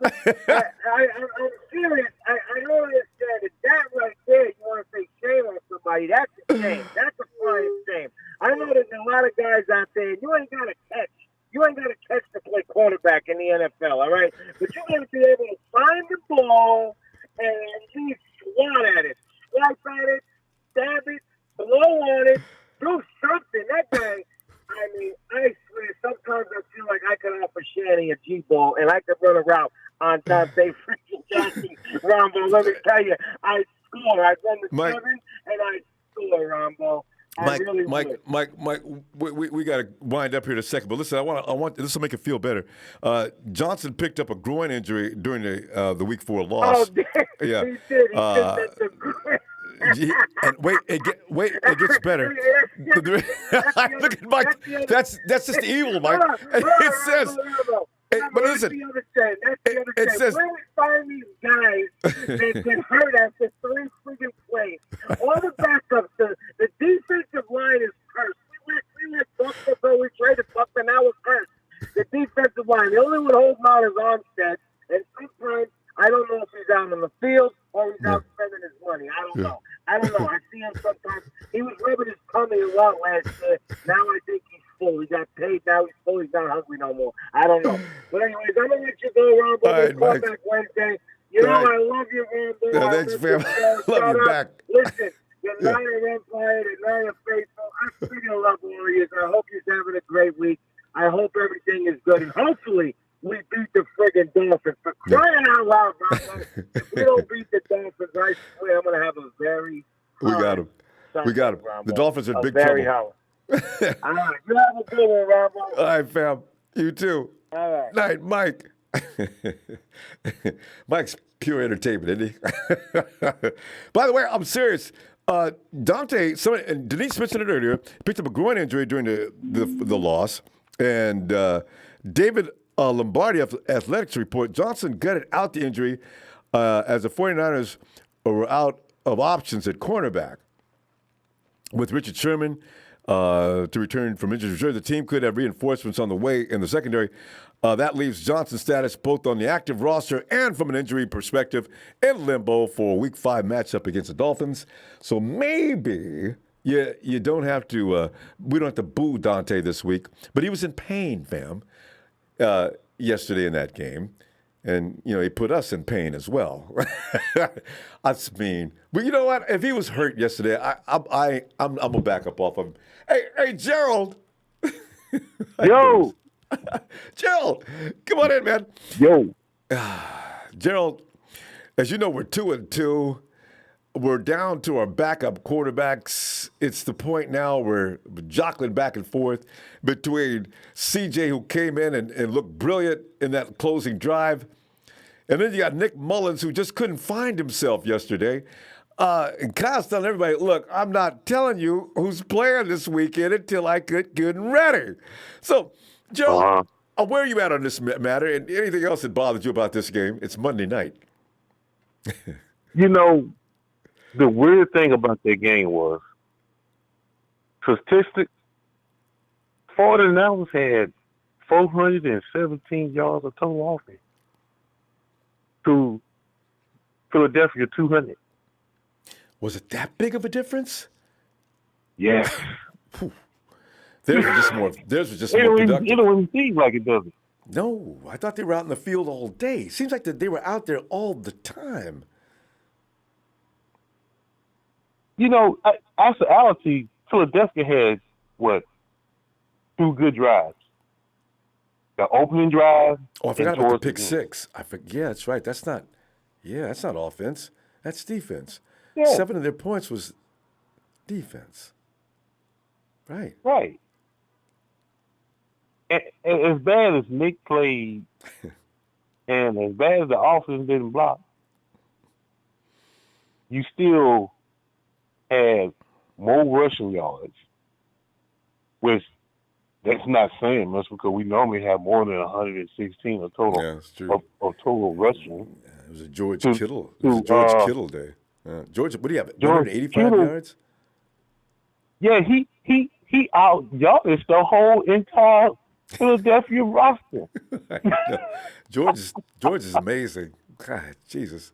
serious. I know that right there, you want to say shame on somebody. That's a shame. That's a flying shame. I know there's a lot of guys out there, you ain't got to catch. You ain't got to catch to play quarterback in the NFL, all right? But you got to be able to find the ball and at least swat at it. Swipe at it, stab it, blow on it, do something. That guy, I mean, I swear, sometimes I feel like I could offer Shanny a G-ball and I could run a route on Dante freaking Johnson. Ronbo, let me tell you, I score. I run the 7 and I score, Ronbo. Mike, we got to wind up here in a second. But listen, I want this will make it feel better. Johnson picked up a groin injury during the Week 4 loss. Oh, yeah. He did. And it gets better. Look at Mike. That's just evil, Mike. It says. But listen, it says. Where we find these guys that get hurt after 3 freaking plays? All the backups, the defensive line is cursed. We let Buckner go. We traded Buckner. Now we're cursed. The defensive line. The only one holding on is Armstead. And sometimes I don't know if he's out on the field or he's out spending his money. I don't know. I see him sometimes. He was rubbing his tummy a lot last year. Now I think he's full. He got paid. Now he's full. He's not hungry no more. I don't know. But anyways, I'm going to let you go, Ronbo. We'll call back Wednesday. I love you, Ronbo. Thanks, fam. Love you back. Listen, the Niner Empire, the Niner faithful. I freaking love Warriors. I hope you're having a great week. I hope everything is good, and hopefully we beat the friggin' Dolphins. For crying out loud, Ronbo. If we don't beat the Dolphins, I swear I'm gonna have a very We got him. We got him. The Dolphins are in big trouble. All right, you have a good one, Ronbo. All right, fam. You too. All right. Night, Mike. Mike's pure entertainment, isn't he? By the way, I'm serious. Dante, and Denise mentioned it earlier, picked up a groin injury during the loss. And David Lombardi of Athletics report, Johnson gutted out the injury as the 49ers were out of options at cornerback. With Richard Sherman to return from injury reserve, the team could have reinforcements on the way in the secondary. That leaves Johnson's status both on the active roster and from an injury perspective in limbo for a Week 5 matchup against the Dolphins. So maybe you don't have to we don't have to boo Dante this week, but he was in pain, fam, yesterday in that game. And, he put us in pain as well. That's mean. But you know what? If he was hurt yesterday, I'm going to back up off him. Hey, Gerald. Yo. Gerald, come on in, man. Yo. Gerald, as you know, we're 2-2. We're down to our backup quarterbacks. It's the point now where we're jockling back and forth between CJ, who came in and looked brilliant in that closing drive, and then you got Nick Mullens, who just couldn't find himself yesterday. And Kyle's telling everybody, look, I'm not telling you who's playing this weekend until I get good and ready. So, Gerald, where are you at on this matter? And anything else that bothers you about this game? It's Monday night. The weird thing about that game was statistics. 49ers had 417 yards of total offense to Philadelphia 200. Was it that big of a difference? Yeah. Theirs was just more productive. It don't even seem like it doesn't. No, I thought they were out in the field all day. Seems like that they were out there all the time. Actually, Philadelphia had, 2 good drives. The opening drive. Oh, I forgot about the pick six. Yeah, that's right. That's not offense. That's defense. Yeah. 7 of their points was defense. Right. Right. And as bad as Nick played and as bad as the offense didn't block, you still had more rushing yards, which that's not saying much because we normally have more than 116 of total of total rushing. It was a George Kittle. It was a George Kittle day. George, what do you have? 185 yards? Yeah, he out yarded the whole entire Philadelphia roster. George is amazing. God, Jesus.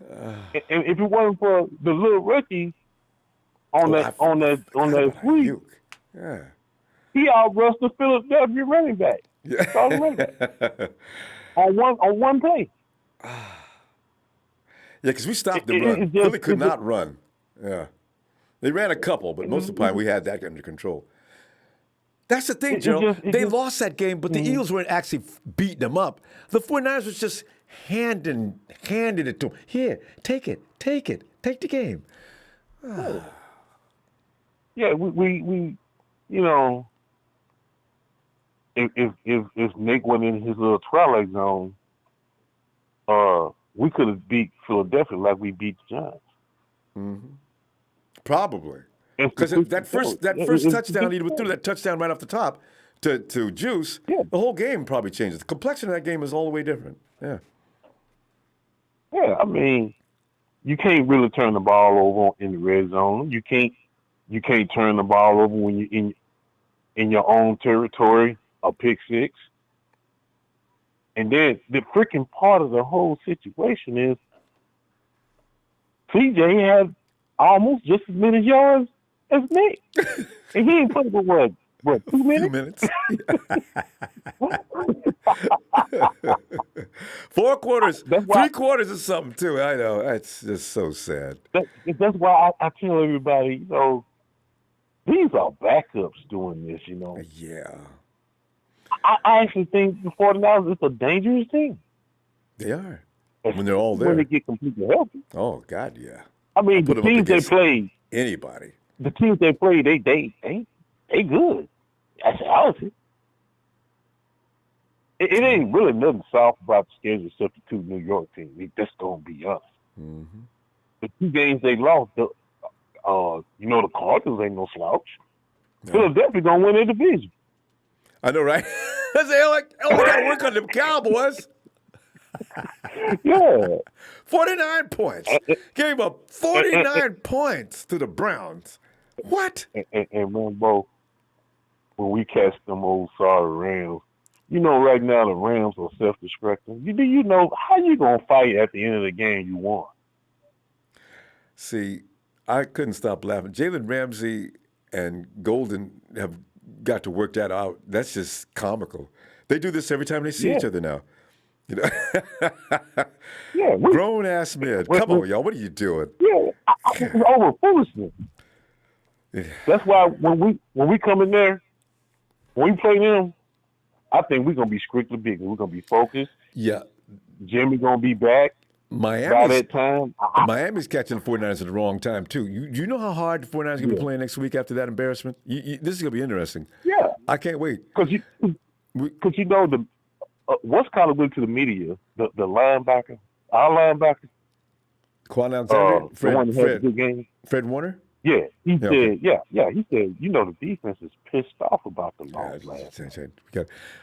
And if it wasn't for the little rookie on that sweep, he outrushed the Philadelphia running back. on one play. Yeah, because we stopped the run. Philly could not run. Yeah. They ran a couple, but most of the time we had that under control. That's the thing, Gerald. They lost that game, but the Eagles weren't actually beating them up. The 49ers was just handing it to them. Here, take it. Take the game. Yeah, we if Nick went in his little twilight zone, we could have beat Philadelphia like we beat the Giants. Mm-hmm. Probably. Because that first touchdown, he threw that touchdown right off the top to Juice, the whole game probably changes. The complexion of that game is all the way different. Yeah. Yeah, I mean, you can't really turn the ball over in the red zone. You can't turn the ball over when you're in your own territory, a pick six. And then the freaking part of the whole situation is CJ had almost just as many yards as Nick. And he ain't played for what, 2 minutes? 2 minutes. 4 quarters, 3 quarters is something too. I know. It's just so sad. That's why I tell everybody, these are backups doing this, Yeah. I actually think the 49ers is a dangerous team. They are. When they're all there. When they get completely healthy. Oh, God, yeah. I mean, the teams they play. Anybody. The teams they play, they good. That's healthy. It ain't really nothing soft about the schedule except the 2 New York teams. That's going to be us. Mm-hmm. The 2 games they lost, the Cardinals ain't no slouch. No. Philadelphia going to win their division. I know, right? I say, we got to work on them Cowboys. Yeah. 49 points. Gave up 49 points to the Browns. What? And Ronbo, when we catch them old sorry Rams, right now the Rams are self-destructing. Do you know how you going to fight at the end of the game you won? See, I couldn't stop laughing. Jalen Ramsey and Golden have got to work that out. That's just comical. They do this every time they see each other now. Grown ass men. Come on, y'all. What are you doing? Yeah, over foolishness. That's why when we come in there, when we play them, I think we're gonna be strictly big. We're gonna be focused. Yeah. Jimmy gonna be back. By that time. Miami's catching the 49ers at the wrong time too. You know how hard the 49ers are gonna be playing next week after that embarrassment? This is gonna be interesting. Yeah. I can't wait. Because what's kind of went to the media, the linebacker, our linebacker, Quan Alexander, the one that had a good game. Fred Warner? Yeah. He said, he said, the defense is pissed off about the loss last night.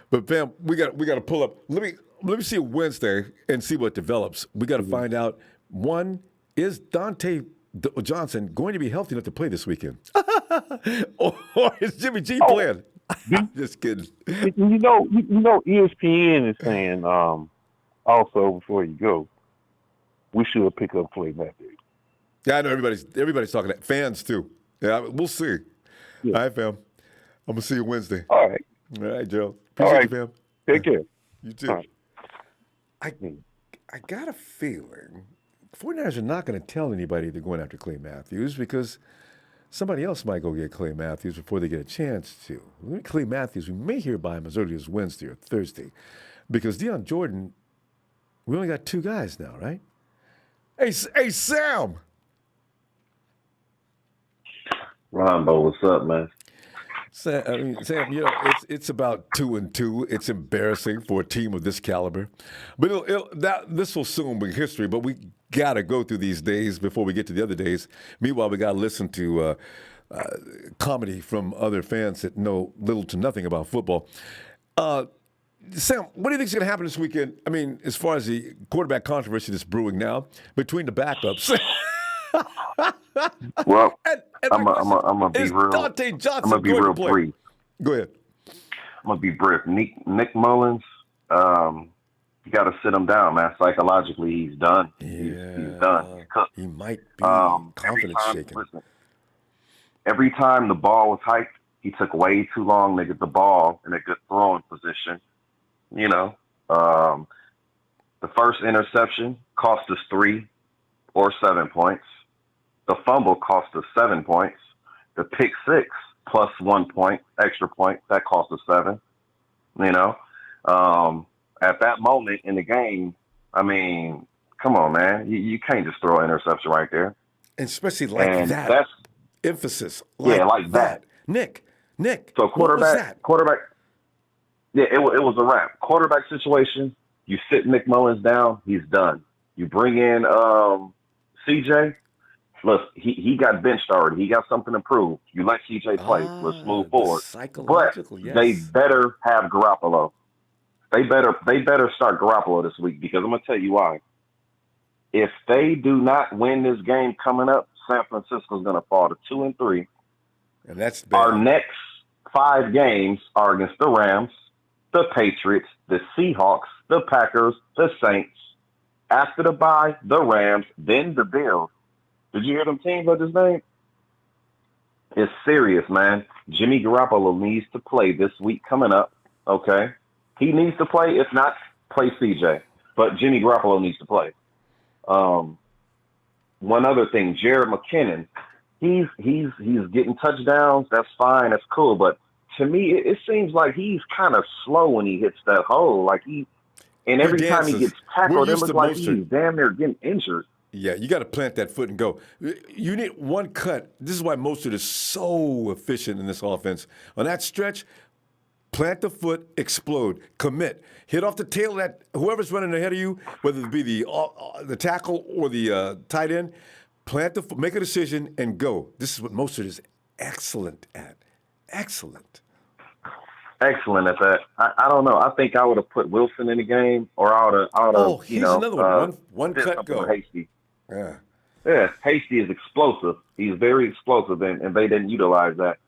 But Pam, we got to pull up. Let me see Wednesday and see what develops. We got to find out, one, is Dante Johnson going to be healthy enough to play this weekend? or is Jimmy G playing? Just kidding. ESPN is saying also before you go, we should pick up Clay Matthews. Yeah, I know everybody's talking that. Fans too. Yeah, we'll see. Yeah. All right, fam. I'm gonna see you Wednesday. All right. All right, Joe. Appreciate you, fam. Take care. You too. Right. I got a feeling 49ers are not going to tell anybody they're going after Clay Matthews because somebody else might go get Clay Matthews before they get a chance to. Clay Matthews, we may hear by him as early as Wednesday or Thursday because Deion Jordan, we only got 2 guys now, right? Hey, Sam. Ronbo, what's up, man? Sam, it's about 2-2. It's embarrassing for a team of this caliber, but this will soon be history. But we gotta go through these days before we get to the other days. Meanwhile, we gotta listen to comedy from other fans that know little to nothing about football. Sam, what do you think is going to happen this weekend? I mean, as far as the quarterback controversy that's brewing now between the backups. Well, I'm gonna be real. Dante Johnson I'm gonna be real brief. Go ahead. I'm gonna be brief. Nick Mullens, you got to sit him down, man. Psychologically, he's done. Yeah, he's done. He might be confidence shaken. Listen, every time the ball was hyped, he took way too long to get the ball in a good throwing position. The first interception cost us 3 or 7 points. The fumble cost us 7 points. The pick 6 plus 1 point, extra point, that cost us 7. At that moment in the game, I mean, come on, man. You can't just throw an interception right there. And especially like that. That's emphasis. Like that. Nick. So quarterback. Yeah, it was a wrap. Quarterback situation, you sit Nick Mullens down, he's done. You bring in CJ. Look, he got benched already. He got something to prove. You let CJ play. Let's move forward. But they better have Garoppolo. They better start Garoppolo this week because I'm gonna tell you why. If they do not win this game coming up, San Francisco's gonna fall to 2-3. And that's bad. Our next 5 games are against the Rams, the Patriots, the Seahawks, the Packers, the Saints. After the bye, the Rams, then the Bills. Did you hear them teams I just named? It's serious, man. Jimmy Garoppolo needs to play this week coming up, okay? He needs to play. If not, play CJ. but Jimmy Garoppolo needs to play. One other thing, Jared McKinnon, he's getting touchdowns. That's fine. That's cool. But to me, it seems like he's kind of slow when he hits that hole. Like every time he gets tackled, it looks like he's damn near getting injured. Yeah, you got to plant that foot and go. You need one cut. This is why Mostert is so efficient in this offense. On that stretch, plant the foot, explode, commit, hit off the tail of that whoever's running ahead of you, whether it be the tackle or the tight end. Plant the foot, make a decision, and go. This is what Mostert is excellent at. Excellent at that. I don't know. I think I would have put Wilson in the game, or I would have. He's another one. One cut, go. Hasty. Yeah, Hasty is explosive. He's very explosive, and they didn't utilize that.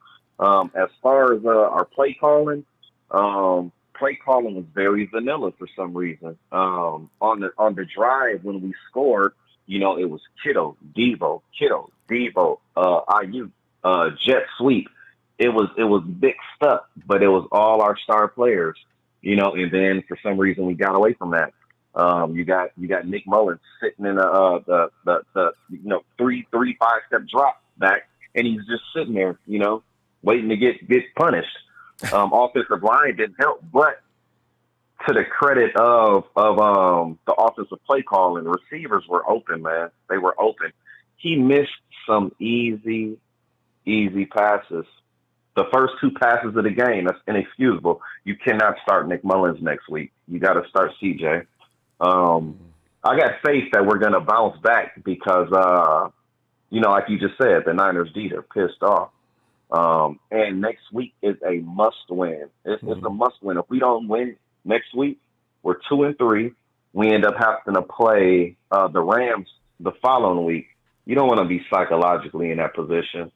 As far as our play calling was very vanilla for some reason. On the drive when we scored, it was Kittle, Devo, IU, jet sweep. It was mixed up, but it was all our star players, and then for some reason we got away from that. You got Nick Mullens sitting in the 3-5 step drop back, and he's just sitting there, waiting to get punished. Offensive line didn't help, but to the credit of the offensive play calling, the receivers were open, man. They were open. He missed some easy passes. The first 2 passes of the game, that's inexcusable. You cannot start Nick Mullens next week. You got to start CJ. I got faith that we're going to bounce back because, like you just said, the Niners D, they're pissed off. And next week is a must-win. It's a must-win. If we don't win next week, we're 2-3. We end up having to play the Rams the following week. You don't want to be psychologically in that position,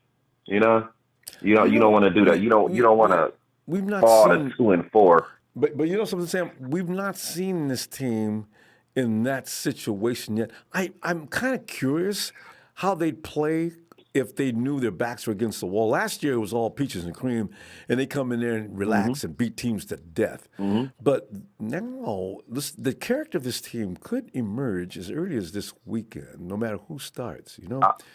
You don't want to do that. You don't want to fall to 2-4. But you know something, Sam? We've not seen this team in that situation yet. I'm kind of curious how they'd play if they knew their backs were against the wall. Last year it was all peaches and cream, and they come in there and relax and beat teams to death. But now the character of this team could emerge as early as this weekend, no matter who starts.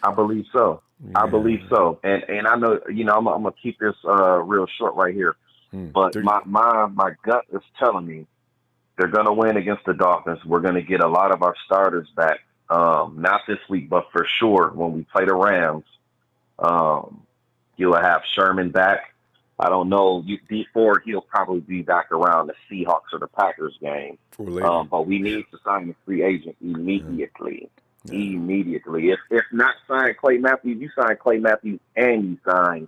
I believe so. Yeah. I believe so, and I know I'm gonna keep this real short right here. But my gut is telling me they're gonna win against the Dolphins. We're gonna get a lot of our starters back. Not this week, but for sure when we play the Rams, you'll have Sherman back. I don't know. Before he'll probably be back around the Seahawks or the Packers game. But we need to sign a free agent immediately. Yeah. Immediately. If not sign Clay Matthews, you sign Clay Matthews and you sign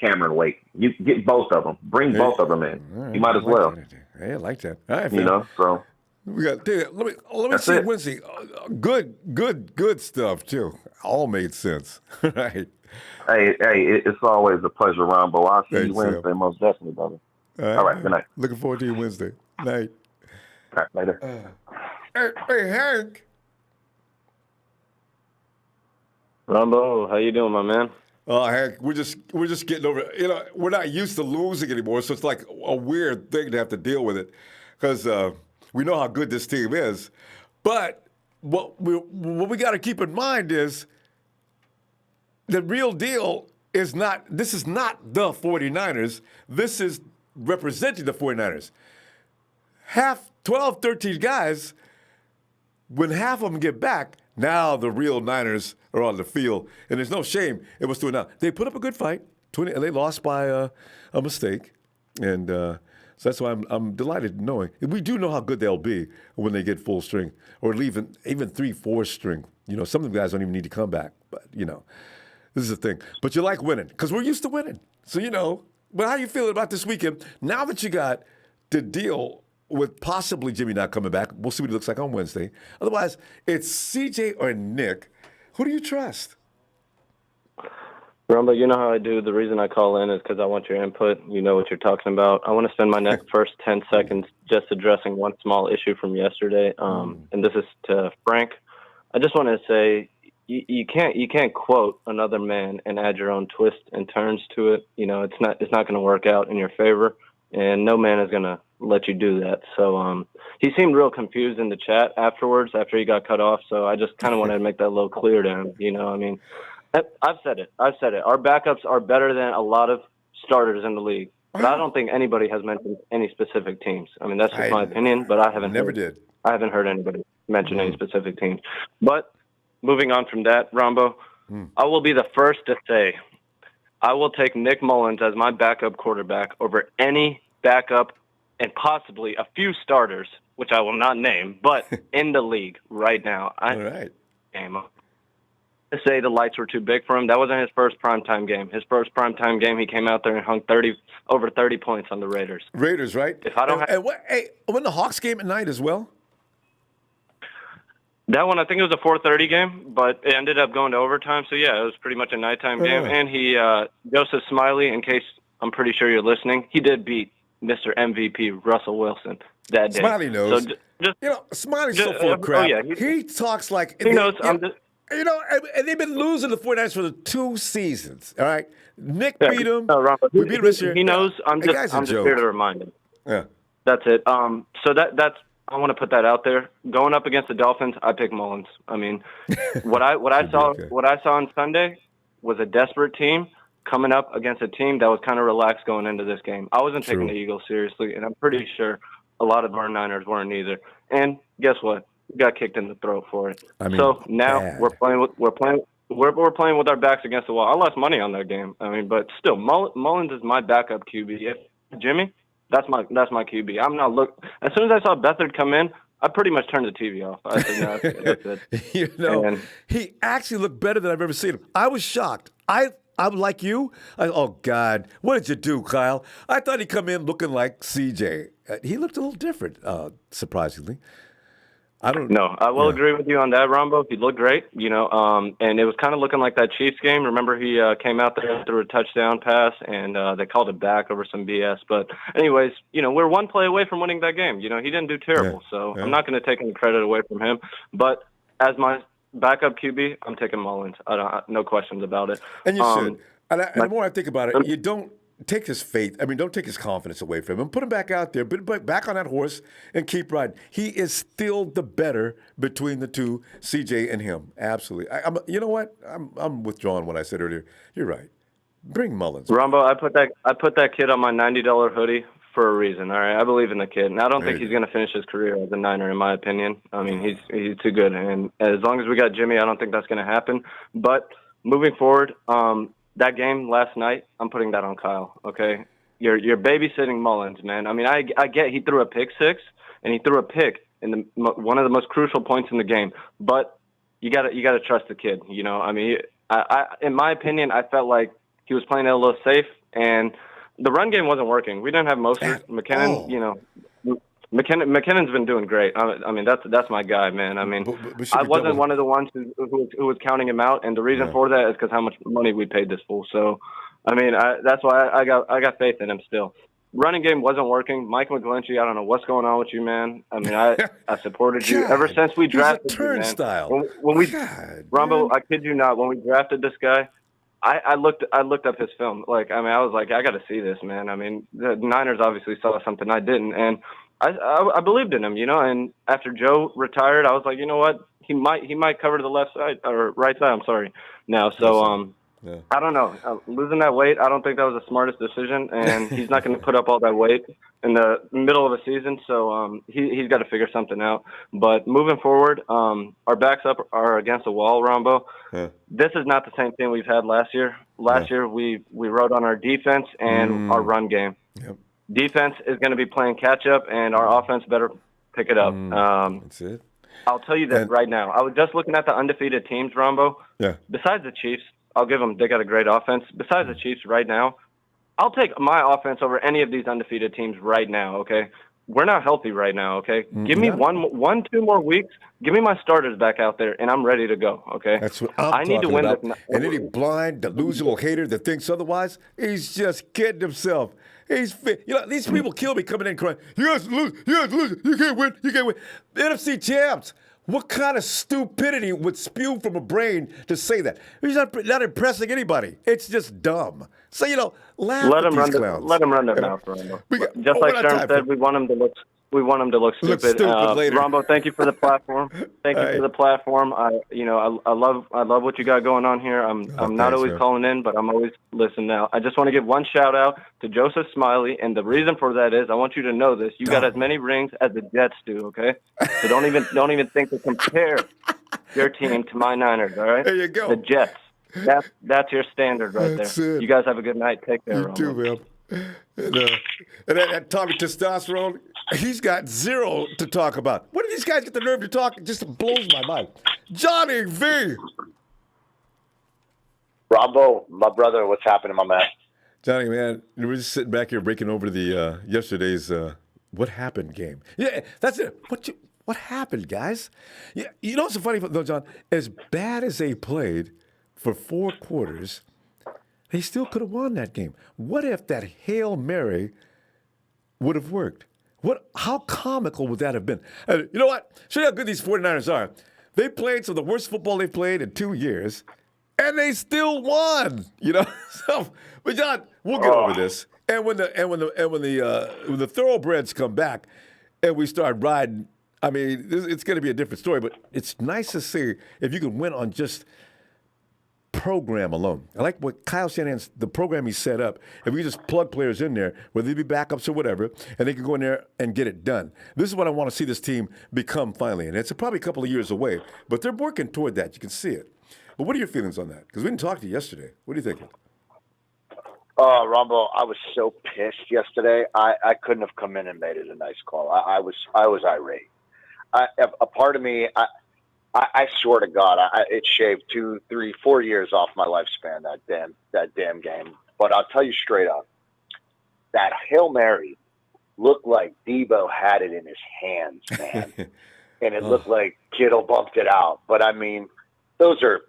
Cameron Wake. You get both of them. Bring both of them in. Right. You might as well. I like that. All right, so. We got. Let me see Wednesday. Good stuff too. All made sense. Right. Hey, it's always a pleasure, Ronbo. I'll see you Wednesday, most definitely, brother. All right, good night. Looking forward to you Wednesday. Night. All right, later. Hey, Hank. Ronbo, how you doing, my man? Hank, we're just getting over it. We're not used to losing anymore, so it's like a weird thing to have to deal with it because we know how good this team is. But what we got to keep in mind is the real deal is not – this is not the 49ers. This is representing the 49ers. 12, 13 guys, when half of them get back, now the real Niners are on the field. And there's no shame in what's doing now. They put up a good fight, and they lost by a mistake. And so that's why I'm delighted knowing. We do know how good they'll be when they get full string or even 3-4 string. Some of the guys don't even need to come back. But, this is the thing. But you like winning because we're used to winning. So, but how you feeling about this weekend? Now that you got the deal with possibly Jimmy not coming back, we'll see what he looks like on Wednesday. Otherwise, it's CJ or Nick. Who do you trust? Ronbo, you know how I do. The reason I call in is because I want your input. You know what you're talking about. I want to spend my first 10 seconds just addressing one small issue from yesterday. And this is to Frank. I just want to say you can't quote another man and add your own twists and turns to it. It's not going to work out in your favor, and no man is going to let you do that. So he seemed real confused in the chat afterwards after he got cut off. So I just kind of wanted to make that a little clear to him. You know, I mean, I've said it. Our backups are better than a lot of starters in the league. But I don't think anybody has mentioned any specific teams. I mean, that's just my opinion, but I haven't heard anybody mention any specific teams. But moving on from that, Ronbo, I will be the first to say I will take Nick Mullens as my backup quarterback over any backup and possibly a few starters, which I will not name, but in the league right now. All right. To say the lights were too big for him. That wasn't his first primetime game. His first primetime game, he came out there and hung over 30 points on the Raiders. Raiders, right? If I don't when the Hawks game at night as well? That one, I think it was a 4:30 game, but it ended up going to overtime. So, yeah, it was pretty much a nighttime game. And he, Joseph Smiley, in case I'm pretty sure you're listening, he did beat Mr. MVP Russell Wilson that day. Smiley knows. So Smiley's so full of crap. Oh, yeah, he talks like... He knows. You know, and they've been losing the 49ers for the 2 seasons, all right? Nick beat him. We beat him this year. He knows. I'm just here to remind him. Yeah. That's it. So that's... I want to put that out there. Going up against the Dolphins, I pick Mullens. I mean, what I saw on Sunday was a desperate team coming up against a team that was kind of relaxed going into this game. I wasn't taking the Eagles seriously, and I'm pretty sure a lot of our Niners weren't either. And guess what? We got kicked in the throat for it. I mean, so now we're playing with our backs against the wall. I lost money on that game. I mean, but still, Mullens is my backup QB. If Jimmy. That's my QB. I'm not as soon as I saw Beathard come in, I pretty much turned the TV off. I said, no, that's it. You know, he actually looked better than I've ever seen him. I was shocked. I'm like you. Oh God, what did you do, Kyle? I thought he'd come in looking like CJ. He looked a little different, surprisingly. I don't know. I will agree with you on that, Ronbo. He looked great, you know, and it was kind of looking like that Chiefs game. Remember, he came out there threw a touchdown pass, and they called it back over some BS. But anyways, you know, we're one play away from winning that game. You know, he didn't do terrible, so I'm not going to take any credit away from him. But as my backup QB, I'm taking Mullens. No questions about it. And you should. And the more I think about it, you don't take his faith. I mean, don't take his confidence away from him. Put him back out there, but back on that horse and keep riding. He is still the better between the two, CJ and him. Absolutely. You know what? I'm withdrawing what I said earlier. You're right. Bring Mullens. Ronbo, I put that kid on my $90 hoodie for a reason. All right, I believe in the kid, and I don't think he's going to finish his career as a Niner, in my opinion. I mean, he's too good, and as long as we got Jimmy, I don't think that's going to happen. But moving forward, that game last night, I'm putting that on Kyle, okay? You're babysitting Mullens, man. I mean, I get he threw a pick six, and he threw a pick in one of the most crucial points in the game. But you gotta trust the kid, you know? I mean, I in my opinion, I felt like he was playing it a little safe, and the run game wasn't working. We didn't have Mostert. McKinnon, you know, McKinnon's been doing great. I mean, that's my guy, man. I mean, I wasn't one of the ones who was counting him out, and the reason for that is because how much money we paid this fool. So, I mean, that's why I got faith in him still. Running game wasn't working. Mike McGlinchey, I don't know what's going on with you, man. I mean, I supported you ever since we drafted you, man. When we Ronbo, I kid you not, when we drafted this guy, I looked up his film. Like, I mean, I was like, I got to see this, man. I mean, the Niners obviously saw something I didn't, and I believed in him, you know. And after Joe retired, I was like, you know what, he might cover to the left side or right side. I'm sorry. Now, so I don't know. Losing that weight, I don't think that was the smartest decision, and he's not going to put up all that weight in the middle of a season. So he's got to figure something out. But moving forward, our backs up are against the wall, Ronbo. This is not the same thing we've had last year. Last year we rode on our defense and our run game. Defense is going to be playing catch up, and our offense better pick it up. That's it. I'll tell you this right now. I was just looking at the undefeated teams, Ronbo. Yeah. Besides the Chiefs, I'll give them. They got a great offense. Besides the Chiefs, right now, I'll take my offense over any of these undefeated teams right now. Okay, we're not healthy right now. Okay, give me 2 more weeks. Give me my starters back out there, and I'm ready to go. Okay, that's what I need to win about. And any blind, delusional hater that thinks otherwise, he's just kidding himself. He's fit. You know, these people kill me coming in crying, you guys lose, you can't win, The NFC champs. What kind of stupidity would spew from a brain to say that? He's not impressing anybody. It's just dumb. So, you know, laugh at these clowns. Let him run their mouth, Ronbo. Just like Sherm said, we want him to look We want them to look stupid. later. Ronbo, thank you for the platform. Thank you for the platform. I love what you got going on here. I'm not always calling in, but I'm always listening now. I just want to give one shout out to Joseph Smiley, and the reason for that is I want you to know this. You got as many rings as the Jets do, okay? So don't even think to compare your team to my Niners, all right? There you go. The Jets. That's your standard right there. You guys have a good night. Take care, Ronbo. You too, man. And that Tommy Testosterone, he's got zero to talk about. What do these guys get the nerve to talk? It just blows my mind. Johnny V. Ronbo, my brother, what's happening, my man? Johnny, man, we're just sitting back here breaking over the yesterday's What Happened game. Yeah, that's it. What happened, guys? Yeah, you know what's so funny, though, John? As bad as they played for 4 quarters, they still could have won that game. What if that Hail Mary would have worked? How comical would that have been? You know what? Show you how good these 49ers are. They played some of the worst football they've played in 2 years, and they still won. You know. But John, we'll get over this. And when the thoroughbreds come back, and we start riding, I mean, it's going to be a different story. But it's nice to see if you can win on just program alone. I like what Kyle Shanahan's, the program he set up. If we just plug players in there, whether they be backups or whatever, and they can go in there and get it done. This is what I want to see this team become finally. And it's probably a couple of years away, but they're working toward that. You can see it. But what are your feelings on that? Because we didn't talk to you yesterday. What are you thinking? Ronbo, I was so pissed yesterday. I couldn't have come in and made it a nice call. I was irate. A part of me, I swear to God, it shaved 2, 3, 4 years off my lifespan, that damn game. But I'll tell you straight up, that Hail Mary looked like Debo had it in his hands, man. And it looked like Kittle bumped it out. But I mean, those are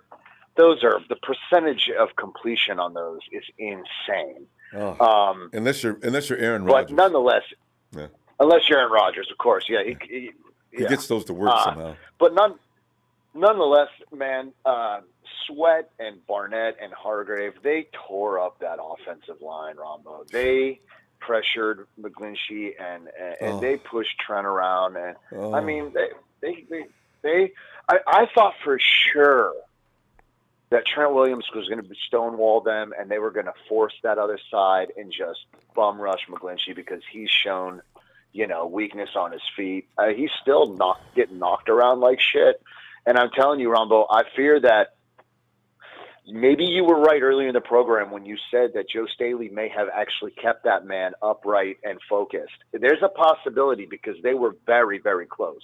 the percentage of completion on those is insane. Unless you're Aaron Rodgers. But nonetheless, unless you're Aaron Rodgers, of course, yeah. He gets those to work somehow. But nonetheless, man, Sweat and Barnett and Hargrave, they tore up that offensive line, Ronbo. They pressured McGlinchey and they pushed Trent around. And I mean, I thought for sure that Trent Williams was going to stonewall them and they were going to force that other side and just bum rush McGlinchey because he's shown, weakness on his feet. He's still getting knocked around like shit. And I'm telling you, Ronbo, I fear that maybe you were right earlier in the program when you said that Joe Staley may have actually kept that man upright and focused. There's a possibility because they were very, very close.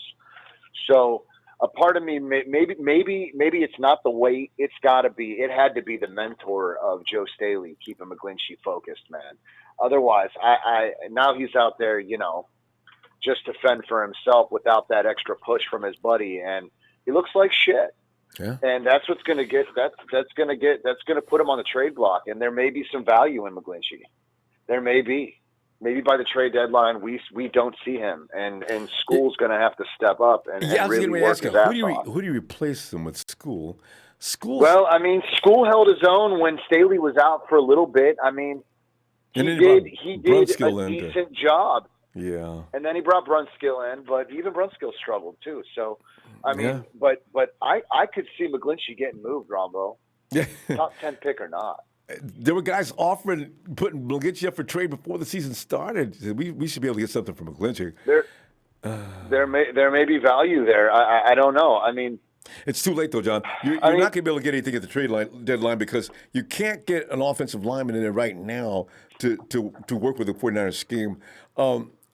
So a part of me, maybe it's not the weight. It's got to be. It had to be the mentor of Joe Staley keeping McGlinchey focused, man. Otherwise, now he's out there, just to fend for himself without that extra push from his buddy, and he looks like shit. Yeah. And that's what's going to get. That's going to put him on the trade block. And there may be some value in McGlinchey. There may be. Maybe by the trade deadline, we don't see him, and School's going to have to step up and really work his ass off. Who do you replace him with? School? Well, I mean, School held his own when Staley was out for a little bit. I mean, he did a decent job. Yeah. And then he brought Brunskill in, but even Brunskill struggled too. So, I mean, but I could see McGlinchey getting moved, Ronbo. Top 10 pick or not. There were guys offering putting McGlinchey up for trade before the season started. We should be able to get something from McGlinchey. There may be value there. I don't know. I mean, it's too late though, John. You're not going to be able to get anything at the trade deadline because you can't get an offensive lineman in there right now to work with the 49ers scheme.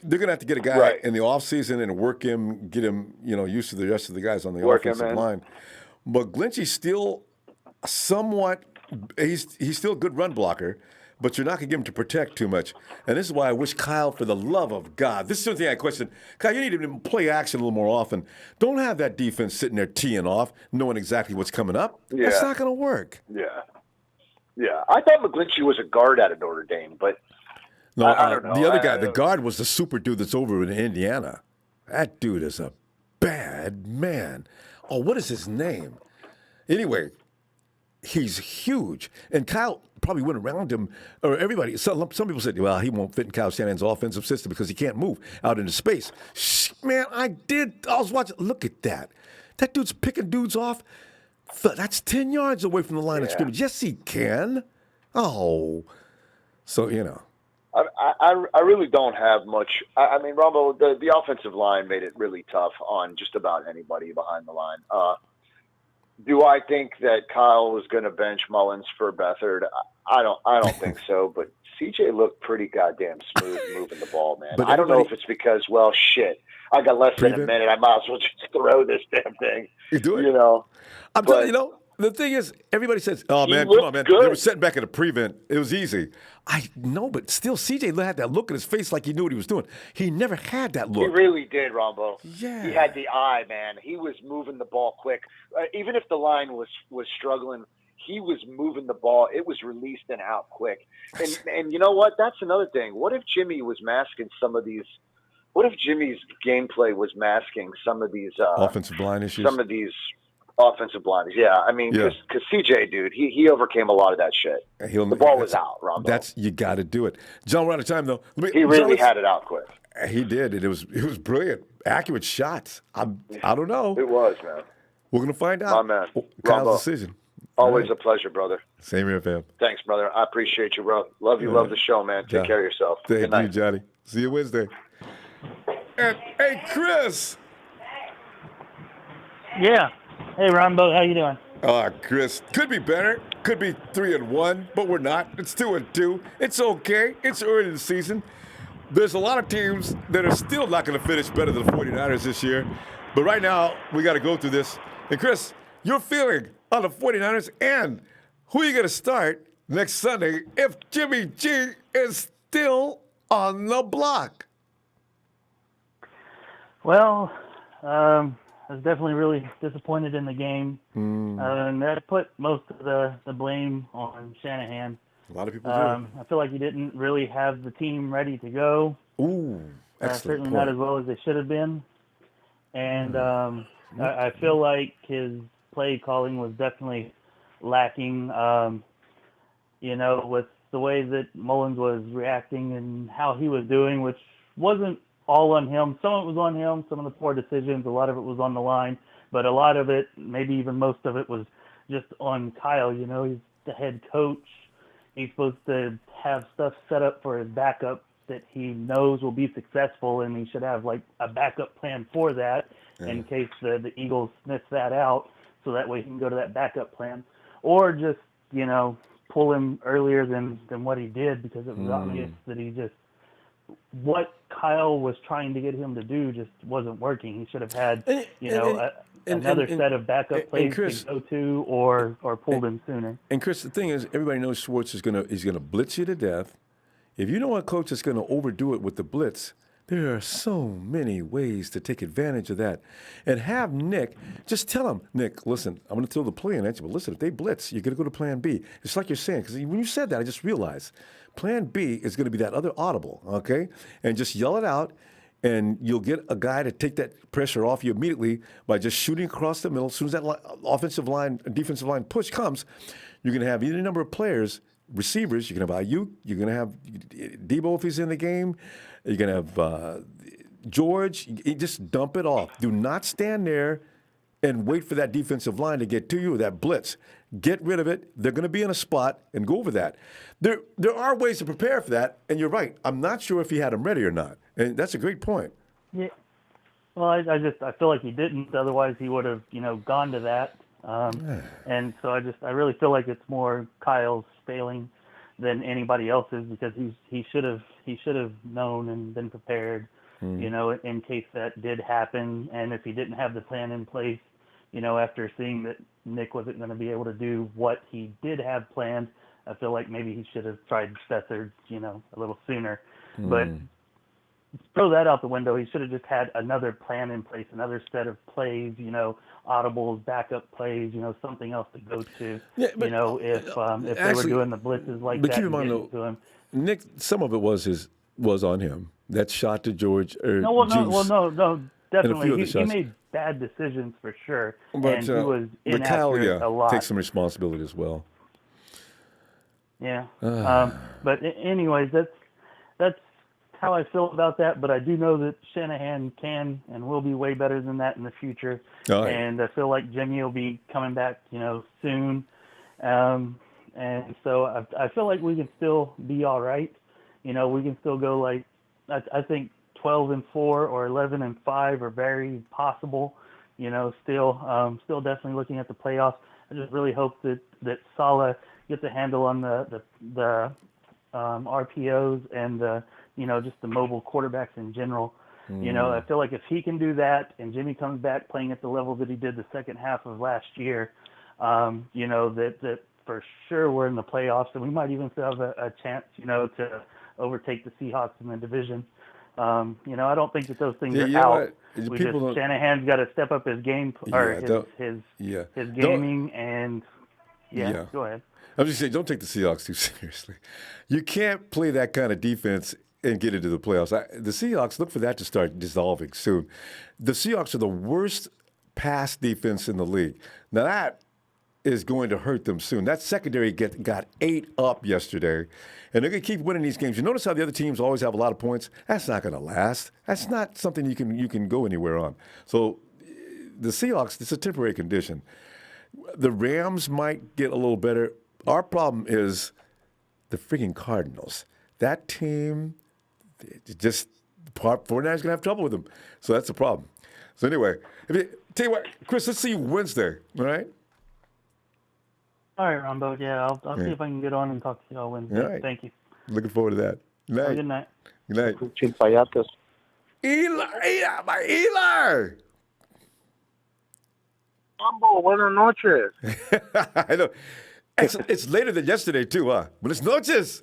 They're going to have to get a guy in the offseason and work him, get him, used to the rest of the guys on the offensive line. But McGlinchey's still somewhat. He's still a good run blocker, but you're not going to get him to protect too much. And this is why I wish Kyle, for the love of God, this is something I question. Kyle, you need to play action a little more often. Don't have that defense sitting there teeing off, knowing exactly what's coming up. Yeah. That's not going to work. Yeah. I thought McGlinchey was a guard out of Notre Dame, but no, I don't know. The other guy, the guard, was the super dude that's over in Indiana. That dude is a bad man. Oh, what is his name? Anyway, he's huge. And Kyle probably went around him, or everybody. Some people said, well, he won't fit in Kyle Shanahan's offensive system because he can't move out into space. Man, I was watching. Look at that. That dude's picking dudes off. That's 10 yards away from the line of scrimmage. Yes, he can. Oh. So, I really don't have much. I mean, Ronbo, the offensive line made it really tough on just about anybody behind the line. Do I think that Kyle was going to bench Mullens for Beathard? I don't think so. But CJ looked pretty goddamn smooth moving the ball, man. But I don't know if it's because, well, shit, I got less than a minute. I might as well just throw this damn thing. You do it. I'm telling you, the thing is, everybody says, oh, man, come on, man. Good. They were setting back at a prevent. It was easy. I know, but still, CJ had that look in his face like he knew what he was doing. He never had that look. He really did, Ronbo. Yeah. He had the eye, man. He was moving the ball quick. Even if the line was struggling, he was moving the ball. It was released and out quick. And you know what? That's another thing. What if Jimmy was masking some of these – what if Jimmy's gameplay was masking some of these offensive line issues? Some of these offensive blinders. Yeah, I mean, because CJ, dude, he overcame a lot of that shit. The ball was out, Ronbo. You got to do it. John, we're out of time, though. He really had it out quick. He did, and it was brilliant. Accurate shots. I don't know. It was, man. We're going to find out. My man. Kyle's Ronbo, decision. Always a pleasure, brother. Same here, fam. Thanks, brother. I appreciate you, bro. Love you. Love the show, man. Take care of yourself. Thank Good night. you, Johnny. See you Wednesday. And, hey, Chris. Yeah. Hey, Ronbo, how you doing? Chris, could be better. Could be 3-1, but we're not. It's 2-2. It's okay. It's early in the season. There's a lot of teams that are still not going to finish better than the 49ers this year. But right now, we got to go through this. And, Chris, your feeling on the 49ers and who are you going to start next Sunday if Jimmy G is still on the block? Well, I was definitely really disappointed in the game. And that put most of the blame on Shanahan. A lot of people do. I feel like he didn't really have the team ready to go. Ooh, certainly not as well as they should have been. And I feel like his play calling was definitely lacking. With the way that Mullens was reacting and how he was doing, which wasn't all on him. Some of it was on him, some of the poor decisions, a lot of it was on the line, but a lot of it, maybe even most of it, was just on Kyle. He's the head coach. He's supposed to have stuff set up for his backup that he knows will be successful, and he should have like a backup plan for that in case the Eagles sniff that out, so that way he can go to that backup plan. Or just, pull him earlier than what he did, because it was obvious that he just, what Kyle was trying to get him to do just wasn't working. He should have had, another set of backup plays to go to, or pulled him sooner. And Chris, the thing is, everybody knows Schwartz is gonna blitz you to death. If you know a coach that's gonna overdo it with the blitz, there are so many ways to take advantage of that. And have Nick, just tell him, Nick, listen, I'm going to throw the play in at you, but listen, if they blitz, you're going to go to plan B. It's like you're saying, because when you said that, I just realized plan B is going to be that other audible, okay? And just yell it out, and you'll get a guy to take that pressure off you immediately by just shooting across the middle. As soon as that offensive line, defensive line push comes, you're going to have any number of players, receivers. You're going to have Ayuk. You're going to have Debo if he's in the game. You're going to have George. You just dump it off. Do not stand there and wait for that defensive line to get to you, that blitz. Get rid of it. They're going to be in a spot and go over that. There are ways to prepare for that, and you're right. I'm not sure if he had them ready or not, and that's a great point. Yeah. Well, I feel like he didn't. Otherwise, he would have, gone to that. And so I really feel like it's more Kyle's failing than anybody else's, because he should have known and been prepared, in case that did happen. And if he didn't have the plan in place, after seeing that Nick wasn't going to be able to do what he did have planned, I feel like maybe he should have tried Beathard, a little sooner. But throw that out the window. He should have just had another plan in place, another set of plays, audibles, backup plays, something else to go to. Yeah, but, if they were doing the blitzes like that. But keep in mind, though, Nick, some of it was on him. That shot to George. No, definitely. He made bad decisions for sure, But, and he was but inaccurate Kyle, a lot. takes some responsibility as well. Yeah. But anyways, that's how I feel about that. But I do know that Shanahan can and will be way better than that in the future. Oh, yeah. And I feel like Jimmy will be coming back, soon. And so I feel like we can still be all right. We can still go like I think 12-4 or 11-5 are very possible. Still definitely looking at the playoffs. I just really hope that Saleh gets a handle on the RPOs and just the mobile quarterbacks in general. I feel like if he can do that and Jimmy comes back playing at the level that he did the second half of last year, that for sure we're in the playoffs and we might even still have a chance, to overtake the Seahawks in the division. I don't think that those things are out. Shanahan's got to step up his game or his gaming and go ahead. I'm just saying, don't take the Seahawks too seriously. You can't play that kind of defense and get into the playoffs. The Seahawks, look for that to start dissolving soon. The Seahawks are the worst pass defense in the league. Now that is going to hurt them soon. That secondary got 8 up yesterday, and they're going to keep winning these games. You notice how the other teams always have a lot of points? That's not going to last. That's not something you can go anywhere on. So the Seahawks, it's a temporary condition. The Rams might get a little better. Our problem is the freaking Cardinals. That team, just 49ers going to have trouble with them. So that's the problem. So anyway, tell you what, Chris, let's see you Wednesday, all right? All right, Ronbo. Yeah, I'll see if I can get on and talk to you all Wednesday. All right. Thank you. Looking forward to that. Good night. Good night. Good night. Eli, my Eli. Ronbo, buenas noches. I know. It's later than yesterday, too, huh? Buenas noches.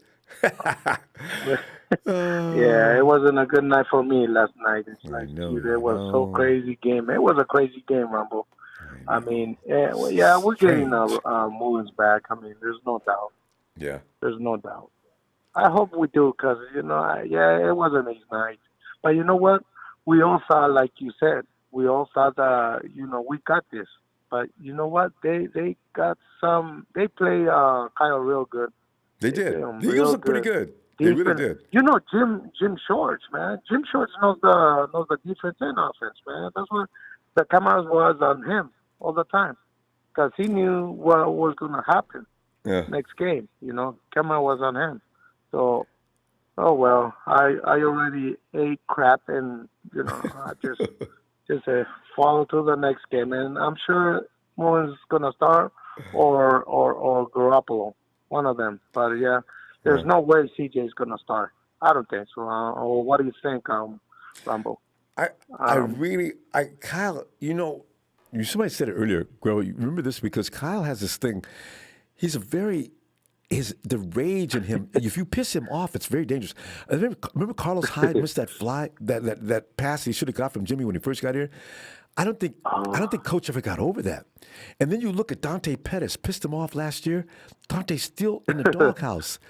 Yeah, it wasn't a good night for me last night. It's like, it was so crazy game. It was a crazy game, Ronbo. I mean, we're getting Mullens back. I mean, there's no doubt. Yeah. There's no doubt. I hope we do because, it wasn't a nice night. But you know what? We all saw, like you said, we all thought that, we got this. But you know what? They got some. They play Kyle real good. They did. The Eagles look pretty good. They really did. Jim Shorts, man. Jim Shorts knows the defense and offense, man. That's what the cameras was on him all the time because he knew what was going to happen next game. Camera was on him. So, oh well, I already ate crap and I just follow to the next game, and I'm sure Mullens is gonna start or Garoppolo, one of them. But yeah, there's no way CJ is gonna start. I don't think so. Or what do you think, Ronbo? Kyle, somebody said it earlier, Guerrero. You remember this because Kyle has this thing. He's the rage in him. If you piss him off, it's very dangerous. Remember Carlos Hyde missed that fly, that pass he should have got from Jimmy when he first got here. I don't think Coach ever got over that. And then you look at Dante Pettis, pissed him off last year. Dante's still in the doghouse,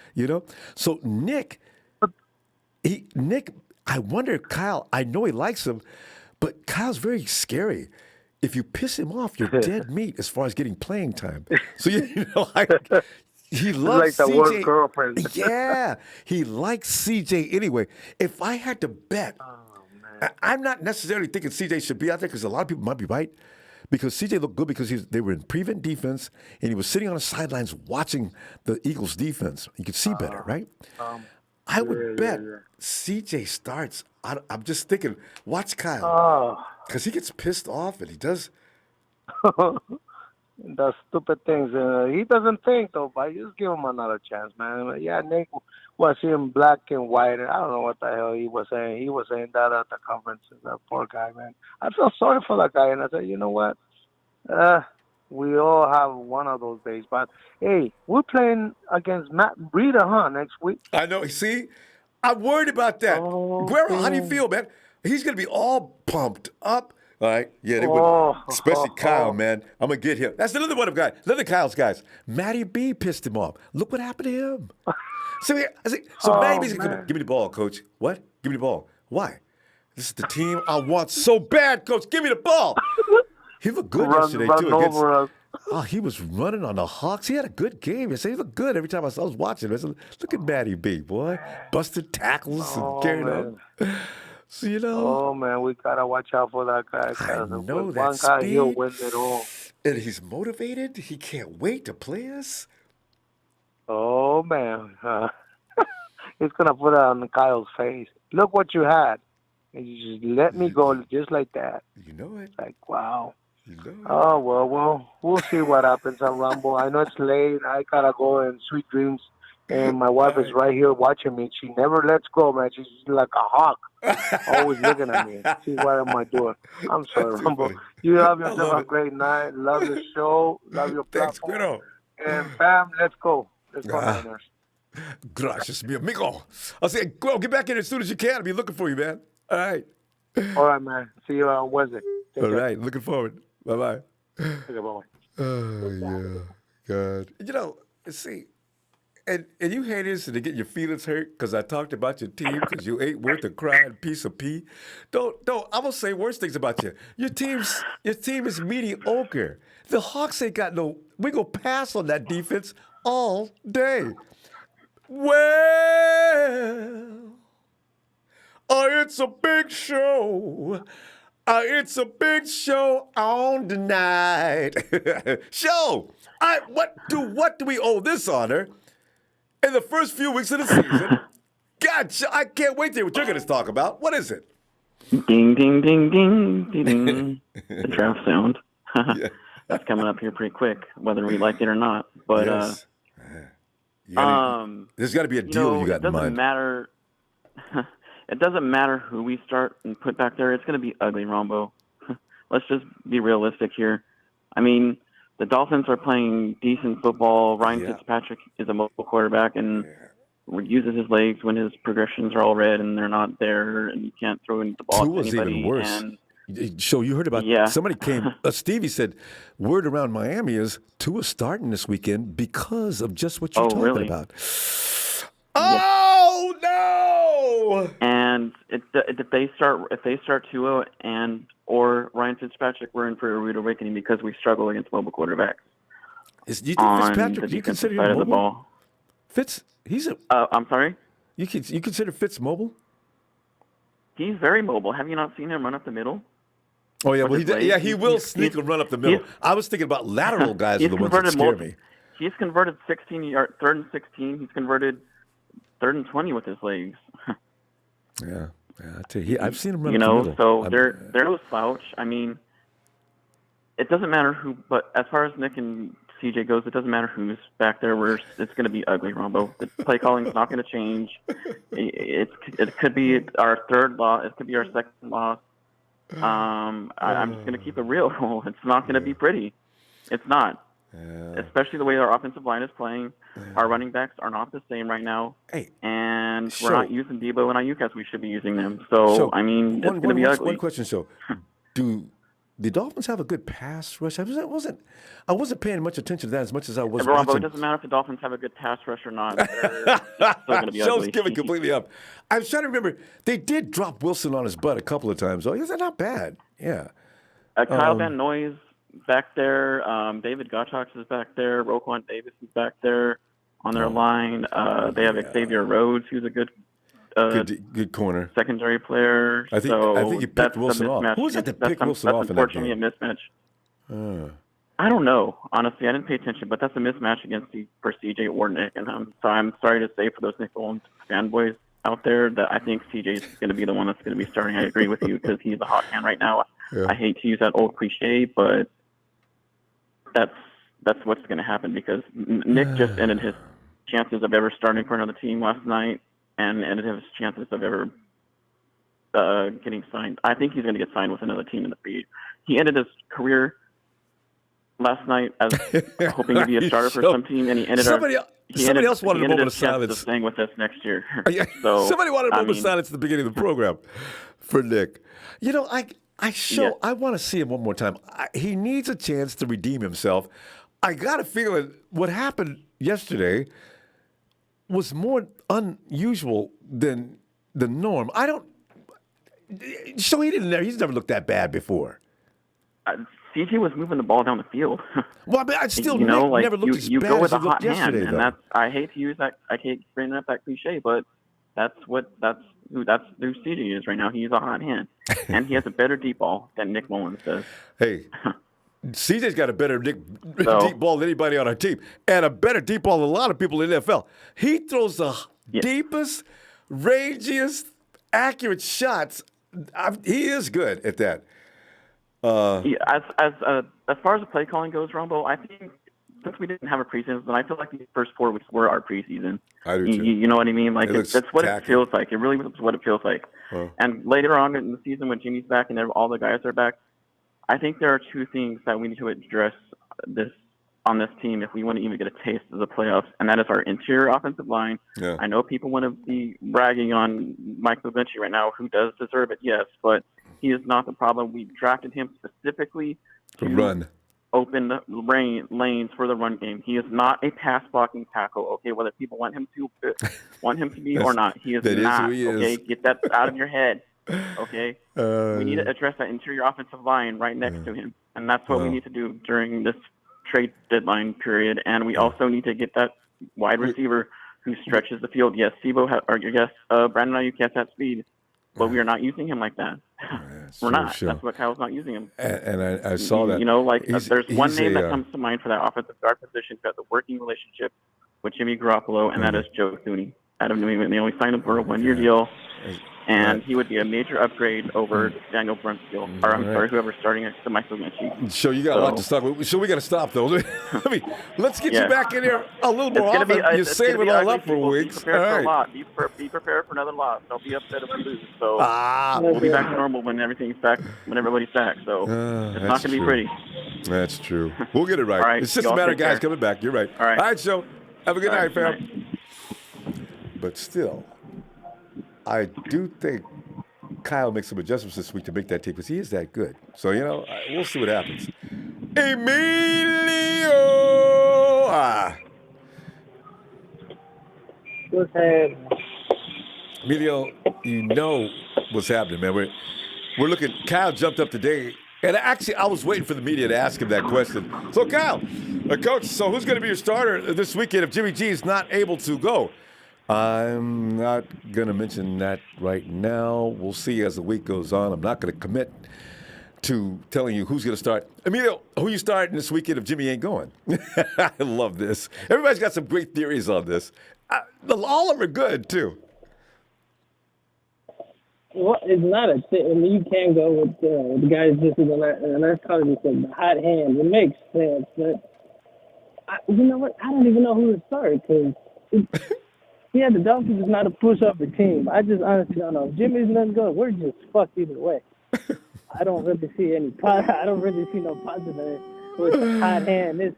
So Nick, I wonder, Kyle, I know he likes him, but Kyle's very scary. If you piss him off, you're dead meat as far as getting playing time. So, he loves like the CJ. worst girlfriend. Yeah, he likes CJ anyway. If I had to bet, I'm not necessarily thinking CJ should be out there because a lot of people might be right. Because CJ looked good because they were in prevent defense and he was sitting on the sidelines watching the Eagles defense. You could see better, right? I would bet CJ starts. I'm just thinking, watch Kyle. Because he gets pissed off and he does. The stupid things. He doesn't think, though, but just give him another chance, man. Yeah, Nick was in black and white. I don't know what the hell he was saying. He was saying that at the conference. That poor guy, man. I feel sorry for that guy. And I said, you know what? We all have one of those days. But, hey, we're playing against Matt Breida, huh, next week? I know. See? I'm worried about that. Guerrero, how do you feel, man? He's going to be all pumped up. All right, yeah, they would. Especially Kyle, man. I'm gonna get him. That's another one of guys. Another Kyle's guys. Matty B pissed him off. Look what happened to him. So Matty B's give me the ball, coach. What? Give me the ball. Why? This is the team I want so bad, Coach. Give me the ball. He looked good yesterday, too. Over us. Oh, he was running on the Hawks. He had a good game. He looked good every time I was watching. I said, look at Matty B, boy. Busted tackles and carried up. So, Oh, man, we got to watch out for that guy. I know with that one guy, speed. he'll win it all. And he's motivated. He can't wait to play us. Oh, man. He's going to put it on Kyle's face. Look what you had. And you just let me go just like that. You know it. Like, wow. You know it. Oh, well, we'll see what happens on Ronbo. I know it's late. I got to go and sweet dreams. And my wife is right here watching me. She never lets go, man. She's like a hawk. Always looking at me. See, what am I doing? I'm sorry, Ronbo. You have yourself a great night. Love your show. Love your platform. Thanks, and fam, let's go. Let's go, Niners. Gracias, mi amigo. I'll say, go get back in as soon as you can. I'll be looking for you, man. All right. All right, man. See you on Wednesday. All right. Looking forward. Bye-bye. Okay, bye-bye. Oh, yeah. God. See, and you haters to get your feelings hurt because I talked about your team because you ain't worth a crying piece of pee. Don't. I'm going to say worse things about you. Your team is mediocre. The Hawks ain't got no. We go pass on that defense all day. Well, it's a big show. It's a big show on tonight. Show. What do we owe this honor in the first few weeks of the season? God, I can't wait to hear what you're going to talk about. What is it? Ding, ding, ding, ding, ding, ding. The draft sound. That's coming up here pretty quick, whether we like it or not. But yes. There's got to be a deal you got in mind. It doesn't matter who we start and put back there. It's going to be ugly, Ronbo. Let's just be realistic here. I mean, the Dolphins are playing decent football. Ryan Fitzpatrick is a mobile quarterback and uses his legs when his progressions are all red and they're not there, and you can't throw the ball to anybody. Even worse. So you heard about somebody came. Stevie said word around Miami is Tua's starting this weekend because of just what you're talking about. Oh no! And if they start Tua or Ryan Fitzpatrick, we're in for a rude awakening because we struggle against mobile quarterbacks. Do you think Fitzpatrick? Do you consider him mobile? Of the ball. He's a. I'm sorry. You consider Fitz mobile? He's very mobile. Have you not seen him run up the middle? Oh yeah, well he will sneak and run up the middle. I was thinking about lateral guys are the ones that scare me. He's converted 16-yard, 3rd and 16. He's converted 3rd and 20 with his legs. Yeah, I tell you, I've seen him run up the middle. So they're no slouch. I mean, it doesn't matter who. But as far as Nick and CJ goes, it doesn't matter who's back there. It's going to be ugly, Ronbo. The play calling is not going to change. It could be our third loss. It could be our second loss. I'm just going to keep it real. It's not going to be pretty. It's not. Especially the way our offensive line is playing. Our running backs are not the same right now. And we're not using Debo and Ayuk as we should be using them. So I mean, it's going to be ugly. One question, do the Dolphins have a good pass rush? I wasn't paying much attention to that as much as I was watching. It doesn't matter if the Dolphins have a good pass rush or not. They're still going to be ugly. Show's giving completely up. I was trying to remember. They did drop Wilson on his butt a couple of times. Oh, is that not bad? Yeah. Kyle Van Noy's back there. David Gottschalk is back there. Roquan Davis is back there on their line. They have Xavier Rhodes, who's a good corner, secondary player. I think you picked Wilson off. Who was it that picked Wilson off in that game? That's unfortunately a mismatch. I don't know. Honestly, I didn't pay attention, but that's a mismatch for CJ or Nick. And so I'm sorry to say for those Nick Mullens fanboys out there that I think CJ is going to be the one that's going to be starting. I agree with you because he's a hot hand right now. Yeah. I hate to use that old cliche, but that's what's going to happen because Nick just ended his chances of ever starting for another team last night and ended his chances of ever getting signed. I think he's going to get signed with another team in the feed. He ended his career last night as hoping to be a starter for some team, and he ended somebody else wanted a moment of silence. Staying with us next year. So, somebody wanted a moment of silence at the beginning of the program for Nick. I want to see him one more time. He needs a chance to redeem himself. I got a feeling what happened yesterday was more unusual than the norm. So he's never looked that bad before. CJ was moving the ball down the field. Well, I still Nick never looked as you bad go with as a he looked hot hand, yesterday, and though. that's I hate to use that. I hate bringing up that cliche, but that's who CJ is right now. He's a hot hand, and he has a better deep ball than Nick Mullens does. Hey, CJ's got a better deep ball than anybody on our team, and a better deep ball than a lot of people in the NFL. He throws the deepest, rangiest, accurate shots. He is good at that. As far as the play calling goes, Ronbo, I think since we didn't have a preseason, I feel like these first 4 weeks were our preseason. I do too. You know what I mean? Like that's what tacky. it feels like. It really is what it feels like. And later on in the season, when Jimmy's back and all the guys are back, I think there are 2 things that we need to address on this team if we want to even get a taste of the playoffs, and that is our interior offensive line. Yeah. I know people want to be bragging on Mike McGlinchey right now, who does deserve it, yes, but he is not the problem. We drafted him specifically to run, open the lanes for the run game. He is not a pass blocking tackle. Okay, whether people want him to be or not, he is not. Who he okay, is. Get that out of your head. Okay, we need to address that interior offensive line right next to him, and that's what we need to do during this trade deadline period. And we also need to get that wide receiver who stretches the field. Yes, Brandon Ayuk has that speed, but we are not using him like that. We're not. Sure. That's what Kyle's not using him. And I saw that. You know, like there's one name that a, comes to mind for that offensive guard position who has a working relationship with Jimmy Garoppolo, and that is Joe Thuney out of New England. They only signed him for a 1-year deal, and he would be a major upgrade over Daniel Brunskill, or I'm sorry, whoever's starting next to Michael Minchie. So you got a lot to start with. So we got to stop though. Let's get you back in here a little more often. You save it all up for weeks. Be prepared for a lot. Be prepared for another loss. Don't be upset if we lose. So we'll be back to normal when everything's back, when everybody's back. So it's not going to be pretty. That's true. We'll get it right. All right, It's just a matter of guys coming back. You're right. All right, so have a good night, fam. Night. But still, I do think Kyle makes some adjustments this week to make that team because he is that good. So, we'll see what happens. Emilio! What's happening? Emilio, you know what's happening, man. We're looking. Kyle jumped up today, and actually, I was waiting for the media to ask him that question. So, Kyle, coach, so who's going to be your starter this weekend if Jimmy G is not able to go? I'm not going to mention that right now. We'll see as the week goes on. I'm not going to commit to telling you who's going to start. Emilio, who you starting this weekend if Jimmy ain't going? I love this. Everybody's got some great theories on this. All of them are good, too. Well, it's not a thing. I mean, you can go with the guys just and that's kind of just the hot hand. It makes sense, but you know what? I don't even know who to start because the Dolphins is not a push-over team. I just honestly don't know. If Jimmy's nothing good, we're just fucked either way. I don't really see I don't really see no positive with the hot hand.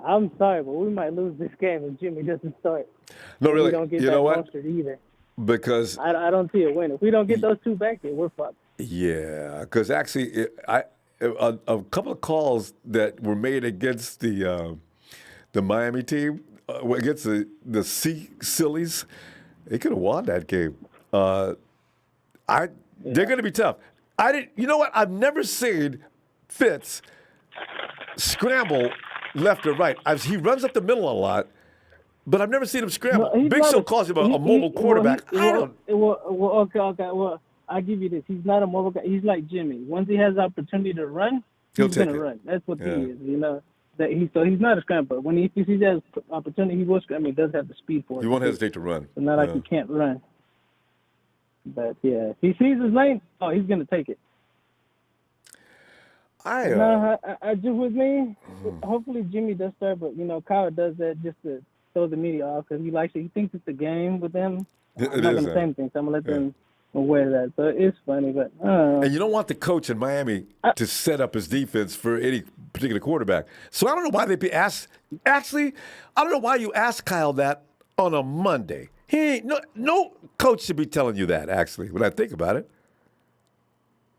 I'm sorry, but we might lose this game if Jimmy doesn't start. No, really. We don't get you that know what? monster either. Because I don't see a win. If we don't get those 2 back there, we're fucked. Yeah, because actually, a couple of calls that were made against the Miami team, against the Sillies, they could have won that game. They're going to be tough. You know what? I've never seen Fitz scramble left or right. He runs up the middle a lot. But I've never seen him scramble. No, Big Show calls him a mobile quarterback. Okay. Well, I'll give you this. He's not a mobile guy. He's like Jimmy. Once he has the opportunity to run, he's going to run. That's what he is, So he's not a scrambler. When he sees that opportunity, he will scramble. He does have the speed for it. He won't hesitate to run. It's not like he can't run. But, yeah, if he sees his lane, he's going to take it. Just with me, hopefully Jimmy does start, but, Kyle does that just to throw the media off because he thinks it's a game with them. I'm not going to say anything, so I'm going to let them aware of that. So it's funny, but and you don't want the coach in Miami to set up his defense for any particular quarterback. So I don't know why they be asked. Actually, I don't know why you asked Kyle that on a Monday. He ain't no coach should be telling you that. Actually, when I think about it.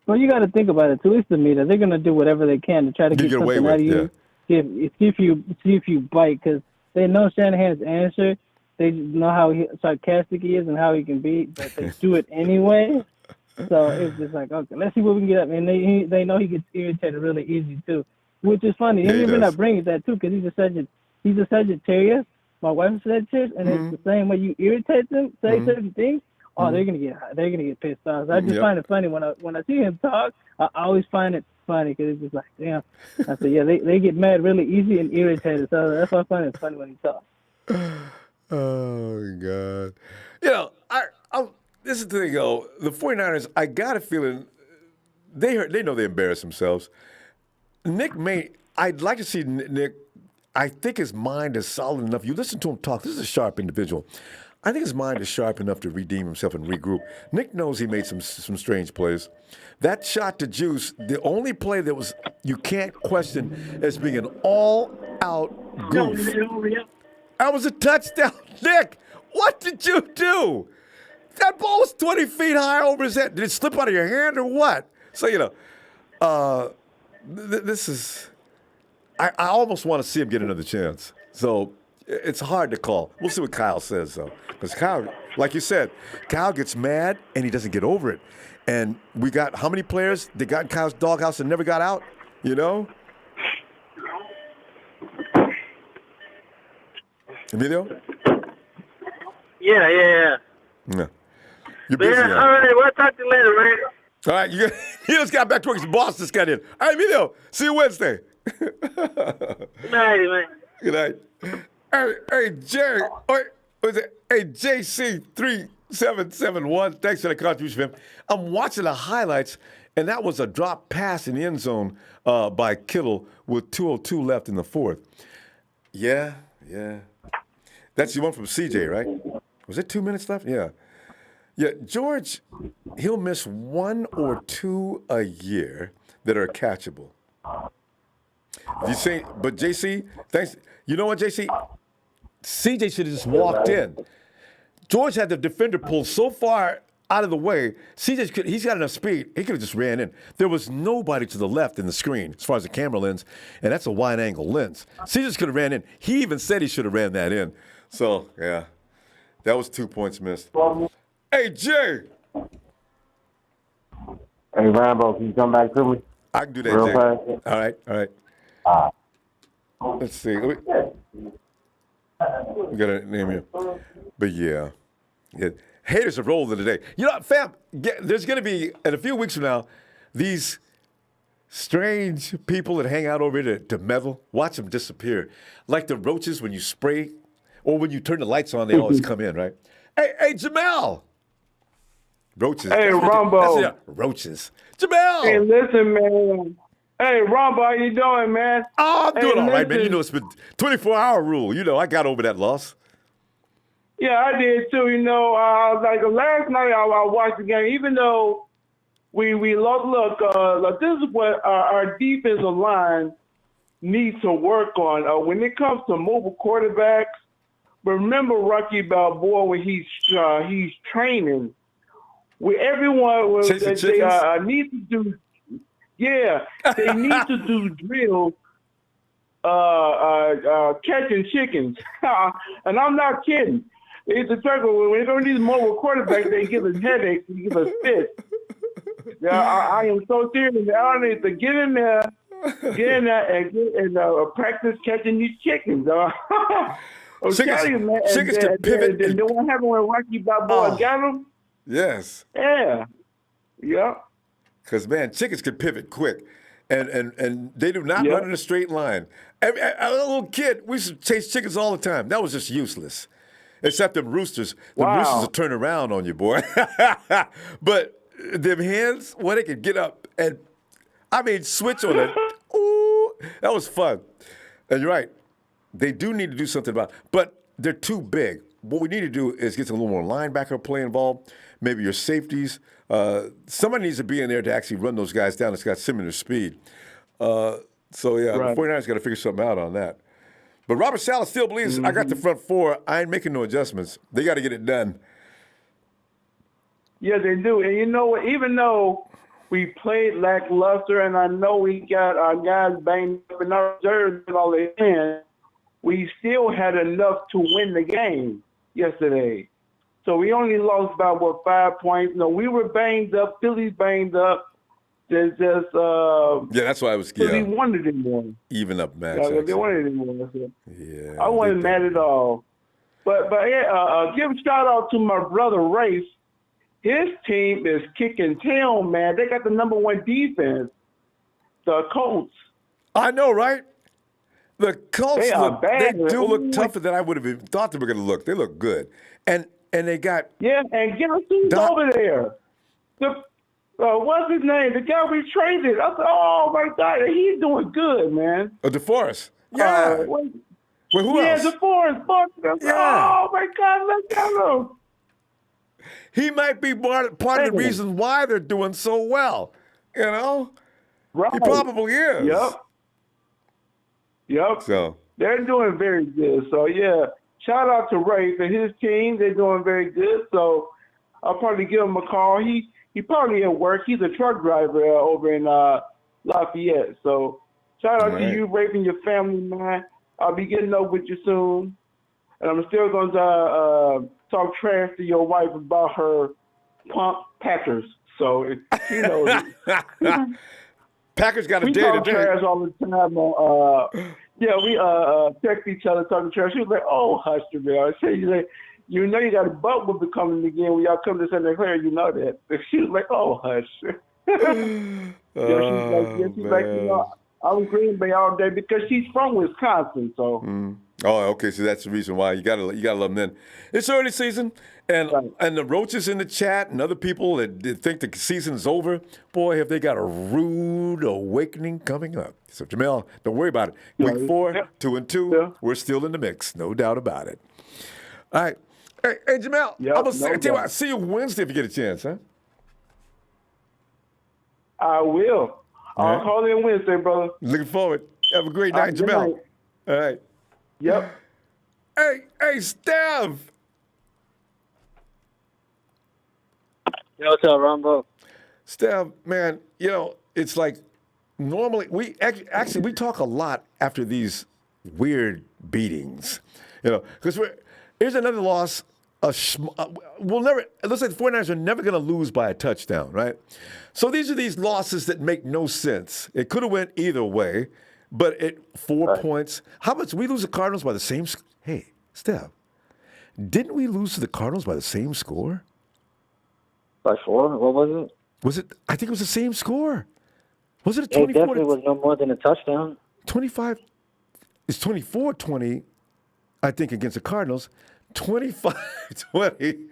Well, you got to think about it too. It's the media. They're going to do whatever they can to try to get something out of you. See if you bite because they know Shanahan's answer. They know how sarcastic he is and how he can be, but they do it anyway. So it's just like, okay, let's see what we can get up. And they know he gets irritated really easy too, which is funny. Yeah, he Him and I does. bring that too because he's a Sagittarius. My wife is Sagittarius, and it's the same way you irritate them, say certain things. Oh, they're gonna get pissed off. So I just find it funny when I see him talk. I always find it funny because it's just like, damn. I said, yeah, they get mad really easy and irritated. So that's why I find it funny when he talks. Oh, God. You know, this is the thing, though. The 49ers, I got a feeling they know they embarrassed themselves. I'd like to see Nick. I think his mind is solid enough. You listen to him talk. This is a sharp individual. I think his mind is sharp enough to redeem himself and regroup. Nick knows he made some strange plays. That shot to Juice, the only play that was you can't question as being an all-out goof. That was a touchdown. Nick, what did you do? That ball was 20 feet high over his head. Did it slip out of your hand or what? So, you know, this is – I almost want to see him get another chance. So it's hard to call. We'll see what Kyle says, though. Because Kyle, like you said, Kyle gets mad and he doesn't get over it. And we got how many players that got in Kyle's doghouse and never got out, you know? Emilio? Yeah. Yeah. You're busy. Man, all right, we'll talk to you later, man. All right, you just got back to work. His boss just got in. All right, Emilio, see you Wednesday. Good night, man. Good night. Hey, Jerry. Was it? Hey, JC3771. Thanks for the contribution, man. I'm watching the highlights, and that was a drop pass in the end zone by Kittle with 2:02 left in the fourth. Yeah. That's the one from CJ, right? Was it 2 minutes left? Yeah. Yeah, George, he'll miss one or two a year that are catchable. You say, but JC, thanks. You know what, JC? CJ should have just walked in. George had the defender pulled so far out of the way. He's got enough speed. He could have just ran in. There was nobody to the left in the screen as far as the camera lens, and that's a wide-angle lens. CJ could have ran in. He even said he should have ran that in. So, yeah, that was 2 points missed. Hey, Jay. Hey, Ronbo, can you come back to me? I can do that, Real Jay. fast? All right. Let's see. We got to name you. But, yeah. Haters are rolling today. You know, fam, there's going to be, in a few weeks from now, these strange people that hang out over here to meddle. Watch them disappear. Like the roaches when you spray or when you turn the lights on, they always come in, right? Hey, Jamal. Roaches. Hey, Ronbo. Roaches. Jamal. Hey, listen, man. Hey, Ronbo, how you doing, man? Oh, I'm doing all right, man. You know, it's been 24-hour rule. You know, I got over that loss. Yeah, I did too. You know, like last night I watched the game. Even though we look, this is what our defensive line needs to work on when it comes to mobile quarterbacks. Remember Rocky Balboa when he's training. Where everyone was they need to do. Yeah, they need to do drills. Catching chickens, and I'm not kidding. It's a struggle. When they go to these mobile quarterbacks, they give us headaches, they give us fits. Yeah, I am so serious. I need to get in there, and practice catching these chickens. I'm telling you, man. Chickens can pivot. And then what happened when Rocky Balboa got them? Yes. Yeah. Because, man, chickens can pivot quick. And they do not run in a straight line. A little kid, we used to chase chickens all the time. That was just useless. Except them roosters. The roosters will turn around on you, boy. But them hens, they could get up and, switch on it. Ooh, that was fun. And you're right. They do need to do something about it. But they're too big. What we need to do is get some little more linebacker play involved. Maybe your safeties. Somebody needs to be in there to actually run those guys down that's got similar speed. The 49ers got to figure something out on that. But Robert Saleh still believes, I got the front four. I ain't making no adjustments. They got to get it done. Yeah, they do. And you know what? Even though we played lackluster, and I know we got our guys banged up in our reserves and all that, we still had enough to win the game yesterday. So we only lost about 5 points. No, we were banged up. Philly's banged up. There's just yeah, that's why I was Philly wanted it more. Even up match. Yeah, they wanted it more. So. Yeah, I wasn't mad at all. But yeah, give a shout out to my brother Race. His team is kicking tail, man. They got the #1 defense. The Colts. I know, right? The Colts they do look tougher than I would have even thought they were going to look. They look good, and they got and guess who's over there? What's his name? The guy we traded. I said, oh my God, he's doing good, man. DeForest. Yeah. Well, who else? Yeah, DeForest. Oh my God, look at him. He might be part of the reason why they're doing so well. You know? Right. He probably is. Yep. So they're doing very good. So yeah, shout out to Ray and his team. They're doing very good. So I'll probably give him a call. He probably at work. He's a truck driver over in Lafayette. So shout out to you, Ray, and your family, man. I'll be getting up with you soon. And I'm still going to talk trash to your wife about her pump Packers. So she knows it. Packers got a day today. We talk today. trash all the time. We text each other talking trash. She was like, "Oh, hush, man." I said, "You know, you got a butt will be coming again when y'all come to Santa Clara. You know that." She was like, "Oh, hush." She's like, you know, I'm Green Bay all day because she's from Wisconsin. So. Oh, okay. So that's the reason why you gotta love them. Then it's early season, and the Roaches in the chat and other people that think the season's over. Boy, have they got a rude awakening coming up. So Jamel, don't worry about it. Week 4, 2-2, we're still in the mix, no doubt about it. All right, hey Jamel, I'm gonna tell you what. I'll see you Wednesday if you get a chance, huh? I will. I'll call in Wednesday, brother. Looking forward. Have a great night, Jamel. All right. Yep. Hey, Steph. Yo, what's up, Ronbo? Steph, man, you know, it's like normally we talk a lot after these weird beatings, you know, because here's another loss. We'll never. Looks like the 49ers are never going to lose by a touchdown, right? So these are these losses that make no sense. It could have went either way. But at 4 points, how much we lose the Cardinals by the same? Hey, Steph, didn't we lose to the Cardinals by the same score? By 4? What was it? Was it? I think it was the same score. Was it a 24? It definitely was no more than a touchdown. 25. It's 24-20, I think, against the Cardinals. 25-20.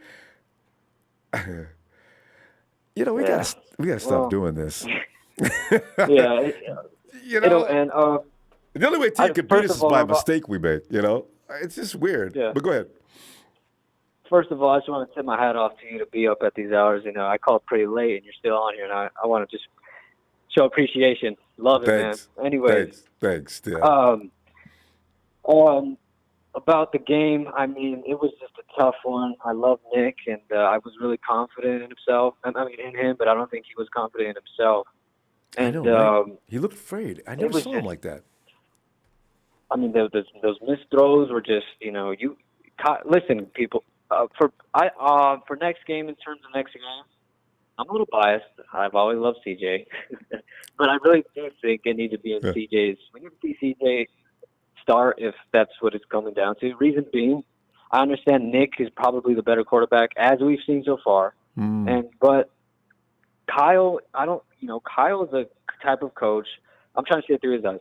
You know, we gotta stop doing this. Yeah. You know, and the only way team can beat us is by a mistake we made. You know, it's just weird. Yeah. But go ahead. First of all, I just want to tip my hat off to you to be up at these hours. You know, I called pretty late, and you're still on here, and I want to just show appreciation. Love it, Thanks. man. Anyways, thanks. Yeah. About the game, I mean, it was just a tough one. I love Nick, and I was really confident in himself. I mean, in him, but I don't think he was confident in himself. And I know, right? He looked afraid. I never saw him like that. I mean, those missed throws were just, you know, listen, people. For next game, in terms of next game, I'm a little biased. I've always loved CJ, but I really do think it needs to be in CJ's. We need to see CJ start if that's what it's coming down to. Reason being, I understand Nick is probably the better quarterback as we've seen so far, but Kyle, Kyle is a type of coach. I'm trying to see it through his eyes.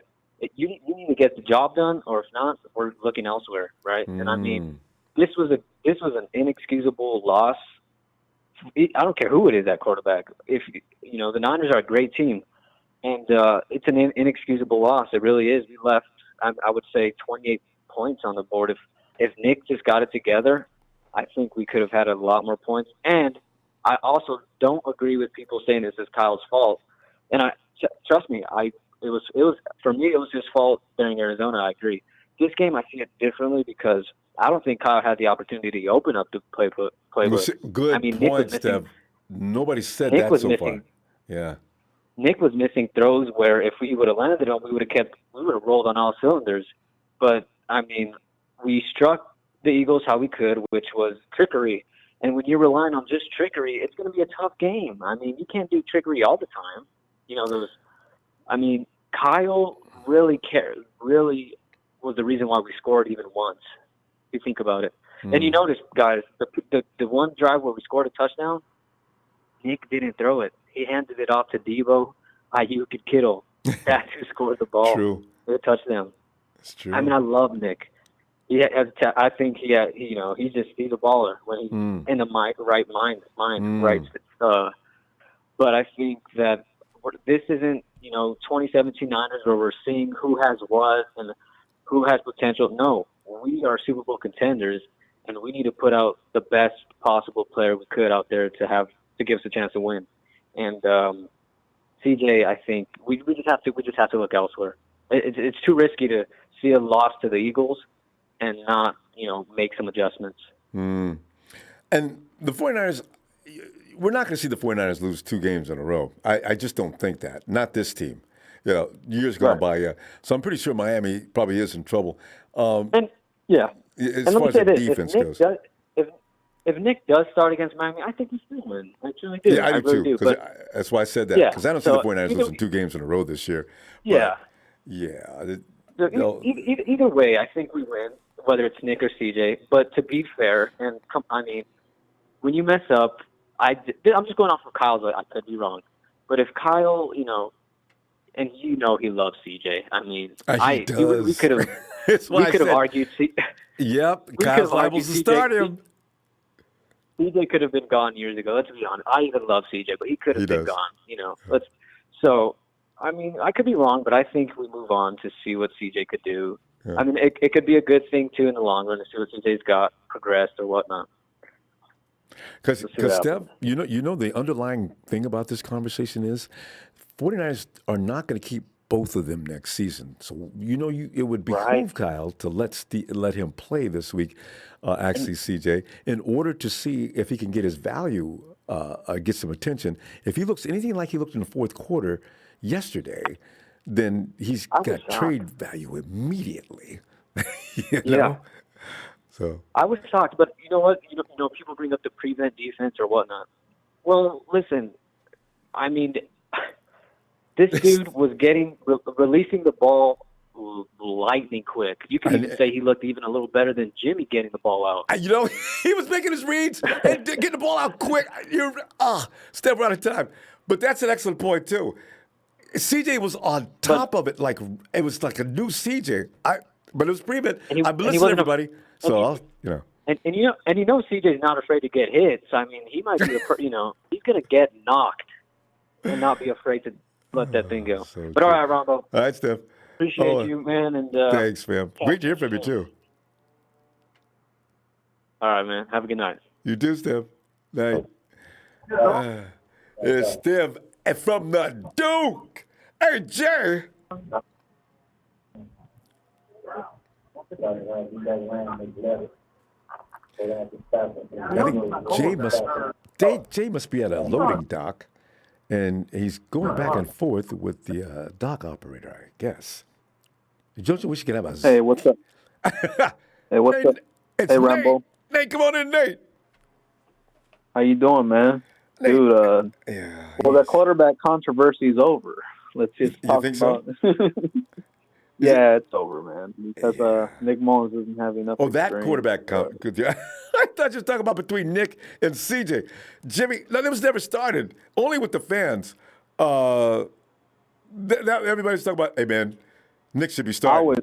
You need to get the job done, or if not, we're looking elsewhere, right? And I mean, this was an inexcusable loss. I don't care who it is at quarterback. If the Niners are a great team, and it's an inexcusable loss. It really is. We left, I would say, 28 points on the board. If Nick just got it together, I think we could have had a lot more points. And I also don't agree with people saying this is Kyle's fault. And trust me, it was for me, it was his fault during Arizona. I agree. This game, I see it differently because I don't think Kyle had the opportunity to open up the playbook. Good point, Steph. Nobody said that so far. Yeah. Nick was missing throws where if we would have landed on, we would have rolled on all cylinders. But I mean, we struck the Eagles how we could, which was trickery. And when you're relying on just trickery, it's going to be a tough game. I mean, you can't do trickery all the time. You know, Kyle really was the reason why we scored even once, if you think about it. And you notice, guys, the one drive where we scored a touchdown, Nick didn't throw it. He handed it off to Debo, Ayuk, and Kittle. That's who scored the ball. True. The touchdown. It's true. I mean, I love Nick. I think he's a baller when he's in the right mind. Right. But I think that this isn't 2017 Niners where we're seeing who has what and who has potential. No, we are Super Bowl contenders, and we need to put out the best possible player we could out there to give us a chance to win. And CJ, I think we just have to look elsewhere. It's too risky to see a loss to the Eagles and not make some adjustments. And the 49ers, we're not going to see the 49ers lose 2 games in a row. I just don't think that. Not this team. Years gone by, So I'm pretty sure Miami probably is in trouble. As as far as the defense goes. If Nick does start against Miami, I think he's still win. I truly do. Yeah, I do really too. But that's why I said that. Because I don't see the 49ers losing 2 games in a row this year. Yeah. But, either way, I think we win, whether it's Nick or CJ. But to be fair, when you mess up, I'm just going off of Kyle's. I could be wrong, but if Kyle, and he loves CJ. I mean, he does. we could have. We could have argued. Yep, Kyle's liable to start him. CJ could have been gone years ago. Let's be honest. I even love CJ, but he could have been gone. So. I mean, I could be wrong, but I think we move on to see what CJ could do. Yeah. I mean, it could be a good thing, too, in the long run to see what CJ's got progressed or whatnot. Because Steph, you know the underlying thing about this conversation is 49ers are not going to keep both of them next season. So, it would behoove Kyle to let him play this week, CJ, in order to see if he can get his value, get some attention. If he looks anything like he looked in the fourth quarter yesterday, then he's got trade value immediately. Yeah. So I was shocked, but you know what? People bring up the prevent defense or whatnot. Well, listen, I mean, this dude was releasing the ball lightning quick. You can even say he looked even a little better than Jimmy getting the ball out. He was making his reads and getting the ball out quick. Step out of time. But that's an excellent point too. CJ was on top of it, like it was like a new CJ. But it was prevent. I've been listening to everybody, And CJ's not afraid to get hits. I mean, he might be he's gonna get knocked and not be afraid to let that thing go. But all right, Ronbo. All right, Steph. Appreciate you, man. And thanks, man. Great to hear from you too. All right, man. Have a good night. You too, Steph. Night. It's Steph from the Duke. Hey, Jay. I think Jay must be at a loading dock, and he's going back and forth with the dock operator, I guess. Don't you wish you could have a... Hey, what's up? Hey, what's up? It's hey, Nate. Rambo. Nate, come on in, Nate. How you doing, man? Nate. Dude, that quarterback controversy is over. Let's just talk about it. Yeah, it's over, man. Because Nick Mullens doesn't have enough. Oh, that quarterback count. I thought you were talking about between Nick and CJ. Jimmy, that was never started. Only with the fans. Everybody's talking about, hey, man, Nick should be starting.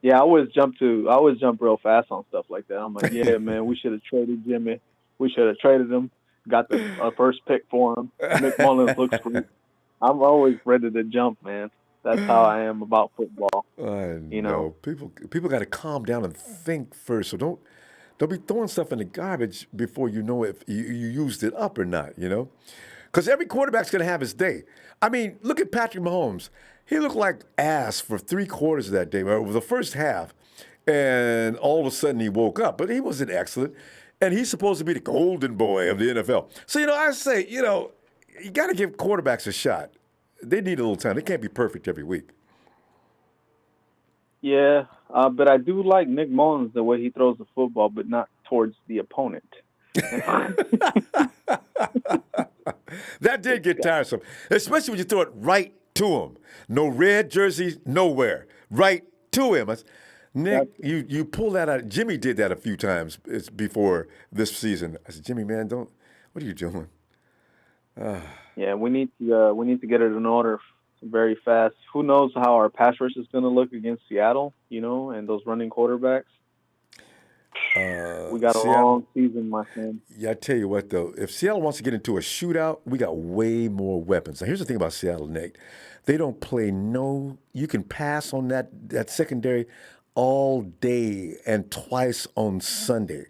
I always jump real fast on stuff like that. I'm like, yeah, man, we should have traded Jimmy. We should have traded him. Got the first pick for him. Nick Mullens looks great. I'm always ready to jump, man. That's how I am about football. I know. People got to calm down and think first. So don't be throwing stuff in the garbage before you know if you used it up or not, Because every quarterback's going to have his day. I mean, look at Patrick Mahomes. He looked like ass for 3 quarters of that day. It was the first half, and all of a sudden he woke up. But he wasn't excellent, and he's supposed to be the golden boy of the NFL. So, I say, you got to give quarterbacks a shot. They need a little time. They can't be perfect every week. Yeah, but I do like Nick Mullens, the way he throws the football, but not towards the opponent. That did get tiresome, especially when you throw it right to him. No red jerseys, nowhere. Right to him. Nick, you pull that out. Jimmy did that a few times before this season. I said, Jimmy, man, what are you doing? Yeah, we need to get it in order very fast. Who knows how our pass rush is going to look against Seattle, and those running quarterbacks. We got a long season, my friend. Yeah, I tell you what, though, if Seattle wants to get into a shootout, we got way more weapons. Now, here's the thing about Seattle, Nate. They don't play you can pass on that secondary all day and twice on Sunday.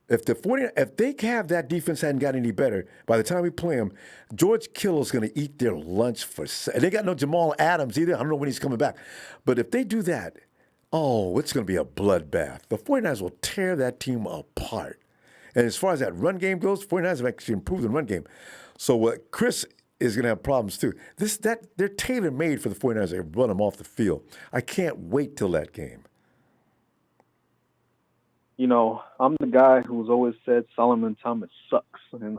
If they have that defense hadn't got any better, by the time we play them, George Kittle's going to eat their lunch and they got no Jamal Adams either. I don't know when he's coming back. But if they do that, it's going to be a bloodbath. The 49ers will tear that team apart. And as far as that run game goes, 49ers have actually improved the run game. So what Chris is going to have problems too. They're tailor-made for the 49ers to run them off the field. I can't wait till that game. I'm the guy who's always said Solomon Thomas sucks, and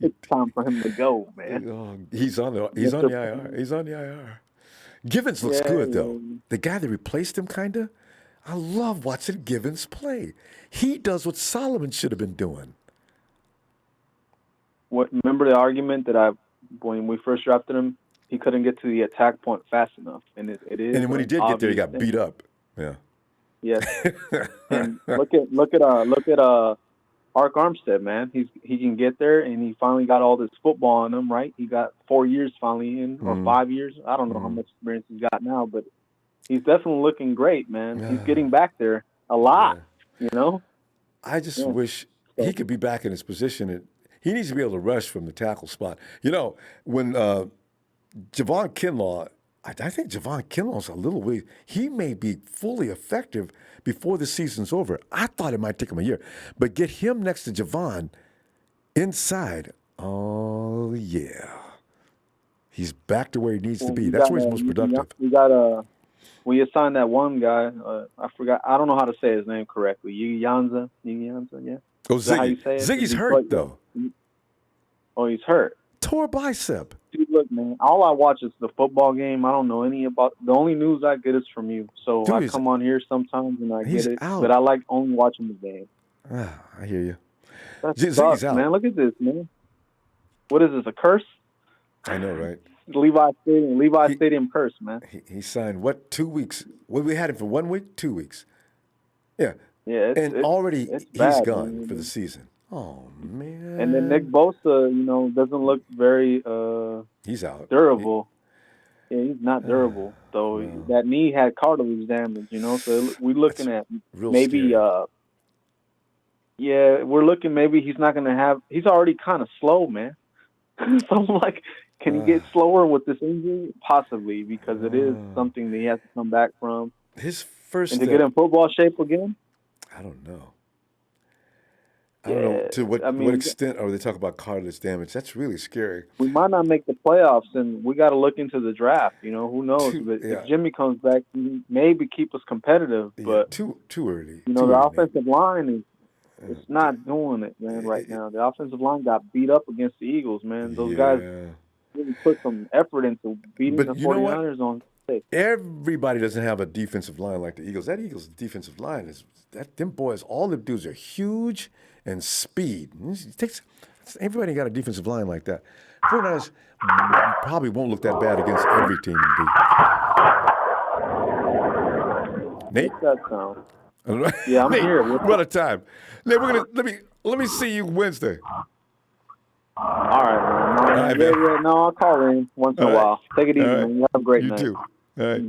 it's time for him to go, man. He's on the IR. He's on the IR. Givens looks good though. The guy that replaced him, kinda. I love watching Givens play. He does what Solomon should have been doing. Remember the argument that when we first drafted him, he couldn't get to the attack point fast enough, and it is. And when he did get there, he got beat up. Yeah. Yes. And look at Ark Armstead, man. He can get there, and he finally got all this football in him, right? He got 4 years finally in, or 5 years. I don't know how much experience he's got now, but he's definitely looking great, man. He's getting back there a lot, I just wish he could be back in his position. He needs to be able to rush from the tackle spot. When Javon Kinlaw, I think Javon Kinlaw's a little weak. He may be fully effective before the season's over. I thought it might take him a year. But get him next to Javon inside. Oh, yeah. He's back to where he needs to be. That's where he's most productive. We assigned that one guy. I forgot. I don't know how to say his name correctly. Yiganza, yeah. Oh, Ziggy. How you say it? Ziggy's hurt, though. Oh, he's hurt. Tore bicep. Dude, look, man, all I watch is the football game. I don't know any about. The only news I get is from you. So I come on here sometimes and I get it. Out. But I like only watching the game. I hear you. Ziggy's out. Man, look at this, man. What is this, a curse? I know, right? Levi Stadium curse, man. He signed, 2 weeks? We had him for 1 week, 2 weeks. Yeah. Yeah, already he's bad, gone man. For the season. Oh, man. And then Nick Bosa, doesn't look very he's out. Durable. He's not durable. So that knee had cartilage damage, So we're looking at maybe we're looking maybe he's not going to have – he's already kind of slow, man. So I'm like, can he get slower with this injury? Possibly, because it is something that he has to come back from. His first and to get in football shape again? I don't know. I don't know to what extent are they talking about cartilage damage. That's really scary. We might not make the playoffs, and we got to look into the draft. Who knows? But if Jimmy comes back, he maybe keep us competitive. But too early. The offensive line is not doing it, man. Right now, the offensive line got beat up against the Eagles, man. Those guys really put some effort into beating the 49ers on. Everybody doesn't have a defensive line like the Eagles. That Eagles defensive line them boys. All them dudes are huge and speed. Everybody got a defensive line like that. 49ers probably won't look that bad against every team. Nate, that sound? Yeah, I'm here. We're out of time. Nate, let me see you Wednesday. All right, man. No, I'll call in once in a while. Take it easy, man. You have a great night. You too. All right.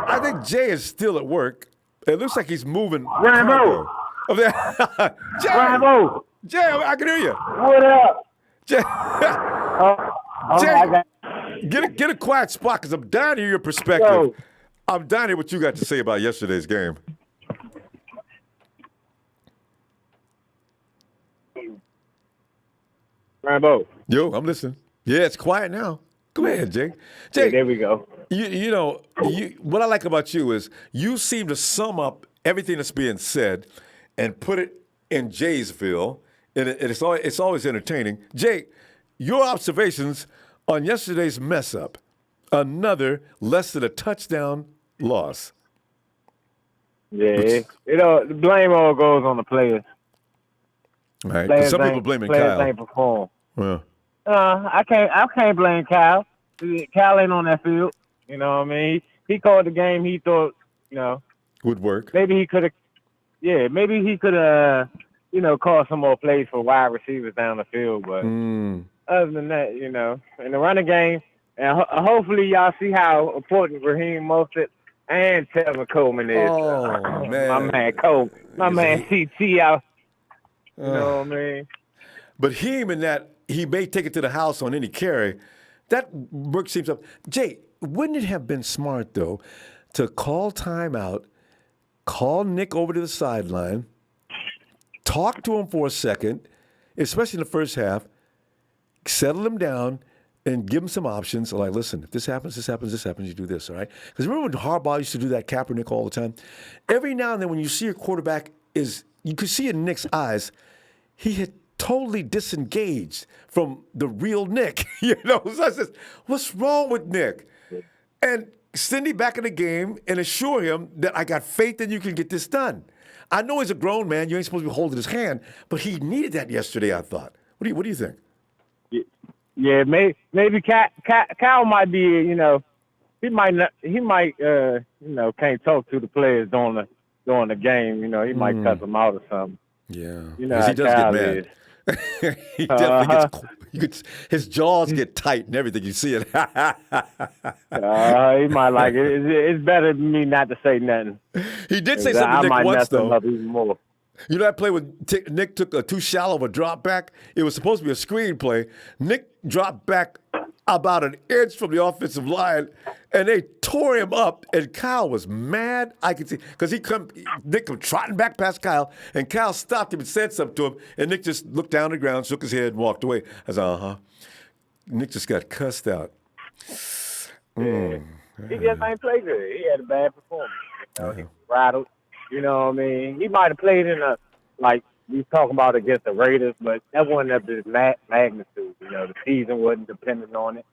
I think Jay is still at work. It looks like he's moving. Ronbo! Jay! Ronbo! Jay, I can hear you. What up? Jay, Jay, get a quiet spot because I'm dying to hear your perspective. Yo. I'm dying to hear what you got to say about yesterday's game. Ronbo. Yo, I'm listening. Yeah, it's quiet now. Go ahead, Jay. Jay, there we go. What I like about you is you seem to sum up everything that's being said and put it in Jaysville, and it's always entertaining. Jay, your observations on yesterday's mess up, another less than a touchdown loss. Yeah, the blame all goes on the players. Right, because some people blaming Kyle. Players ain't perform. Yeah. I can't blame Kyle. Kyle ain't on that field. You know what I mean? He called the game he thought, would work. Maybe he could have. Yeah, maybe he could have, called some more plays for wide receivers down the field. But other than that, in the running game, and hopefully y'all see how important Raheem Mostert and Tevin Coleman is. Oh, man. My man Cole. My man CT out. You know what I mean? But him and that, he may take it to the house on any carry. That work seems up. Jay, wouldn't it have been smart, though, to call timeout, call Nick over to the sideline, talk to him for a second, especially in the first half, settle him down, and give him some options. Like, listen, if this happens, you do this, all right? Because remember when Harbaugh used to do that Kaepernick all the time? Every now and then when you see a quarterback you could see in Nick's eyes, he had totally disengaged from the real Nick. So I said, what's wrong with Nick? And send him back in the game and assure him that I got faith that you can get this done. I know he's a grown man. You ain't supposed to be holding his hand, but he needed that yesterday, I thought. What do you think? Yeah, maybe Kyle might be, he might can't talk to the players during the game. He might cut them out or something. Yeah, he does get mad. He definitely gets. His jaws get tight and everything. You see it. He might like it. It's better than me not to say nothing. He did say something to Nick once, though. Up even more. You know that play when Nick took a too shallow of a drop back? It was supposed to be a screen play. Nick dropped back about an inch from the offensive line, and they tore him up, and Kyle was mad. I could see, because Nick come trotting back past Kyle, and Kyle stopped him and said something to him, and Nick just looked down the ground, shook his head, and walked away. I said, Nick just got cussed out. Yeah. He just ain't played good. He had a bad performance. He was rattled. You know what I mean? He might have played in we was talking about against the Raiders, but that wasn't of this magnitude. The season wasn't dependent on it.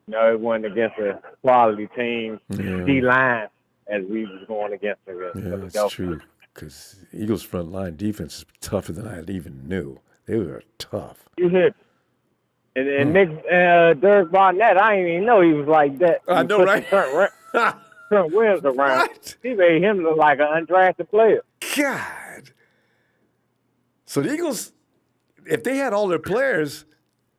It wasn't against a quality team, D-line, as we was going against the Dolphins. That's true, because Eagles' front line defense is tougher than I even knew. They were tough. You hit. And Nick, Derek Barnett, I didn't even know he was like that. I know, right? Trent Williams around. What? He made him look like an undrafted player. God. So the Eagles, if they had all their players,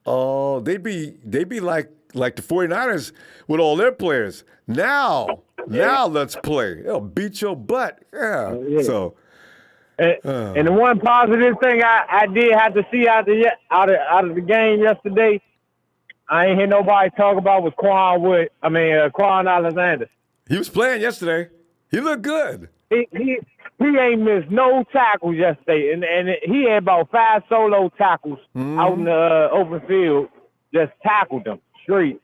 they'd be like the 49ers with all their players. Now let's play. They'll beat your butt. Yeah. So. And the one positive thing I did have to see out of the game yesterday, I ain't hear nobody talk about was Quan Alexander. He was playing yesterday. He looked good. He ain't missed no tackles yesterday, and he had about 5 solo tackles out in the open field. Just tackled them straight.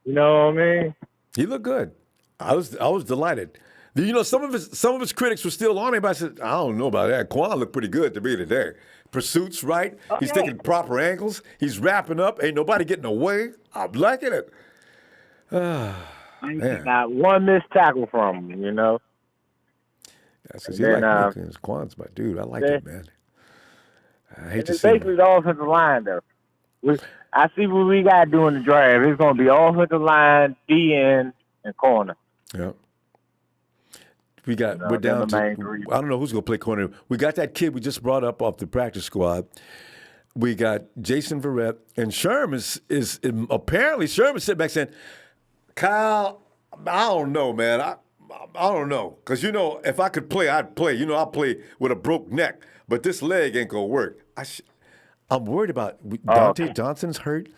You know what I mean? He looked good. I was delighted. Some of his critics were still on him. But I said, I don't know about that. Quan looked pretty good to me today. Pursuit's right. He's taking proper angles. He's wrapping up. Ain't nobody getting away. I'm liking it. Not one missed tackle from him, That's because he like Nick. Quan's my dude. I like it, man. I hate to see basically him. the offensive line, though. I see what we got to do in the draft. It's going to be offensive line, DN, and corner. Yep. We're down to, I don't know who's going to play corner. We got that kid we just brought up off the practice squad. We got Jason Verrett. And Sherm is apparently Sherman sitting back saying, Kyle, I don't know, man. I don't know. Because, if I could play, I'd play. I'll play with a broke neck. But this leg ain't going to work. I'm worried about Dante Johnson's hurt.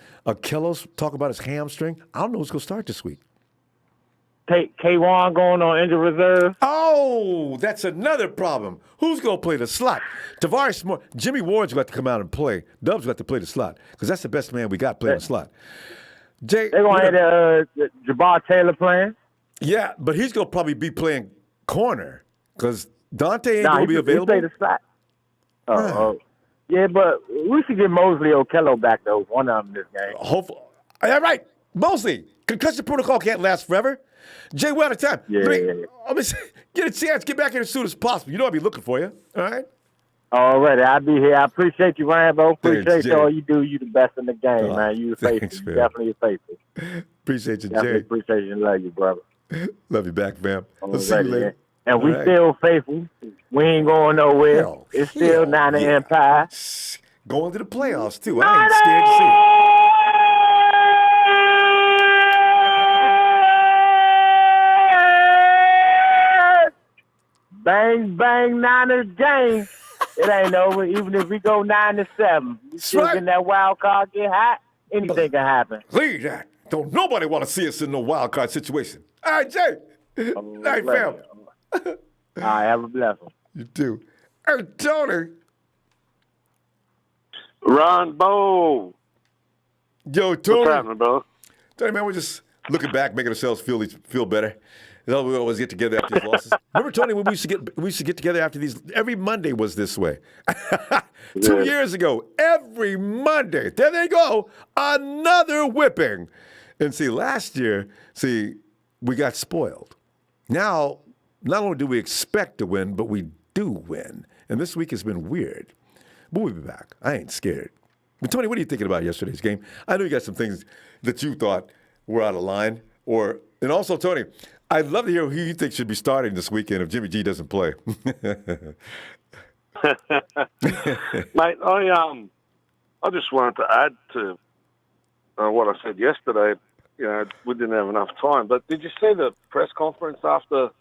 Kello's talk about his hamstring. I don't know who's going to start this week. K1 going on injured reserve. Oh, that's another problem. Who's going to play the slot? Tavares Moore. Jimmy Ward's got to come out and play. Dub's got to play the slot because that's the best man we got playing the slot. Jay, They're going to have Jabbar Taylor playing. Yeah, but he's going to probably be playing corner because Dante ain't going to be available. He played the slot. Yeah, but we should get Mosley or Kello back, though. One of them this game. Hopefully. All right. Mosley, concussion protocol can't last forever. Jay, we're out of time. Yeah. Let me get a chance. Get back here as soon as possible. You know I'll be looking for you. All right? All right. I'll be here. I appreciate you, Ronbo. Appreciate Jay. all you do. You the best in the game, man. You the faithful. Thanks, You man. definitely a faithful. Appreciate you, Definitely Jay. appreciate you and love you, brother. Love you back, fam. I'll All see right, you later. man. And we All right. still faithful. We ain't going nowhere. It's still Niner Empire. Going to the playoffs, too. I ain't scared to see it. Bang, bang, Niners game. It ain't over. Even if we go 9-7, we still right. getting that wild card get hot. Anything can happen. Leave that. Don't nobody want to see us in no wild card situation. All right, Jay. All right, fam. All right, have a blessing. You too. Hey, Tony. Ronbo. Yo, Tony. What's happening, bro? Tony, man, we're just looking back, making ourselves feel better. We always get together after these losses. Remember, Tony, when we used to get together after these. Every Monday was this way. 2 years ago, every Monday. There they go, another whipping. And see, last year, we got spoiled. Now, not only do we expect to win, but we do win. And this week has been weird. But we'll be back. I ain't scared. But Tony, what are you thinking about yesterday's game? I know you got some things that you thought were out of line. And also, Tony, I'd love to hear who you think should be starting this weekend if Jimmy G doesn't play. Mate, I just wanted to add to what I said yesterday. You know, we didn't have enough time. But did you see the press conference after,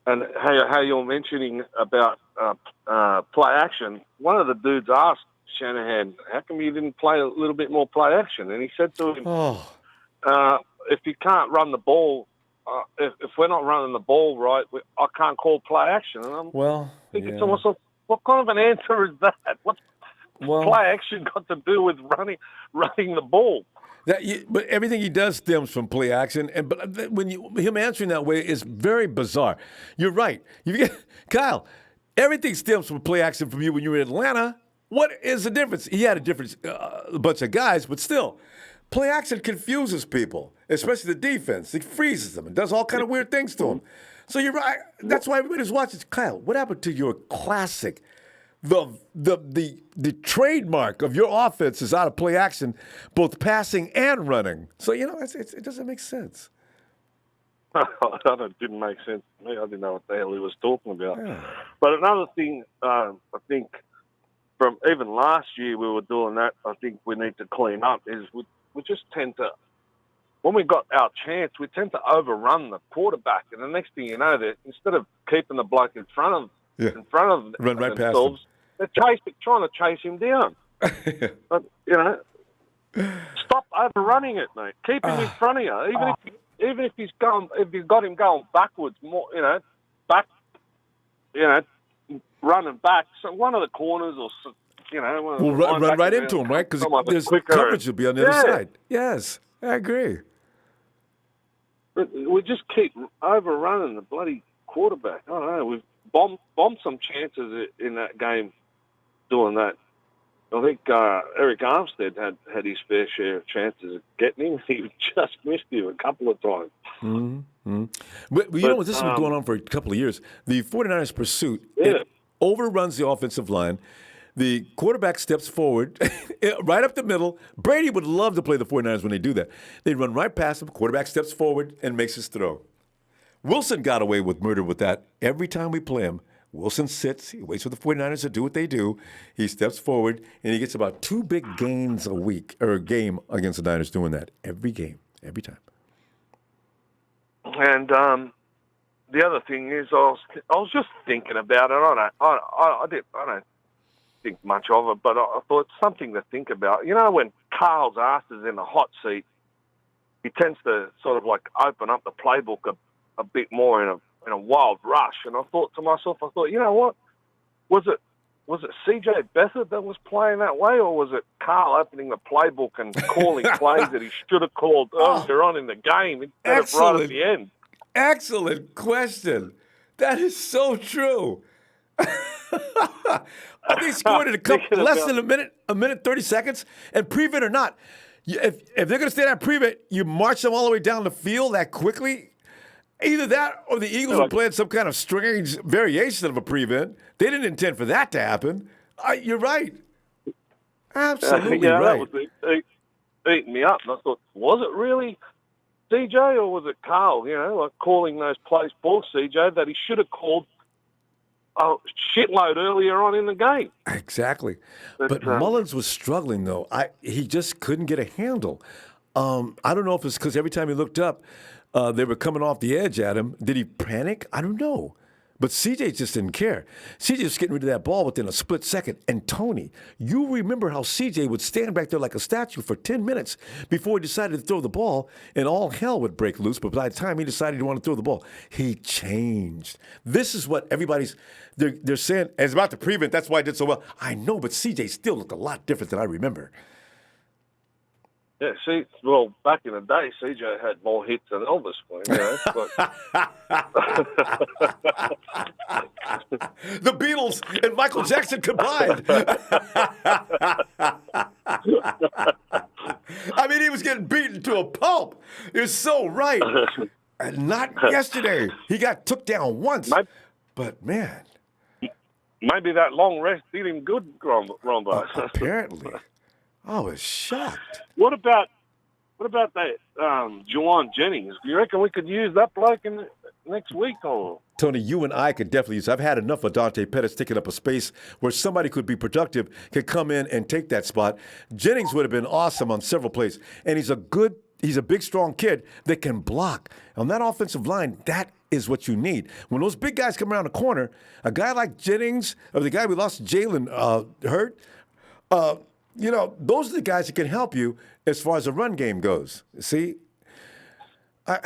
and how you're mentioning about play action? One of the dudes asked Shanahan, "How come you didn't play a little bit more play action?" And he said to him, "If you can't run the ball, if we're not running the ball right, I can't call play action." And I'm thinking to myself, what kind of an answer is that? What's play action got to do with running the ball? But everything he does stems from play action, but him answering that way is very bizarre. You're right. Kyle, everything stems from play action from you when you were in Atlanta. What is the difference? He had a different bunch of guys, but still, play action confuses people, especially the defense. It freezes them and does all kind of weird things to them. So you're right. That's why everybody's watching. Kyle, what happened to your classic? The trademark of your offense is out of play action, both passing and running. So, it doesn't make sense. That didn't make sense to me. I didn't know what the hell he was talking about. Yeah. But another thing, I think, from even last year we were doing that, I think we need to clean up, is we just tend to, when we got our chance, we tend to overrun the quarterback. And the next thing you know, that instead of keeping the bloke in front of run right themselves, they're trying to chase him down. But, stop overrunning it, mate. Keep him in front of you. Even if you've got him going backwards, more, running back. So one of the corners or, run right into him, right? Because there's coverage will be on the other side. Yes, I agree. But we just keep overrunning the bloody quarterback. I don't know. We've bombed some chances in that game doing that. I think Eric Armstead had his fair share of chances of getting him. He just missed him a couple of times. Mm-hmm. But you know what? This has been going on for a couple of years. The 49ers pursuit, it overruns the offensive line. The quarterback steps forward, right up the middle. Brady would love to play the 49ers when they do that. They run right past him. Quarterback steps forward and makes his throw. Wilson got away with murder with that every time we play him. Wilson sits. He waits for the 49ers to do what they do. He steps forward, and he gets about 2 big gains a game against the Niners doing that. Every game, every time. And the other thing is, I was just thinking about it. I don't think much of it, but I thought something to think about. You know, when Carl's ass is in the hot seat, he tends to sort of like open up the playbook a bit more in a wild rush. And I thought to myself, you know what? Was was it C.J. Beathard that was playing that way, or was it Carl opening the playbook and calling plays that he should have called earlier on in the game instead of right at the end? Excellent question. That is so true. They scored in less than a minute 30 seconds, and prevent or not, if they're going to stay that prevent, you march them all the way down the field that quickly. Either that or the Eagles are playing some kind of strange variation of a prevent. They didn't intend for that to happen. You're right. Absolutely right. That was eating me up. And I thought, was it really CJ or was it Carl? Like calling those plays for CJ that he should have called a shitload earlier on in the game. Exactly. But Mullens was struggling, though. He just couldn't get a handle. I don't know if it's because every time he looked up, they were coming off the edge at him. Did he panic? I don't know. But CJ just didn't care. CJ was getting rid of that ball within a split second. And Tony, you remember how CJ would stand back there like a statue for 10 minutes before he decided to throw the ball, and all hell would break loose. But by the time he decided he wanted to throw the ball, he changed. This is what they're saying. It's about the prevent. That's why I did so well. I know, but CJ still looked a lot different than I remember. Yeah, back in the day, CJ had more hits than Elvis. The Beatles and Michael Jackson combined. I mean, he was getting beaten to a pulp. You're so right. And not yesterday. He got took down once. But, man. Maybe that long rest did him good, Ronbo. Apparently. I was shocked. What about that Juwan Jennings? Do you reckon we could use that bloke next week? Or Tony, you and I could definitely use. I've had enough of Dante Pettis taking up a space where somebody could be productive, could come in and take that spot. Jennings would have been awesome on several plays, and he's a big, strong kid that can block. On that offensive line, that is what you need. When those big guys come around the corner, a guy like Jennings, or the guy we lost, Jalen Hurt, those are the guys that can help you as far as the run game goes. See? Well,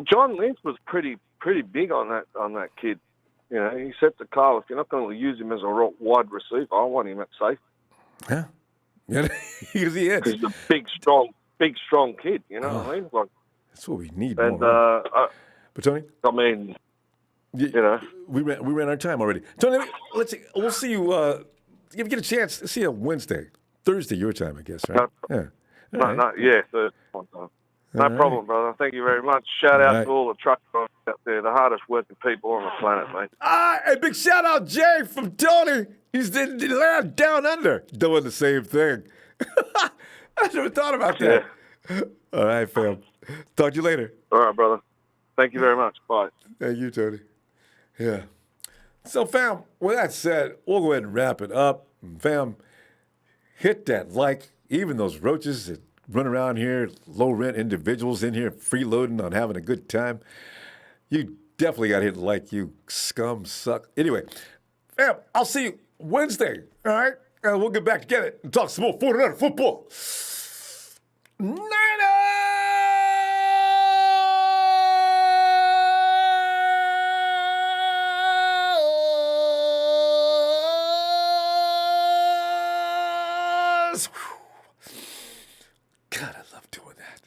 John Lynch was pretty big on that kid. He said to Carl, if you're not going to use him as a wide receiver, I want him at safety. Yeah. Because he is. He's a big, strong kid. You know what I mean? That's what we need. And more, but Tony, I mean, we ran out of time already. Tony, we'll see you. If you get a chance, see you Wednesday. Thursday, your time, I guess, right? Thursday one time. No All problem, brother. Thank you very much. Shout out to all the truck drivers out there, the hardest working people on the planet, mate. A big shout out, Jay, from Tony. He's down under doing the same thing. I never thought about that. Yeah. All right, fam. Talk to you later. All right, brother. Thank you very much. Bye. Thank you, Tony. Yeah. So, fam, with that said, we'll go ahead and wrap it up. Fam, hit that like. Even those roaches that run around here, low-rent individuals in here freeloading on having a good time, you definitely got to hit like, you scum suck. Anyway, fam, I'll see you Wednesday, all right? And we'll get back together and talk some more 49er football. God, I love doing that.